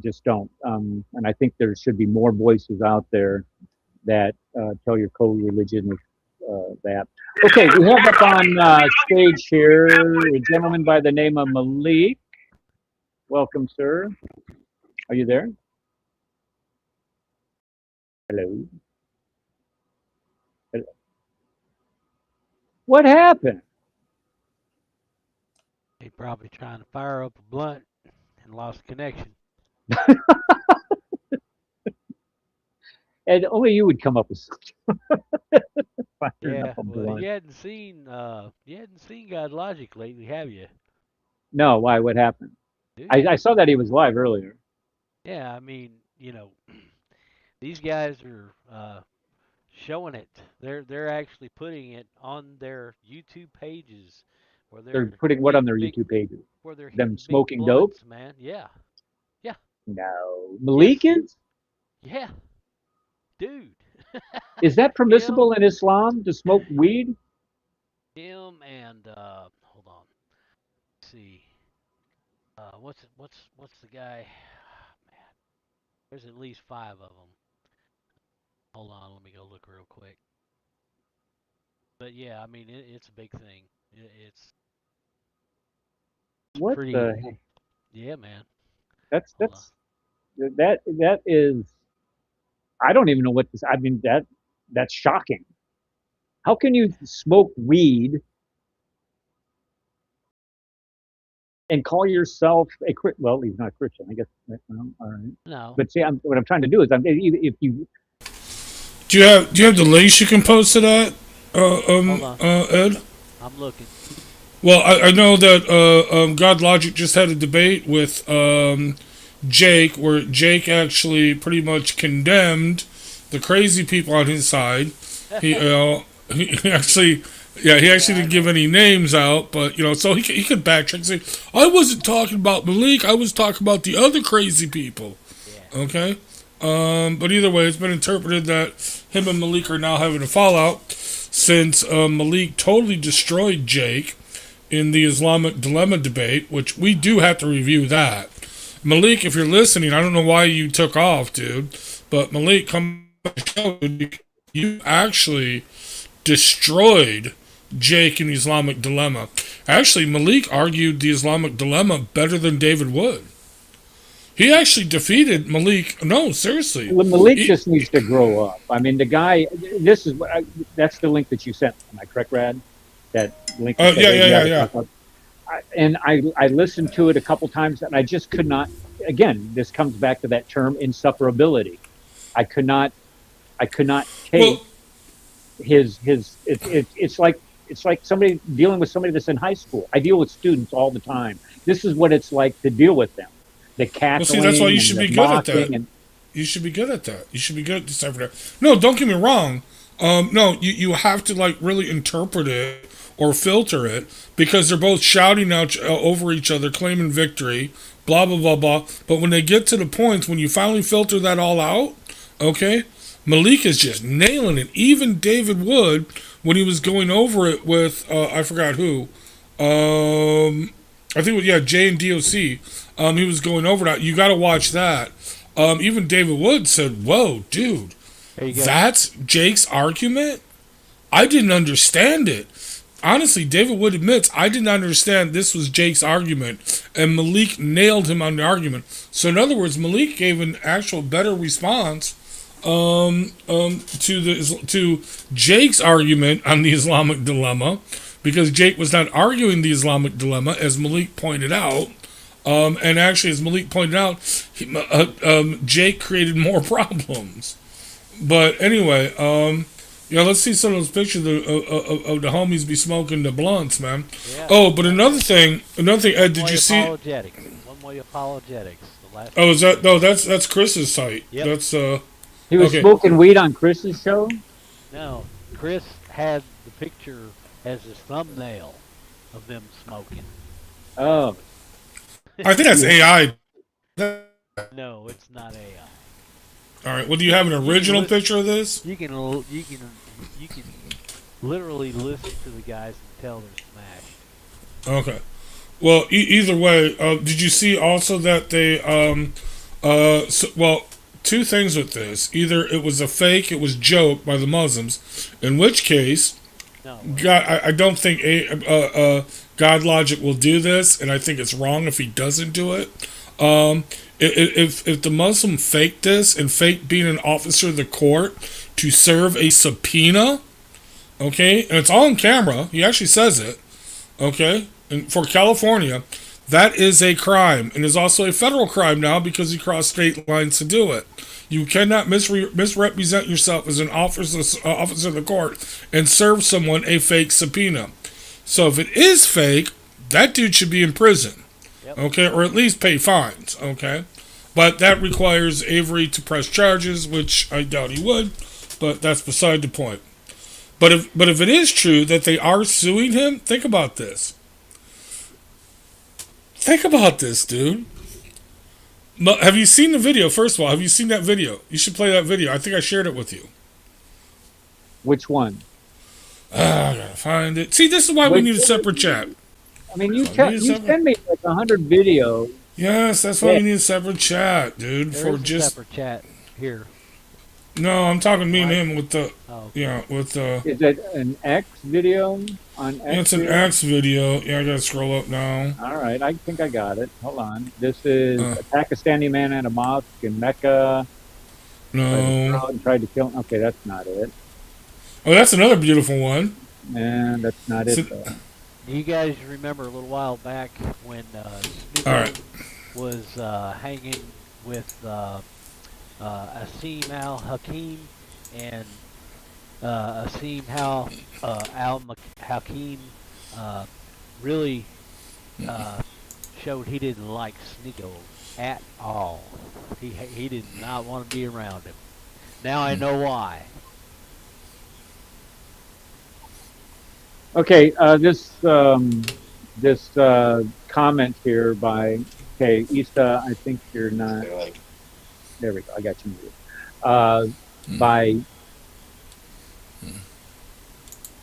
just don't. And I think there should be more voices out there that tell your co-religion that. Okay, we have up on stage here a gentleman by the name of Maleek. Welcome, sir. Are you there? Hello. Hello. What happened? He probably trying to fire up a blunt and lost connection. And only you would come up with something. Yeah, well, you hadn't seen God Logic lately, have you? No, why? What happened? I saw that he was live earlier. Yeah, I mean, these guys are showing it. They're actually putting it on their YouTube pages, where they're putting what on their YouTube pages? Where they're them smoking dope, man. Yeah, yeah. No, Maleek is. Yeah, dude. Is that permissible in Islam to smoke weed? Him and hold on. Let's see. What's the guy? Man, there's at least 5 of them. Hold on, let me go look real quick. But yeah, I mean it's a big thing. It's what pretty. The heck? Yeah, man. That is. I don't even know what this. I mean that's shocking. How can you smoke weed and call yourself a Christian? Well, he's not a Christian, I guess. Well, all right. No. But see, what I'm trying to do is, if you. Do you have the links you can post to that, Ed? I'm looking. Well, I know that God Logic just had a debate with Jake, where Jake actually pretty much condemned the crazy people on his side. He He actually, he actually didn't give any names out, but so he could backtrack and say, "I wasn't talking about Maleek. I was talking about the other crazy people." Yeah. Okay, but either way, it's been interpreted that him and Maleek are now having a fallout since Maleek totally destroyed Jake in the Islamic Dilemma debate, which we do have to review that. Maleek, if you're listening, I don't know why you took off, dude, but Maleek, come on the show. You actually destroyed Jake in the Islamic Dilemma. Actually, Maleek argued the Islamic Dilemma better than David Wood. He actually defeated Maleek. No, seriously. Well, Maleek just needs to grow up. I mean, the guy. This is that's the link that you sent. Am I correct, Brad? That link. Yeah. And I listened to it a couple times, and I just could not. Again, this comes back to that term insufferability. I could not take it's like somebody dealing with somebody that's in high school. I deal with students all the time. This is what it's like to deal with them. The cackling. Well, see, that's why you should be good at that. You should be good at that. You should be good at deciphering that. No, don't get me wrong. No, you have to really interpret it or filter it, because they're both shouting out over each other, claiming victory, blah blah blah blah. But when they get to the points, when you finally filter that all out, okay, Maleek is just nailing it. Even David Wood, when he was going over it with I forgot who, I think it was Jay and DOC. He was going over that. You got to watch that. Even David Wood said, "Whoa, dude, that's Jake's argument. I didn't understand it." Honestly, David Wood admits, I did not understand this was Jake's argument, and Maleek nailed him on the argument. So in other words, Maleek gave an actual better response to Jake's argument on the Islamic Dilemma, because Jake was not arguing the Islamic Dilemma, as Maleek pointed out. And actually, as Maleek pointed out, Jake created more problems. But anyway, let's see some of those pictures of the homies be smoking the blunts, man. Yeah. Oh, but another thing, Ed, did you see? One Way Apologetics. Is that? No, that's Chris's site. Yep. That's He was smoking weed on Chris's show? No, Chris had the picture as his thumbnail of them smoking. Oh. I think that's AI. No, it's not AI. All right. Well, do you have an original picture of this? You can literally listen to the guys and tell they're smashed. Okay. Well, either way, did you see also that they two things with this. Either it was a fake, it was joke by the Muslims, in which case, I don't think God Logic will do this, and I think it's wrong if he doesn't do it. If the Muslim faked this and faked being an officer of the court to serve a subpoena, okay, and it's all on camera, he actually says it, okay, and for California, that is a crime, and is also a federal crime now because he crossed state lines to do it. You cannot misrepresent yourself as an officer of the court and serve someone a fake subpoena. So if it is fake, that dude should be in prison, okay, or at least pay fines, okay. But that requires Avery to press charges, which I doubt he would, but that's beside the point. But if it is true that they are suing him, think about this. Think about this, dude. Have you seen the video? First of all, have you seen that video? You should play that video. I think I shared it with you. Which one? I gotta find it. See, this is why we need a separate chat. I mean, you send me like 100 videos. Yes, that's why we need a separate chat, dude. There is a separate chat here. No, I'm talking me and him with the Is it an X video on X? Yeah, it's an X video. Yeah, I gotta scroll up now. All right, I think I got it. Hold on. This is a Pakistani man at a mosque in Mecca. No. And tried to kill him. Okay, that's not it. Oh, that's another beautiful one. And that's not it, though. You guys remember a little while back when Snoop was hanging with Asim al-Hakim and Asim al-Hakim really showed he didn't like Sneeko at all. He did not want to be around him. Now I know why. Okay, this comment here by Issa. I think you're not. There we go. I got you muted. By Did you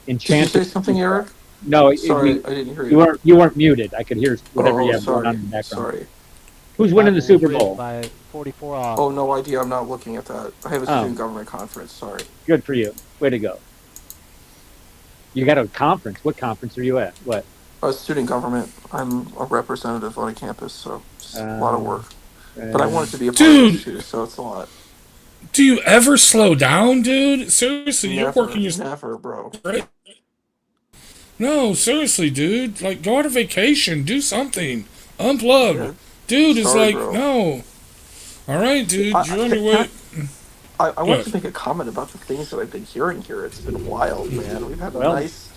Enchanted. say something, Eric? No, Sorry, I didn't hear you. you weren't muted. I could hear whatever you Oh, have going on sorry. in the background. Sorry. Who's The winning the Bible Super was written Bowl? by 44 authors. Oh, no idea. I'm not looking at that. I have a Oh. student government conference. Sorry. Good for you. Way to go. You got a conference. What conference are you at? What? Student government. I'm a representative on a campus, so it's a lot of work. But I wanted to be a part of this too, so it's a lot. Do you ever slow down, dude? Seriously, Never, you're working your never, bro. right? No, seriously, dude. Like, go on a vacation, do something, unplug. Yeah. Dude is Sorry, like, bro. no. All right, dude, you're on your way. I wanted to make a comment about the things that I've been hearing here. It's been wild, man. We've had a nice.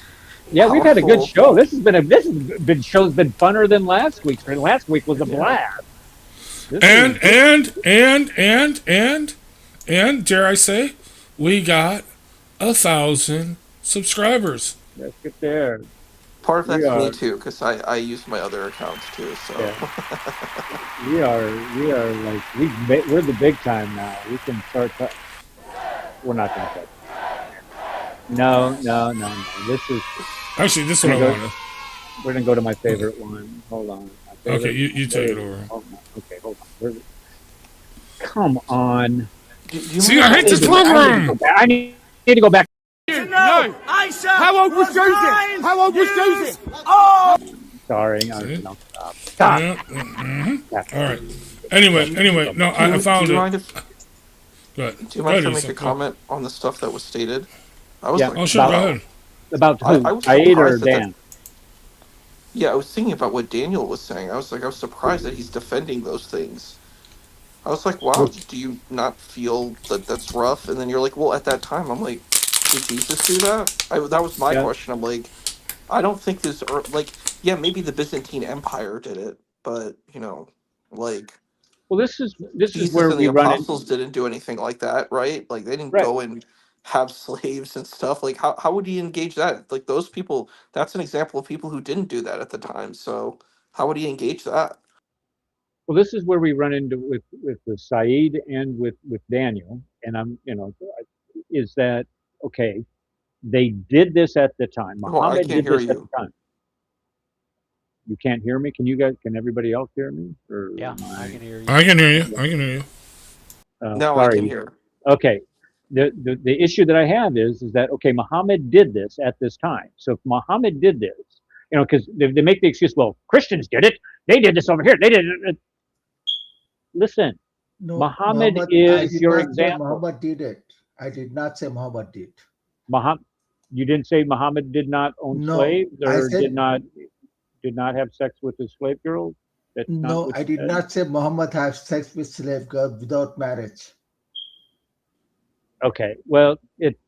Yeah, we've had a good powerful- show. This show's been funner than last week's. Last week was a blast. And dare I say, we got 1,000 subscribers. Let's get there. Part of that's me too, because I use my other accounts too. So we are like we're the big time now. We can start. We're not going to touch. No. This is actually this one I wanted. We're gonna go to my favorite one. Hold on. Okay, you take it over. Okay, hold on. Come on. See, I hate this program. I need to go back. No, how old was Joseph? How old was Joseph? Oh, sorry. No, stop. All right. Anyway, no, I found it. Do you mind if I make a comment on the stuff that was stated? I was like, sure, go ahead. About who? I was Aid or surprised Dan? Yeah, I was thinking about what Daniel was saying. I was surprised that he's defending those things. I was like, wow, do you not feel that that's rough? And then you're like, well, at that time, I'm like, did Jesus do that? That was my question. I'm like, I don't think this, maybe the Byzantine Empire did it, but, like... Well, this is Jesus where and we the run apostles didn't do anything like that, right? Like, they didn't go and have slaves and stuff. Like, how would he engage that? Like, those people, that's an example of people who didn't do that at the time. So how would he engage that? Well, this is where we run into with Saeed and with Daniel, and is that okay? They did this at the time. Muhammad did this at the time. You can't hear me? Can everybody else hear me? Or yeah, I can hear you. I can hear you. No, sorry. I can hear. Okay. The issue that I have is that, okay, Muhammad did this at this time. So if Muhammad did this, because they make the excuse, well, Christians did it. They did this over here. They did it. Listen, No, Muhammad is your not say example. Muhammad did it. I did not say Muhammad did. You didn't say Muhammad did not own slaves or did not have sex with his slave girls? No, I did not say Muhammad have sex with slave girls without marriage. Okay, well,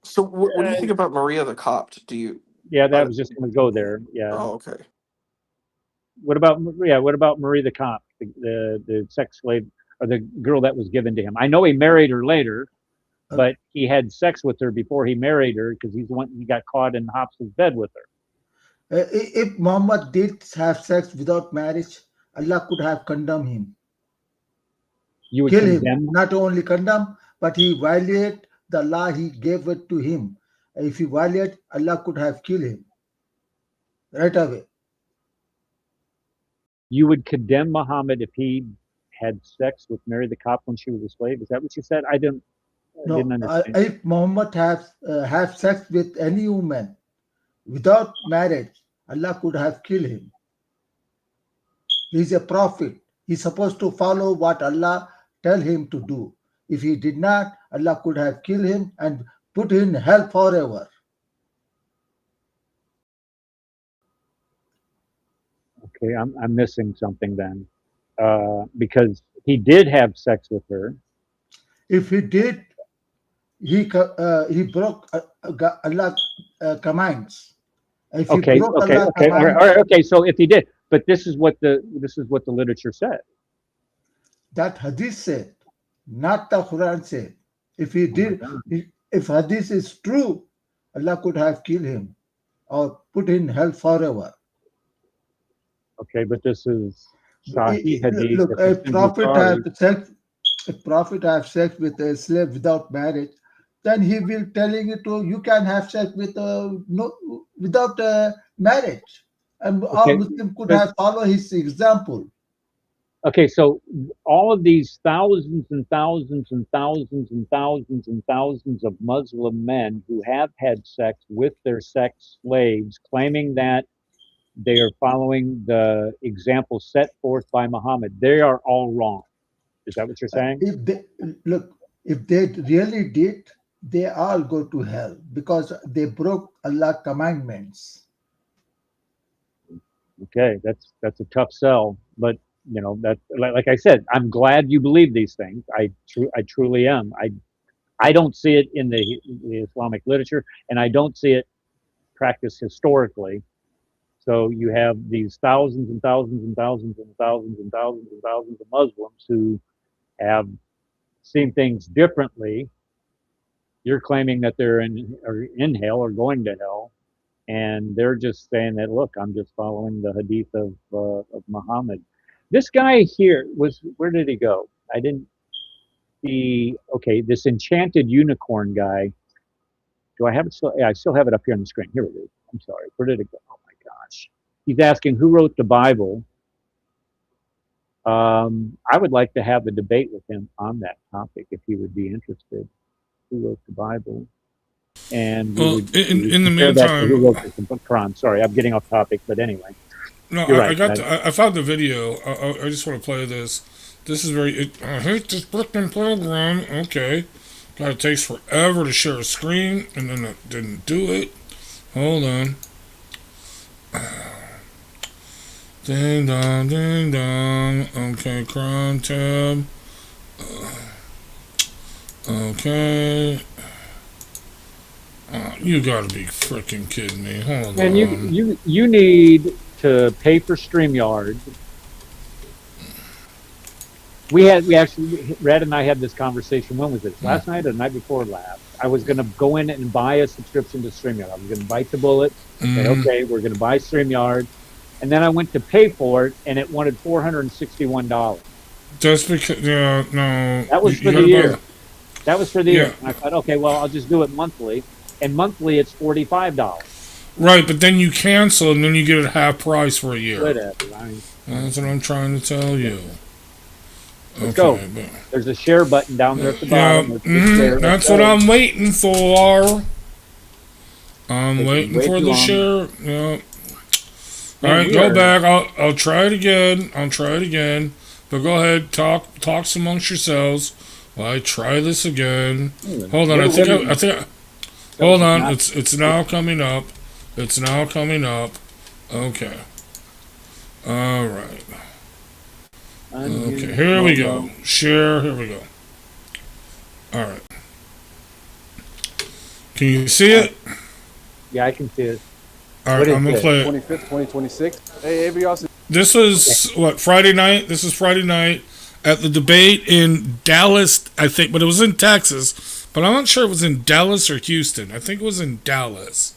So what do you think about Maria the Copt? Yeah, that was just going to go there. Yeah. Oh, okay. What about Marie the Copt, the sex slave or the girl that was given to him? I know he married her later, but he had sex with her before he married her because he's the one he got caught in Hafsa's bed with her. If Muhammad did have sex without marriage, Allah could have condemned him. You would kill condemn? him. Not only condemn, but he violated the law he gave it to him. If he violated, Allah could have killed him right away. You would condemn Muhammad if he had sex with Mary the Copt when she was a slave? Is that what you said? I didn't understand. If Muhammad have sex with any woman without marriage, Allah could have killed him. He's a prophet. He's supposed to follow what Allah tell him to do. If he did not, Allah could have killed him and put him in hell forever. Okay, I'm missing something then, because he did have sex with her. If he did, he broke Allah's commands. If Okay. All right. So if he did, but this is what the literature said. That hadith said, not the Quran said. If he did, if hadith is true, Allah could have killed him. or put in hell forever. Okay, but this is Sahih Hadith. Look, if it's in Bukhari. a prophet have sex with a slave without marriage, then he will telling it to you can have sex with no without marriage, and all Okay, Muslim could but have followed his example. okay, so all of these thousands and thousands and thousands and thousands and thousands of Muslim men who have had sex with their sex slaves, claiming that they are following the example set forth by Muhammad, they are all wrong. Is that what you're saying? If they look, if they really did, they all go to hell because they broke Allah's commandments. Okay, that's a tough sell, but you know that like I said, I'm glad you believe these things. I truly am. I don't see it in the Islamic literature, and I don't see it practiced historically. So you have these thousands and thousands and thousands and thousands and thousands and thousands of Muslims who have seen things differently. You're claiming that they're in hell or going to hell, and they're just saying that, look, I'm just following the hadith of Muhammad. This guy here where did he go? I didn't see. Okay, this enchanted unicorn guy. Do I have it still? Yeah, I still have it up here on the screen. Here it is. I'm sorry. Where did it go? Oh my gosh. He's asking who wrote the Bible. I would like to have a debate with him on that topic if he would be interested. Who wrote the Bible? And well, in the meantime, who wrote the Quran? Sorry, I'm getting off topic, but anyway. No, I found the video. I just want to play this. This is very. I hate this freaking program. Okay, God, it takes forever to share a screen, and then it didn't do it. Hold on. Ding dong, ding dong. Okay, Chrome tab. Okay. You gotta be freaking kidding me. Hold on. And you need to pay for StreamYard. Red and I had this conversation. When was it? Last night or the night before last? I was going to go in and buy a subscription to StreamYard. I was going to bite the bullet. Say, okay, we're going to buy StreamYard. And then I went to pay for it, and it wanted $461. Just because, no. That was for the year. That was for the year. And I thought, okay, well, I'll just do it monthly. And monthly, it's $45. Right, but then you cancel, and then you get it half price for a year. Whatever. That's what I'm trying to tell you. Let's go. There's a share button down there at the bottom. That's what I'm waiting for. I'm waiting for the share. Yeah. All right, go back. I'll try it again. But go ahead, talk amongst yourselves while I try this again. Hold on. I think. Hold on. It's now coming up. Okay. All right. Okay, here we go. Share, here we go. All right. Can you see it? Yeah, I can see it. All right, I'm going to play it. 25th, 2026. Hey, everybody else. This was, Friday night? This is Friday night at the debate in Dallas, I think, but it was in Texas. But I'm not sure it was in Dallas or Houston. I think it was in Dallas.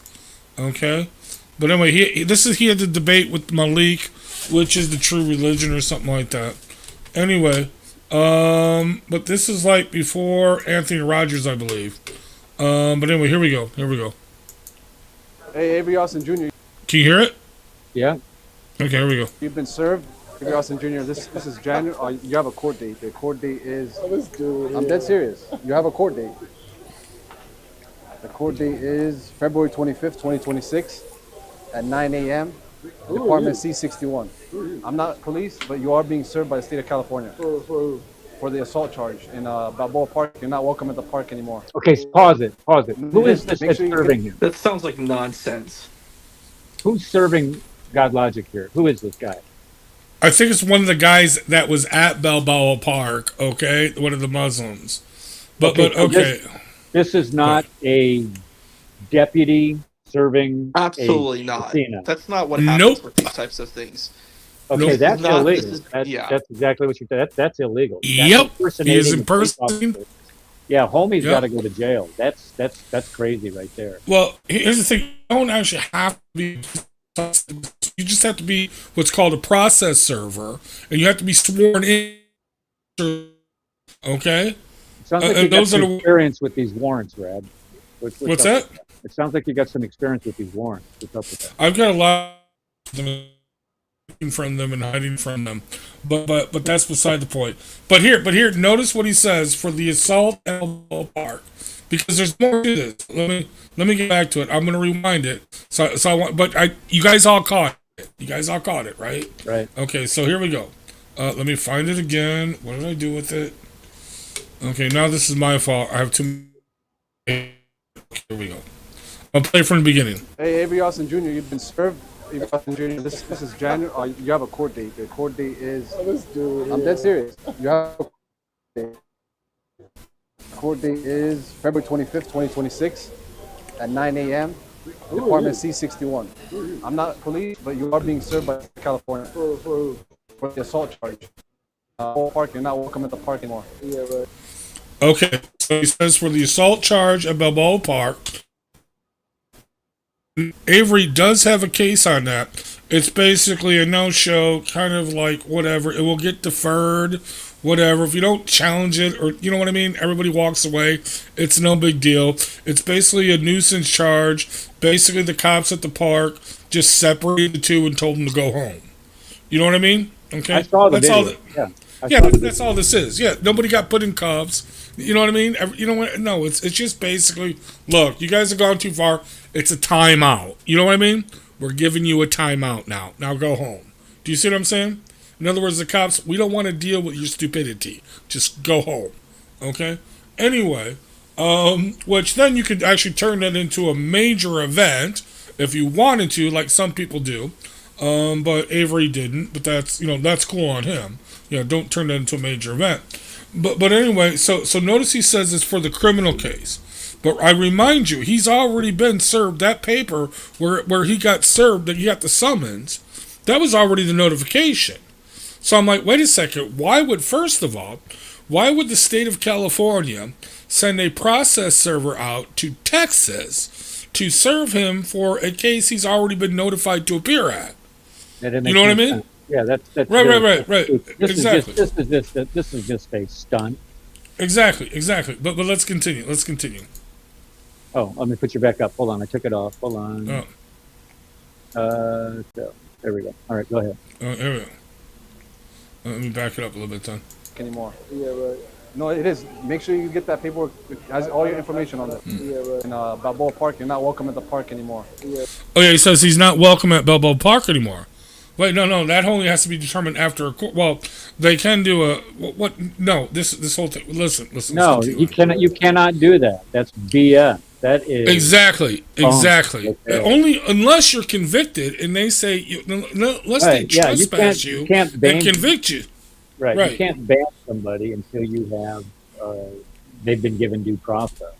Okay? But anyway, he had the debate with Maleek, which is the true religion or something like that. Anyway, but this is like before Anthony Rogers, I believe. But anyway, here we go. Hey, Avery Austin Jr. Can you hear it? Yeah. Okay, here we go. You've been served. Avery Austin Jr., this is January. You have a court date. The court date is... I'm dead serious. You have a court date. The court date is February 25th, 2026 at 9 a.m. Department C61. I'm not police, but you are being served by the state of California for the assault charge in Balboa Park. You're not welcome at the park anymore. Okay, so pause it. Who is this that's serving him? That sounds like nonsense. Who's serving God Logic here? Who is this guy? I think it's one of the guys that was at Balboa Park, okay? One of the Muslims. But okay. This is not a deputy serving. Absolutely not. Casino. That's not what happens with these types of things. Okay, that's illegal. That's exactly what you're saying. That's illegal. Yep. He is impersonating. Yeah, homie's Yep. got to go to jail. That's crazy right there. Well, here's the thing: you don't actually have to be. You just have to be what's called a process server, and you have to be sworn in. Okay. It sounds like you got those some are the. experience with these warrants, Rad. What's that? It sounds like you got some experience with these warrants. What's up with that? I've got a lot of them from them and hiding from them, but that's beside the point. But here, notice what he says for the assault at Balboa Park, because there's more to this. Let me get back to it. I'm going to rewind it. So I want, you guys all caught it. You guys all caught it, right? Right. Okay, so here we go. Let me find it again. What did I do with it? Okay, now this is my fault. I have too. Okay, here we go. I'll play from the beginning. Hey, Avery Austin Jr., you've been served. Avery Austin Jr., this is January. You have a court date. The court date is. I'm dead serious. You have a court date. The court date is February 25th, 2026 at 9 a.m. Department C61. I'm not police, but you are being served by California for the assault charge. Park, you're not welcome at the park anymore. Yeah, right. Okay, so he says for the assault charge at Balboa Park, Avery does have a case on that. It's basically a no-show, kind of like whatever. It will get deferred, whatever. If you don't challenge it, or you know what I mean, everybody walks away. It's no big deal. It's basically a nuisance charge. Basically, the cops at the park just separated the two and told them to go home. You know what I mean? Okay, I saw the that's video. all. Yeah, But that's all this is. Yeah, nobody got put in cuffs. You know what I mean? You know what? No, it's just basically, look, you guys have gone too far. It's a timeout. You know what I mean? We're giving you a timeout now. Now go home. Do you see what I'm saying? In other words, the cops, we don't want to deal with your stupidity. Just go home. Okay? Anyway, which then you could actually turn that into a major event if you wanted to, like some people do. But Avery didn't. But that's, that's cool on him. Don't turn that into a major event. But anyway, so notice he says it's for the criminal case. But I remind you, he's already been served that paper where he got served, that he got the summons. That was already the notification. So I'm like, wait a second. First of all, why would the state of California send a process server out to Texas to serve him for a case he's already been notified to appear at? You know what I mean? Sense. Yeah, that's right. This Exactly. This is just a stunt. Exactly. But let's continue. Oh, let me put you back up. Hold on, I took it off. Hold on. Oh. So there we go. All right, go ahead. Here we go. Let me back it up a little bit, son. Anymore. Yeah, right. No, it is. Make sure you get that paperwork. It has all your information on it. Yeah, right. And Balboa Park, you're not welcome at the park anymore. Yeah. Oh yeah, he says he's not welcome at Balboa Park anymore. Wait, no, that only has to be determined after a court. Well, they can do a what? No, this whole thing. Listen. No, you cannot do that. That's BS. That is exactly. Okay. Only unless you're convicted, and they say unless they trespass you can't and convict you. Right. You can't ban somebody until you have they've been given due process.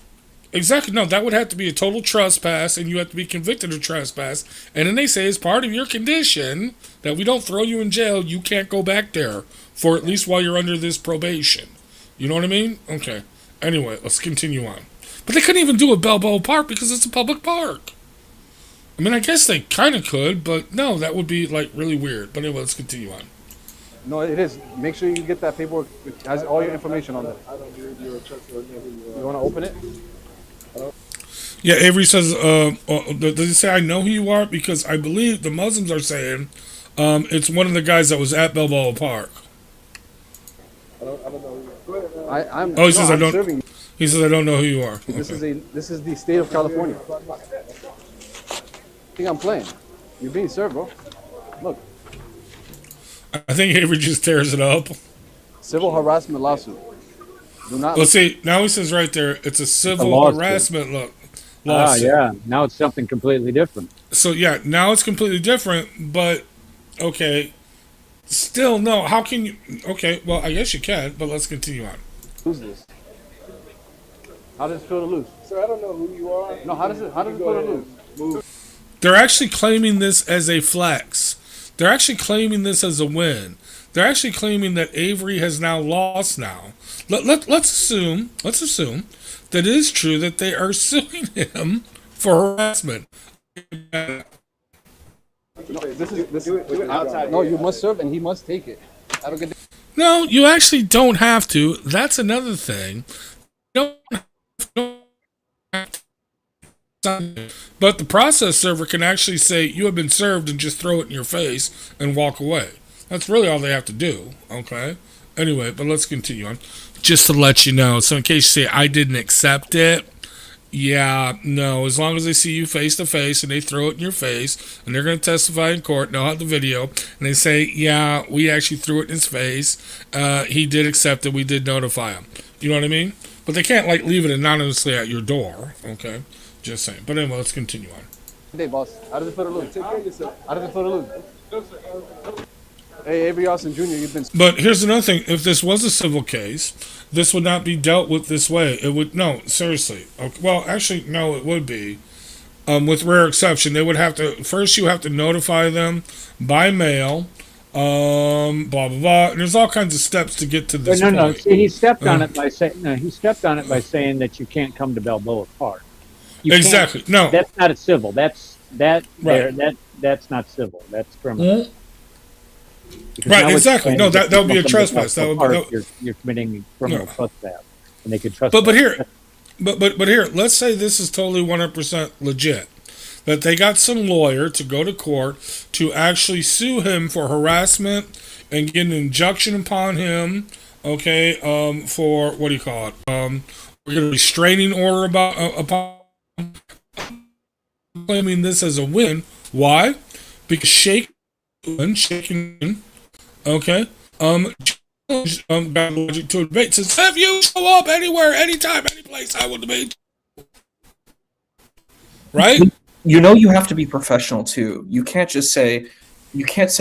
Exactly. No, that would have to be a total trespass, and you have to be convicted of trespass. And then they say, as part of your condition, that we don't throw you in jail, you can't go back there for at least while you're under this probation. You know what I mean? Okay. Anyway, let's continue on. But they couldn't even do a Balboa Park because it's a public park. I mean, I guess they kind of could, but no, that would be like really weird. But anyway, let's continue on. No, it is. Make sure you get that paperwork. It has all your information on it. You want to open it? Yeah, Avery says, does he say I know who you are? Because I believe the Muslims are saying it's one of the guys that was at Balboa Park. I don't know. He says I don't. He says I don't know who you are. This is the state of California. I think I'm playing. You're being served, bro. Look. I think Avery just tears it up. Civil harassment lawsuit. Do not. Well, see, now he says right there, it's a civil harassment lawsuit. Yeah. Now it's something completely different. So, yeah, now it's completely different, but, okay. Still, no. How can you... Okay, well, I guess you can, but let's continue on. Who's this? How does it feel to lose? Sir, I don't know who you are. No, how does it feel to lose? They're actually claiming this as a flex. They're actually claiming this as a win. They're actually claiming that Avery has now lost. Now, let's assume that it is true that they are suing him for harassment. No, you must serve, and he must take it. I don't get. No, you actually don't have to. That's another thing. You don't have to. But the process server can actually say you have been served and just throw it in your face and walk away. That's really all they have to do. Okay. Anyway, but let's continue on. Just to let you know, so in case you say I didn't accept it, yeah, no. As long as they see you face to face and they throw it in your face and they're going to testify in court, they'll have the video, and they say, yeah, we actually threw it in his face. He did accept it. We did notify him. You know what I mean? But they can't like leave it anonymously at your door. Okay, just saying. But anyway, let's continue on. Hey, boss. How does it feel to lose? Take care of yourself. How does it feel to lose? Hey, Avery Austin Jr., you've been. But here's another thing: if this was a civil case, this would not be dealt with this way. It would seriously. Okay, well, actually, no, it would be. With rare exception, they would have to first. You have to notify them by mail. Blah blah blah. And there's all kinds of steps to get to this. No. See, he stepped on it by saying that you can't come to Balboa Park. Exactly. No, that's not a civil. That's Right. that's not civil. That's criminal. Right, exactly. No, that would be a trespass. You're committing criminal trespass, and they could trespass. But here, let's say this is totally 100% legit. That they got some lawyer to go to court to actually sue him for harassment and get an injunction upon him. Okay, for what do you call it? We're going to restraining order upon claiming this as a win. Why? Because shaking, okay, got logic to a debate. Says, if you show up anywhere, anytime, any place, I will debate. Right? You know, you have to be professional too. You can't say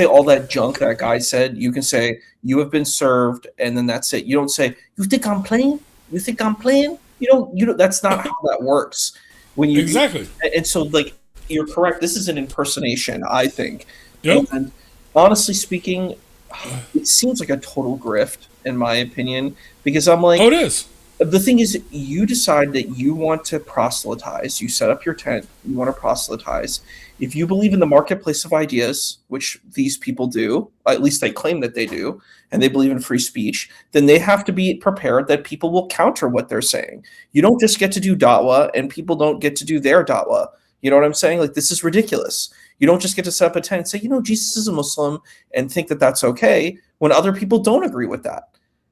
all that junk that guy said. You can say you have been served, and then that's it. You don't say you think I'm playing. You think I'm playing. You don't. That's not how that works. When you exactly. And so, like, you're correct. This is an impersonation, I think. Yep. And honestly speaking, it seems like a total grift, in my opinion, because I'm like, oh, it is. The thing is, you decide that you want to proselytize. You set up your tent. You want to proselytize. If you believe in the marketplace of ideas, which these people do, at least they claim that they do, and they believe in free speech, then they have to be prepared that people will counter what they're saying. You don't just get to do da'wah, and people don't get to do their da'wah. You know what I'm saying? Like, this is ridiculous. You don't just get to set up a tent and say, Jesus is a Muslim, and think that that's okay when other people don't agree with that.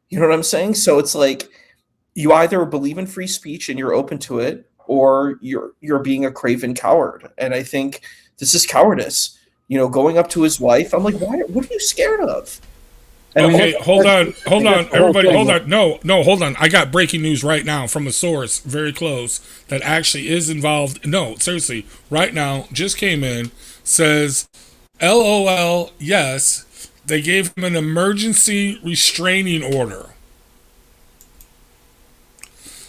You know what I'm saying? So it's like, you either believe in free speech and you're open to it, or you're being a craven coward. And I think this is cowardice. Going up to his wife, I'm like, what are you scared of? Okay, hold on, everybody, hold on. No, hold on. I got breaking news right now from a source very close that actually is involved. No, seriously, right now, just came in, says, LOL, yes, they gave him an emergency restraining order.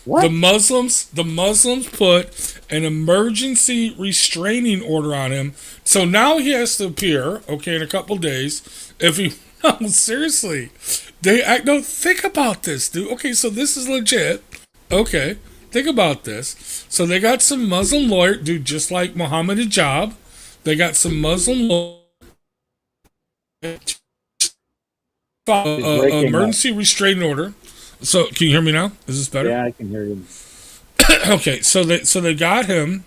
What? The Muslims put an emergency restraining order on him. So now he has to appear, okay, in a couple days. If he, no, seriously, think about this, dude. Okay, so this is legit. Okay, think about this. So they got some Muslim lawyer, dude, just like Muhammad Hijab. They got some Muslim lawyer. Emergency restraining order. So, can you hear me now? Is this better? Yeah, I can hear you. Okay, so they got him,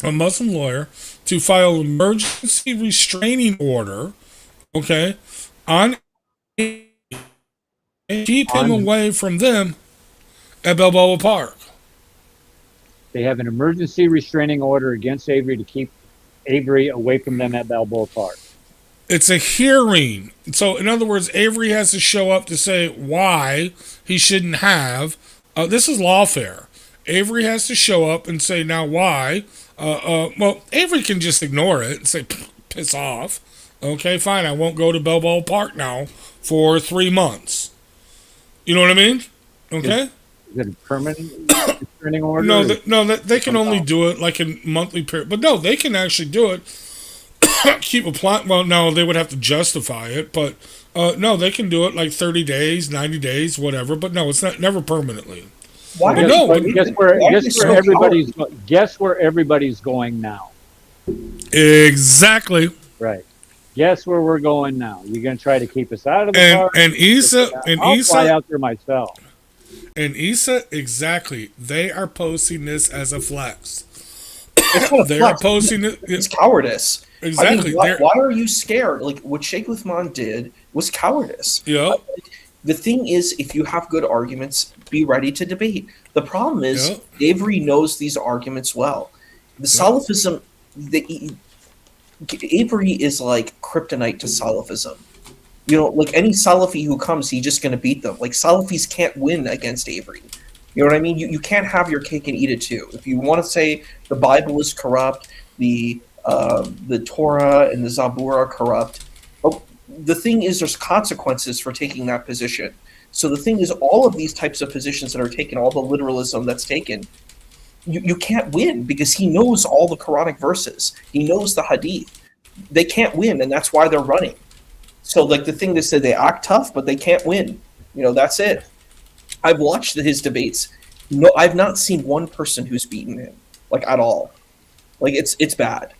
a Muslim lawyer, to file an emergency restraining order, okay, on keep him away from them at Balboa Park. They have an emergency restraining order against Avery to keep Avery away from them at Balboa Park. It's a hearing. So, in other words, Avery has to show up to say why he shouldn't have. This is lawfare. Avery has to show up and say now why. Well, Avery can just ignore it and say, piss off. Okay, fine. I won't go to Balboa Park now for 3 months. You know what I mean? Okay? Is it a permanent restraining order? No, they can only do it like in monthly period. But no, they can actually do it keep applying. Well, no, they would have to justify it, but no, they can do it like 30 days, 90 days, whatever. But no, it's not never permanently. Why But are no, you, Guess where everybody's going now. exactly. Right. Guess where we're going now. You're gonna try to keep us out of the car. I'll fly out there myself. And Issa, exactly. They are posting this as a flex. They are posting it. It's cowardice. Exactly. I mean, why are you scared? Like what Sheikh Uthman did was cowardice. Yeah. The thing is, if you have good arguments, be ready to debate. The problem is, Avery knows these arguments well. The Salafism, Avery is like kryptonite to Salafism. You know, like any Salafi who comes, he's just going to beat them. Like Salafis can't win against Avery. You know what I mean? You can't have your cake and eat it too. If you want to say the Bible is corrupt, the Torah and the Zabur are corrupt, the thing is there's consequences for taking that position. So the thing is, all of these types of positions that are taken, all the literalism that's taken, you can't win because he knows all the Quranic verses. He knows the Hadith. They can't win, and that's why they're running. So like the thing that said they act tough, but they can't win. You know, that's it. I've watched his debates. No, I've not seen one person who's beaten him, like at all. Like it's bad.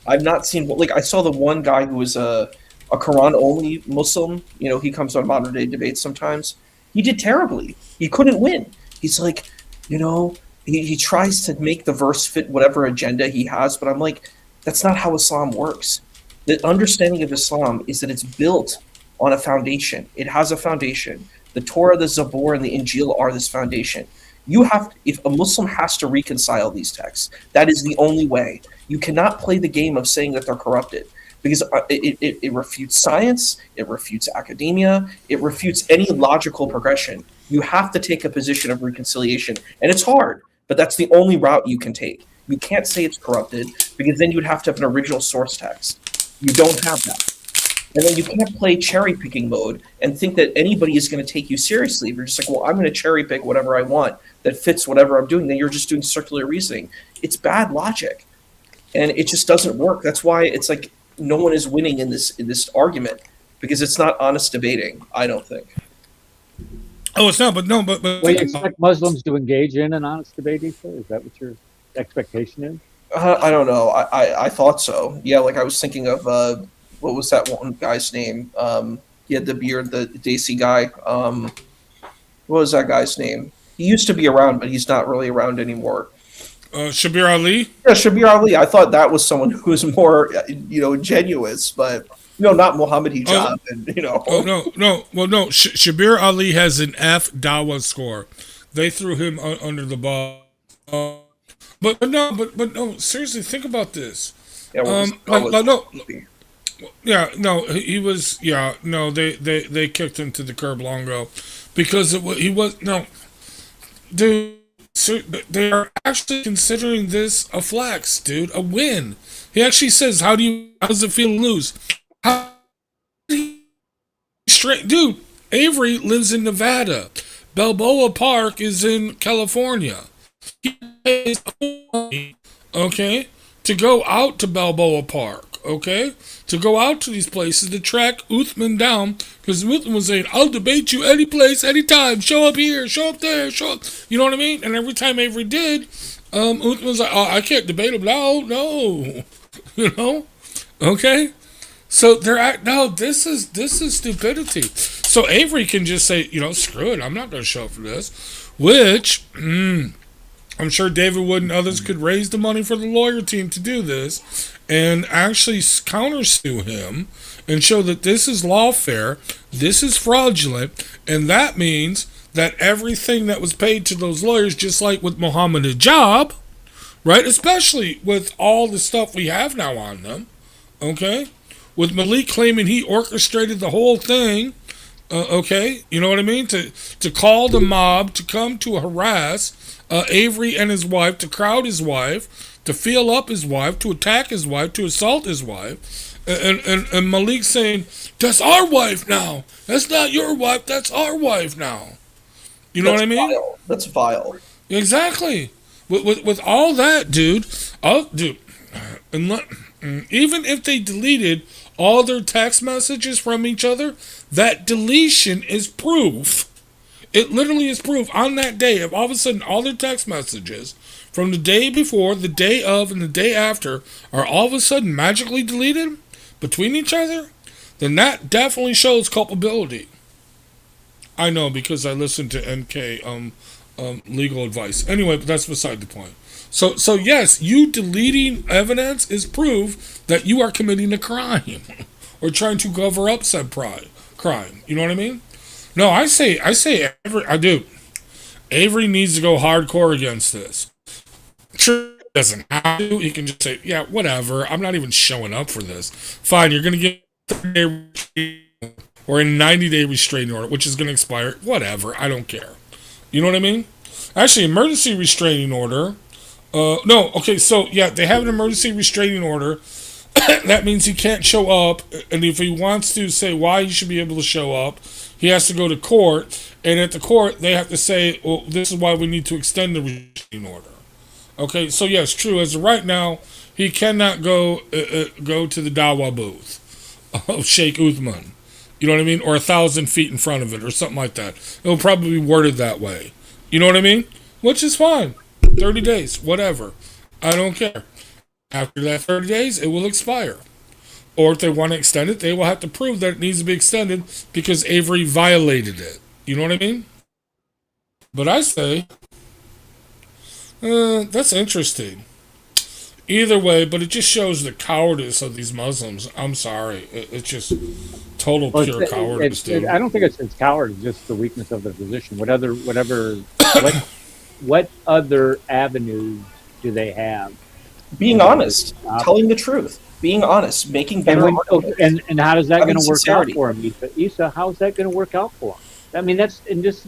I've not seen, like I saw the one guy who was a Quran only Muslim. You know, he comes on modern day debates sometimes. He did terribly. He couldn't win. He's like, you know, he tries to make the verse fit whatever agenda he has, but I'm like, that's not how Islam works. The understanding of Islam is that it's built on a foundation. It has a foundation. The Torah, the Zabur, and the Injil are this foundation. You have, if a Muslim has to reconcile these texts, that is the only way. You cannot play the game of saying that they're corrupted because it refutes science, it refutes academia, it refutes any logical progression. You have to take a position of reconciliation, and it's hard, but that's the only route you can take. You can't say it's corrupted because then you'd have to have an original source text. You don't have that. And then you can't play cherry picking mode and think that anybody is going to take you seriously. If you're just like, well, I'm going to cherry pick whatever I want that fits whatever I'm doing, then you're just doing circular reasoning. It's bad logic. And it just doesn't work. That's why it's like no one is winning in this argument because it's not honest debating, I don't think. Oh, it's not, but no, but Well, you expect Muslims to engage in an honest debate, Issa? Is that what your expectation is? I don't know. I thought so. Yeah, like I was thinking of what was that one guy's name? He had the beard, the Daisy guy. What was that guy's name? He used to be around, but he's not really around anymore. Shabir Ali? Yeah, Shabir Ali. I thought that was someone who was more, ingenuous, but not Muhammad Hijab. Oh no. Well, no. Shabir Ali has an F Dawa score. They threw him under the bus. But no. Seriously, think about this. Yeah, he was. Yeah, no. They kicked him to the curb long ago because he was no. Dude, they are actually considering this a flex, dude, a win. He actually says, "How does it feel to lose?" Straight, dude. Avery lives in Nevada. Balboa Park is in California. He pays money, okay, to go out to Balboa Park, okay, to go out to these places to track Uthman down, because Uthman was saying, "I'll debate you any place, anytime. Show up here, show up there, show up." You know what I mean? And every time Avery did, Uthman was like, "Oh, I can't debate him now, no." Okay. So this is stupidity. So Avery can just say, screw it, I'm not going to show up for this, which I'm sure David Wood and others could raise the money for the lawyer team to do this and actually countersue him and show that this is lawfare, this is fraudulent, and that means that everything that was paid to those lawyers, just like with Muhammad Hijab, right, especially with all the stuff we have now on them, okay, with Maleek claiming he orchestrated the whole thing, okay, you know what I mean, to call the mob, to come to harass Avery and his wife, to crowd his wife, to feel up his wife, to attack his wife, to assault his wife, and Maleek saying, "That's our wife now. That's not your wife. That's our wife now." You know what I mean? Vile. That's vile. Exactly. With all that, dude. Even if they deleted all their text messages from each other, that deletion is proof. It literally is proof on that day. If all of a sudden all their text messages from the day before, the day of, and the day after are all of a sudden magically deleted between each other, then that definitely shows culpability. I know because I listened to NK legal advice. Anyway, but that's beside the point. So yes, you deleting evidence is proof that you are committing a crime or trying to cover up said crime. You know what I mean? No, I say I do. Avery needs to go hardcore against this. Sure, he doesn't have to. He can just say, yeah, whatever. I'm not even showing up for this. Fine, you're going to get 30-day or a 90-day restraining order, which is going to expire. Whatever, I don't care. You know what I mean? Actually, emergency restraining order. No, okay, so yeah, they have an emergency restraining order. That means he can't show up, and if he wants to say why he should be able to show up, he has to go to court, and at the court, they have to say, well, this is why we need to extend the restraining order. Okay, so yes, true. As of right now, he cannot go to the Dawa booth of Sheikh Uthman. You know what I mean? Or 1,000 feet in front of it, or something like that. It'll probably be worded that way. You know what I mean? Which is fine. 30 days, whatever. I don't care. After that 30 days, it will expire. Or if they want to extend it, they will have to prove that it needs to be extended because Avery violated it. You know what I mean? But I say, that's interesting. Either way, but it just shows the cowardice of these Muslims. I'm sorry. It's just total pure cowardice, dude. I don't think it's cowardice, just the weakness of their position. What other avenues do they have? Being honest, telling the truth, being honest, making better arguments. And how is that going to work out for him, Issa? How's that going to work out for him? I mean, that's and just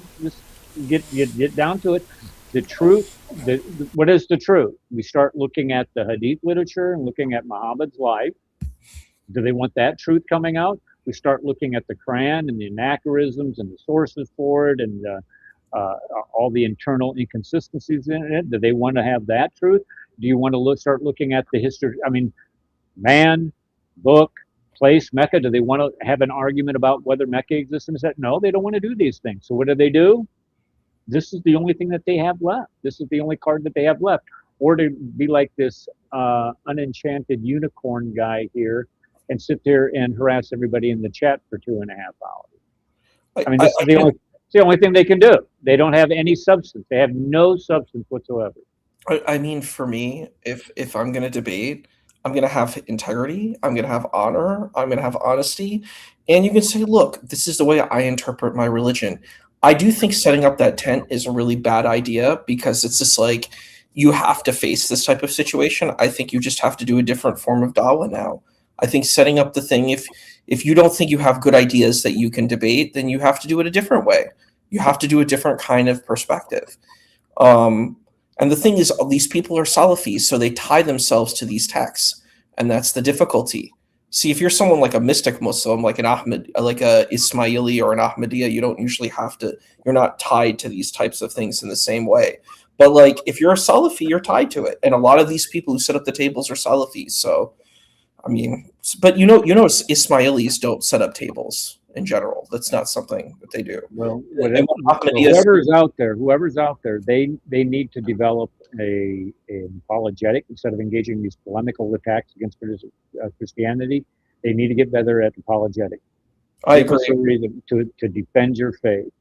get down to it. The truth. What is the truth? We start looking at the Hadith literature and looking at Muhammad's life. Do they want that truth coming out? We start looking at the Quran and the anachronisms and the sources for it and all the internal inconsistencies in it. Do they want to have that truth? Do you want to start looking at the history? I mean, man, book, place, Mecca. Do they want to have an argument about whether Mecca exists? And that? No, they don't want to do these things. So what do? This is the only thing that they have left. This is the only card that they have left. Or to be like this unenchanted unicorn guy here and sit there and harass everybody in the chat for 2.5 hours. I mean, this is the only thing they can do. They don't have any substance. They have no substance whatsoever. I mean, for me, if I'm going to debate, I'm going to have integrity. I'm going to have honor. I'm going to have honesty. And you can say, look, this is the way I interpret my religion. I do think setting up that tent is a really bad idea because it's just like you have to face this type of situation. I think you just have to do a different form of dawah now. I think setting up the thing, if you don't think you have good ideas that you can debate, then you have to do it a different way. You have to do a different kind of perspective. And the thing is, these people are Salafis, so they tie themselves to these texts, and that's the difficulty. See, if you're someone like a mystic Muslim, like an Ahmed, like a Ismaili or an Ahmadiyya, you don't usually have to. You're not tied to these types of things in the same way. But like, if you're a Salafi, you're tied to it, and a lot of these people who set up the tables are Salafis. So, I mean, but you know, Ismailis don't set up tables in general. That's not something that they do. Well, whoever's out there, they need to develop an apologetic instead of engaging these polemical attacks against Christianity. They need to get better at apologetic. I agree. To defend your faith,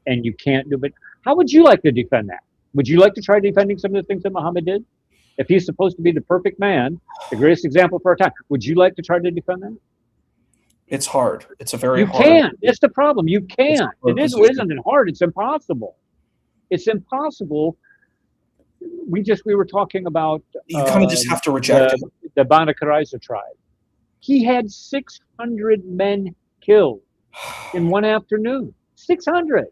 and you can't do it. How would you like to defend that? Would you like to try defending some of the things that Muhammad did? If he's supposed to be the perfect man, the greatest example for our time, would you like to try to defend that? It's hard. It's a very hard. You can't. That's the problem. You can't. It isn't hard. It's impossible. It's impossible. We were talking about. You kind of just have to reject it. The Banu Qurayza tribe. He had 600 men killed in one afternoon. 600,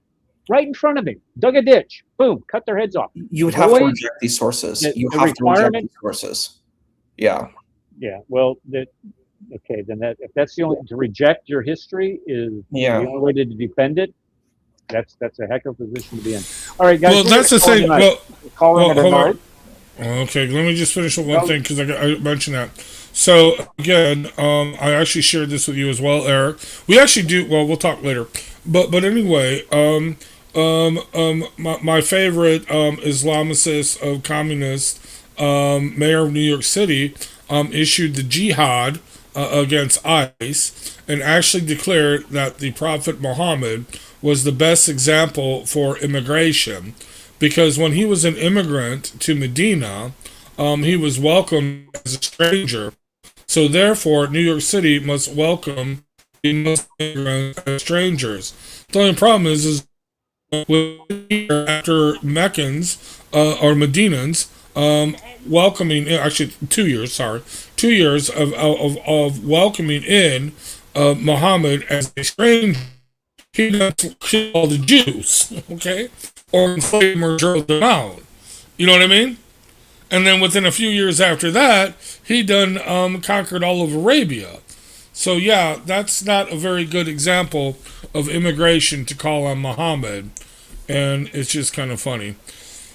right in front of him. Dug a ditch. Boom. Cut their heads off. You would have to reject these sources. You have to reject these sources. Yeah. Yeah. Well, okay, then if that's the only to reject your history is the only way to defend it. That's a heck of a position to be in. All right, guys. Well, that's the thing. Hold on. Okay, let me just finish with one thing because I mentioned that. So again, I actually shared this with you as well, Eric. We actually do. Well, we'll talk later. But anyway, my favorite Islamicist of communist mayor of New York City issued the jihad against ICE and actually declared that the Prophet Muhammad was the best example for immigration, because when he was an immigrant to Medina, he was welcomed as a stranger. So therefore, New York City must welcome the Muslim immigrants as strangers. The only problem is after Meccans or Medinans welcoming, actually 2 years, 2 years of welcoming in Muhammad as a stranger, he doesn't kill all the Jews, okay, or enslave them or drill them out. You know what I mean? And then within a few years after that, he done conquered all of Arabia. So yeah, that's not a very good example of immigration to call on Muhammad, and it's just kind of funny.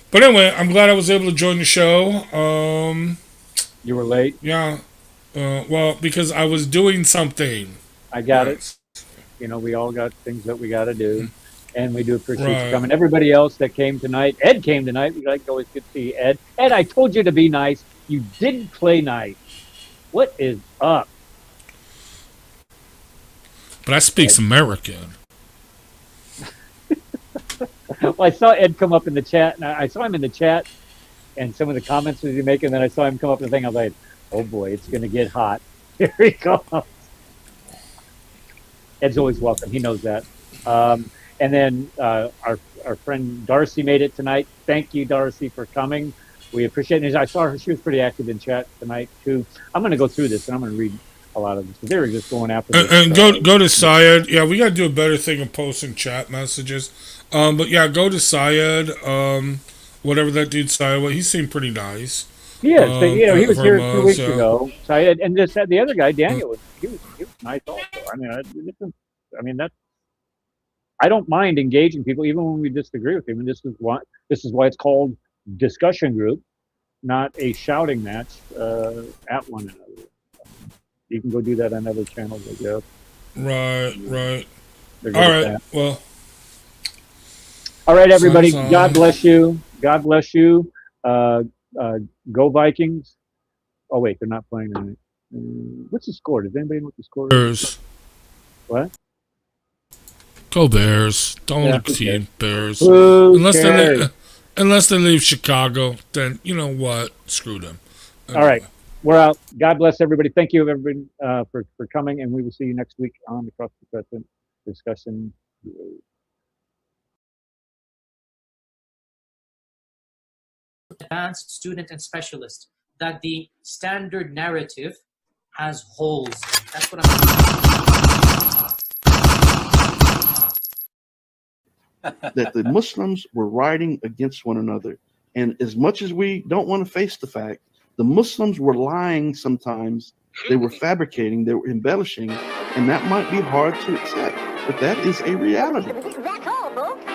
But anyway, I'm glad I was able to join the show. You were late? Yeah. Well, because I was doing something. I got it. You know, we all got things that we got to do. And we do appreciate you coming. Right. Everybody else that came tonight. Ed came tonight. We like always good to see Ed. Ed, I told you to be nice. You didn't play nice. What is up? But I speak American. Well, I saw Ed come up in the chat, and I saw him in the chat, and some of the comments that he making. And then I saw him come up in the thing. I was like, "Oh boy, it's going to get hot." Here he comes. Ed's always welcome. He knows that. And then our friend Darcy made it tonight. Thank you, Darcy, for coming. We appreciate it. I saw her; she was pretty active in chat tonight too. I'm going to go through this, and I'm going to read a lot of this. They were just going after this. And go to Syed. Yeah, we got to do a better thing of posting chat messages. But yeah, go to Syed. Whatever that dude Syed, well, he seemed pretty nice. Yeah, he was here 2 weeks ago. Syed, and just the other guy, Daniel, he was nice also. I mean, that's. I don't mind engaging people, even when we disagree with them. And this is why it's called discussion group, not a shouting match at one another. You can go do that on other channels, I guess. Right. All right. Well. All right, everybody. God bless you. God bless you. Go Vikings. Oh wait, they're not playing tonight. What's the score? Does anybody know what the score is? What? Go Bears. Don't exceed Bears. Unless they leave Chicago, then you know what? Screw them. All right. We're out. God bless everybody. Thank you, everybody, for coming, and we will see you next week on the Cross the Crescent discussion. Advanced student and specialist, that the standard narrative has holes. That's what that the Muslims were rioting against one another. And as much as we don't want to face the fact, the Muslims were lying sometimes. They were fabricating, they were embellishing, and that might be hard to accept, but that is a reality. That's all, folks.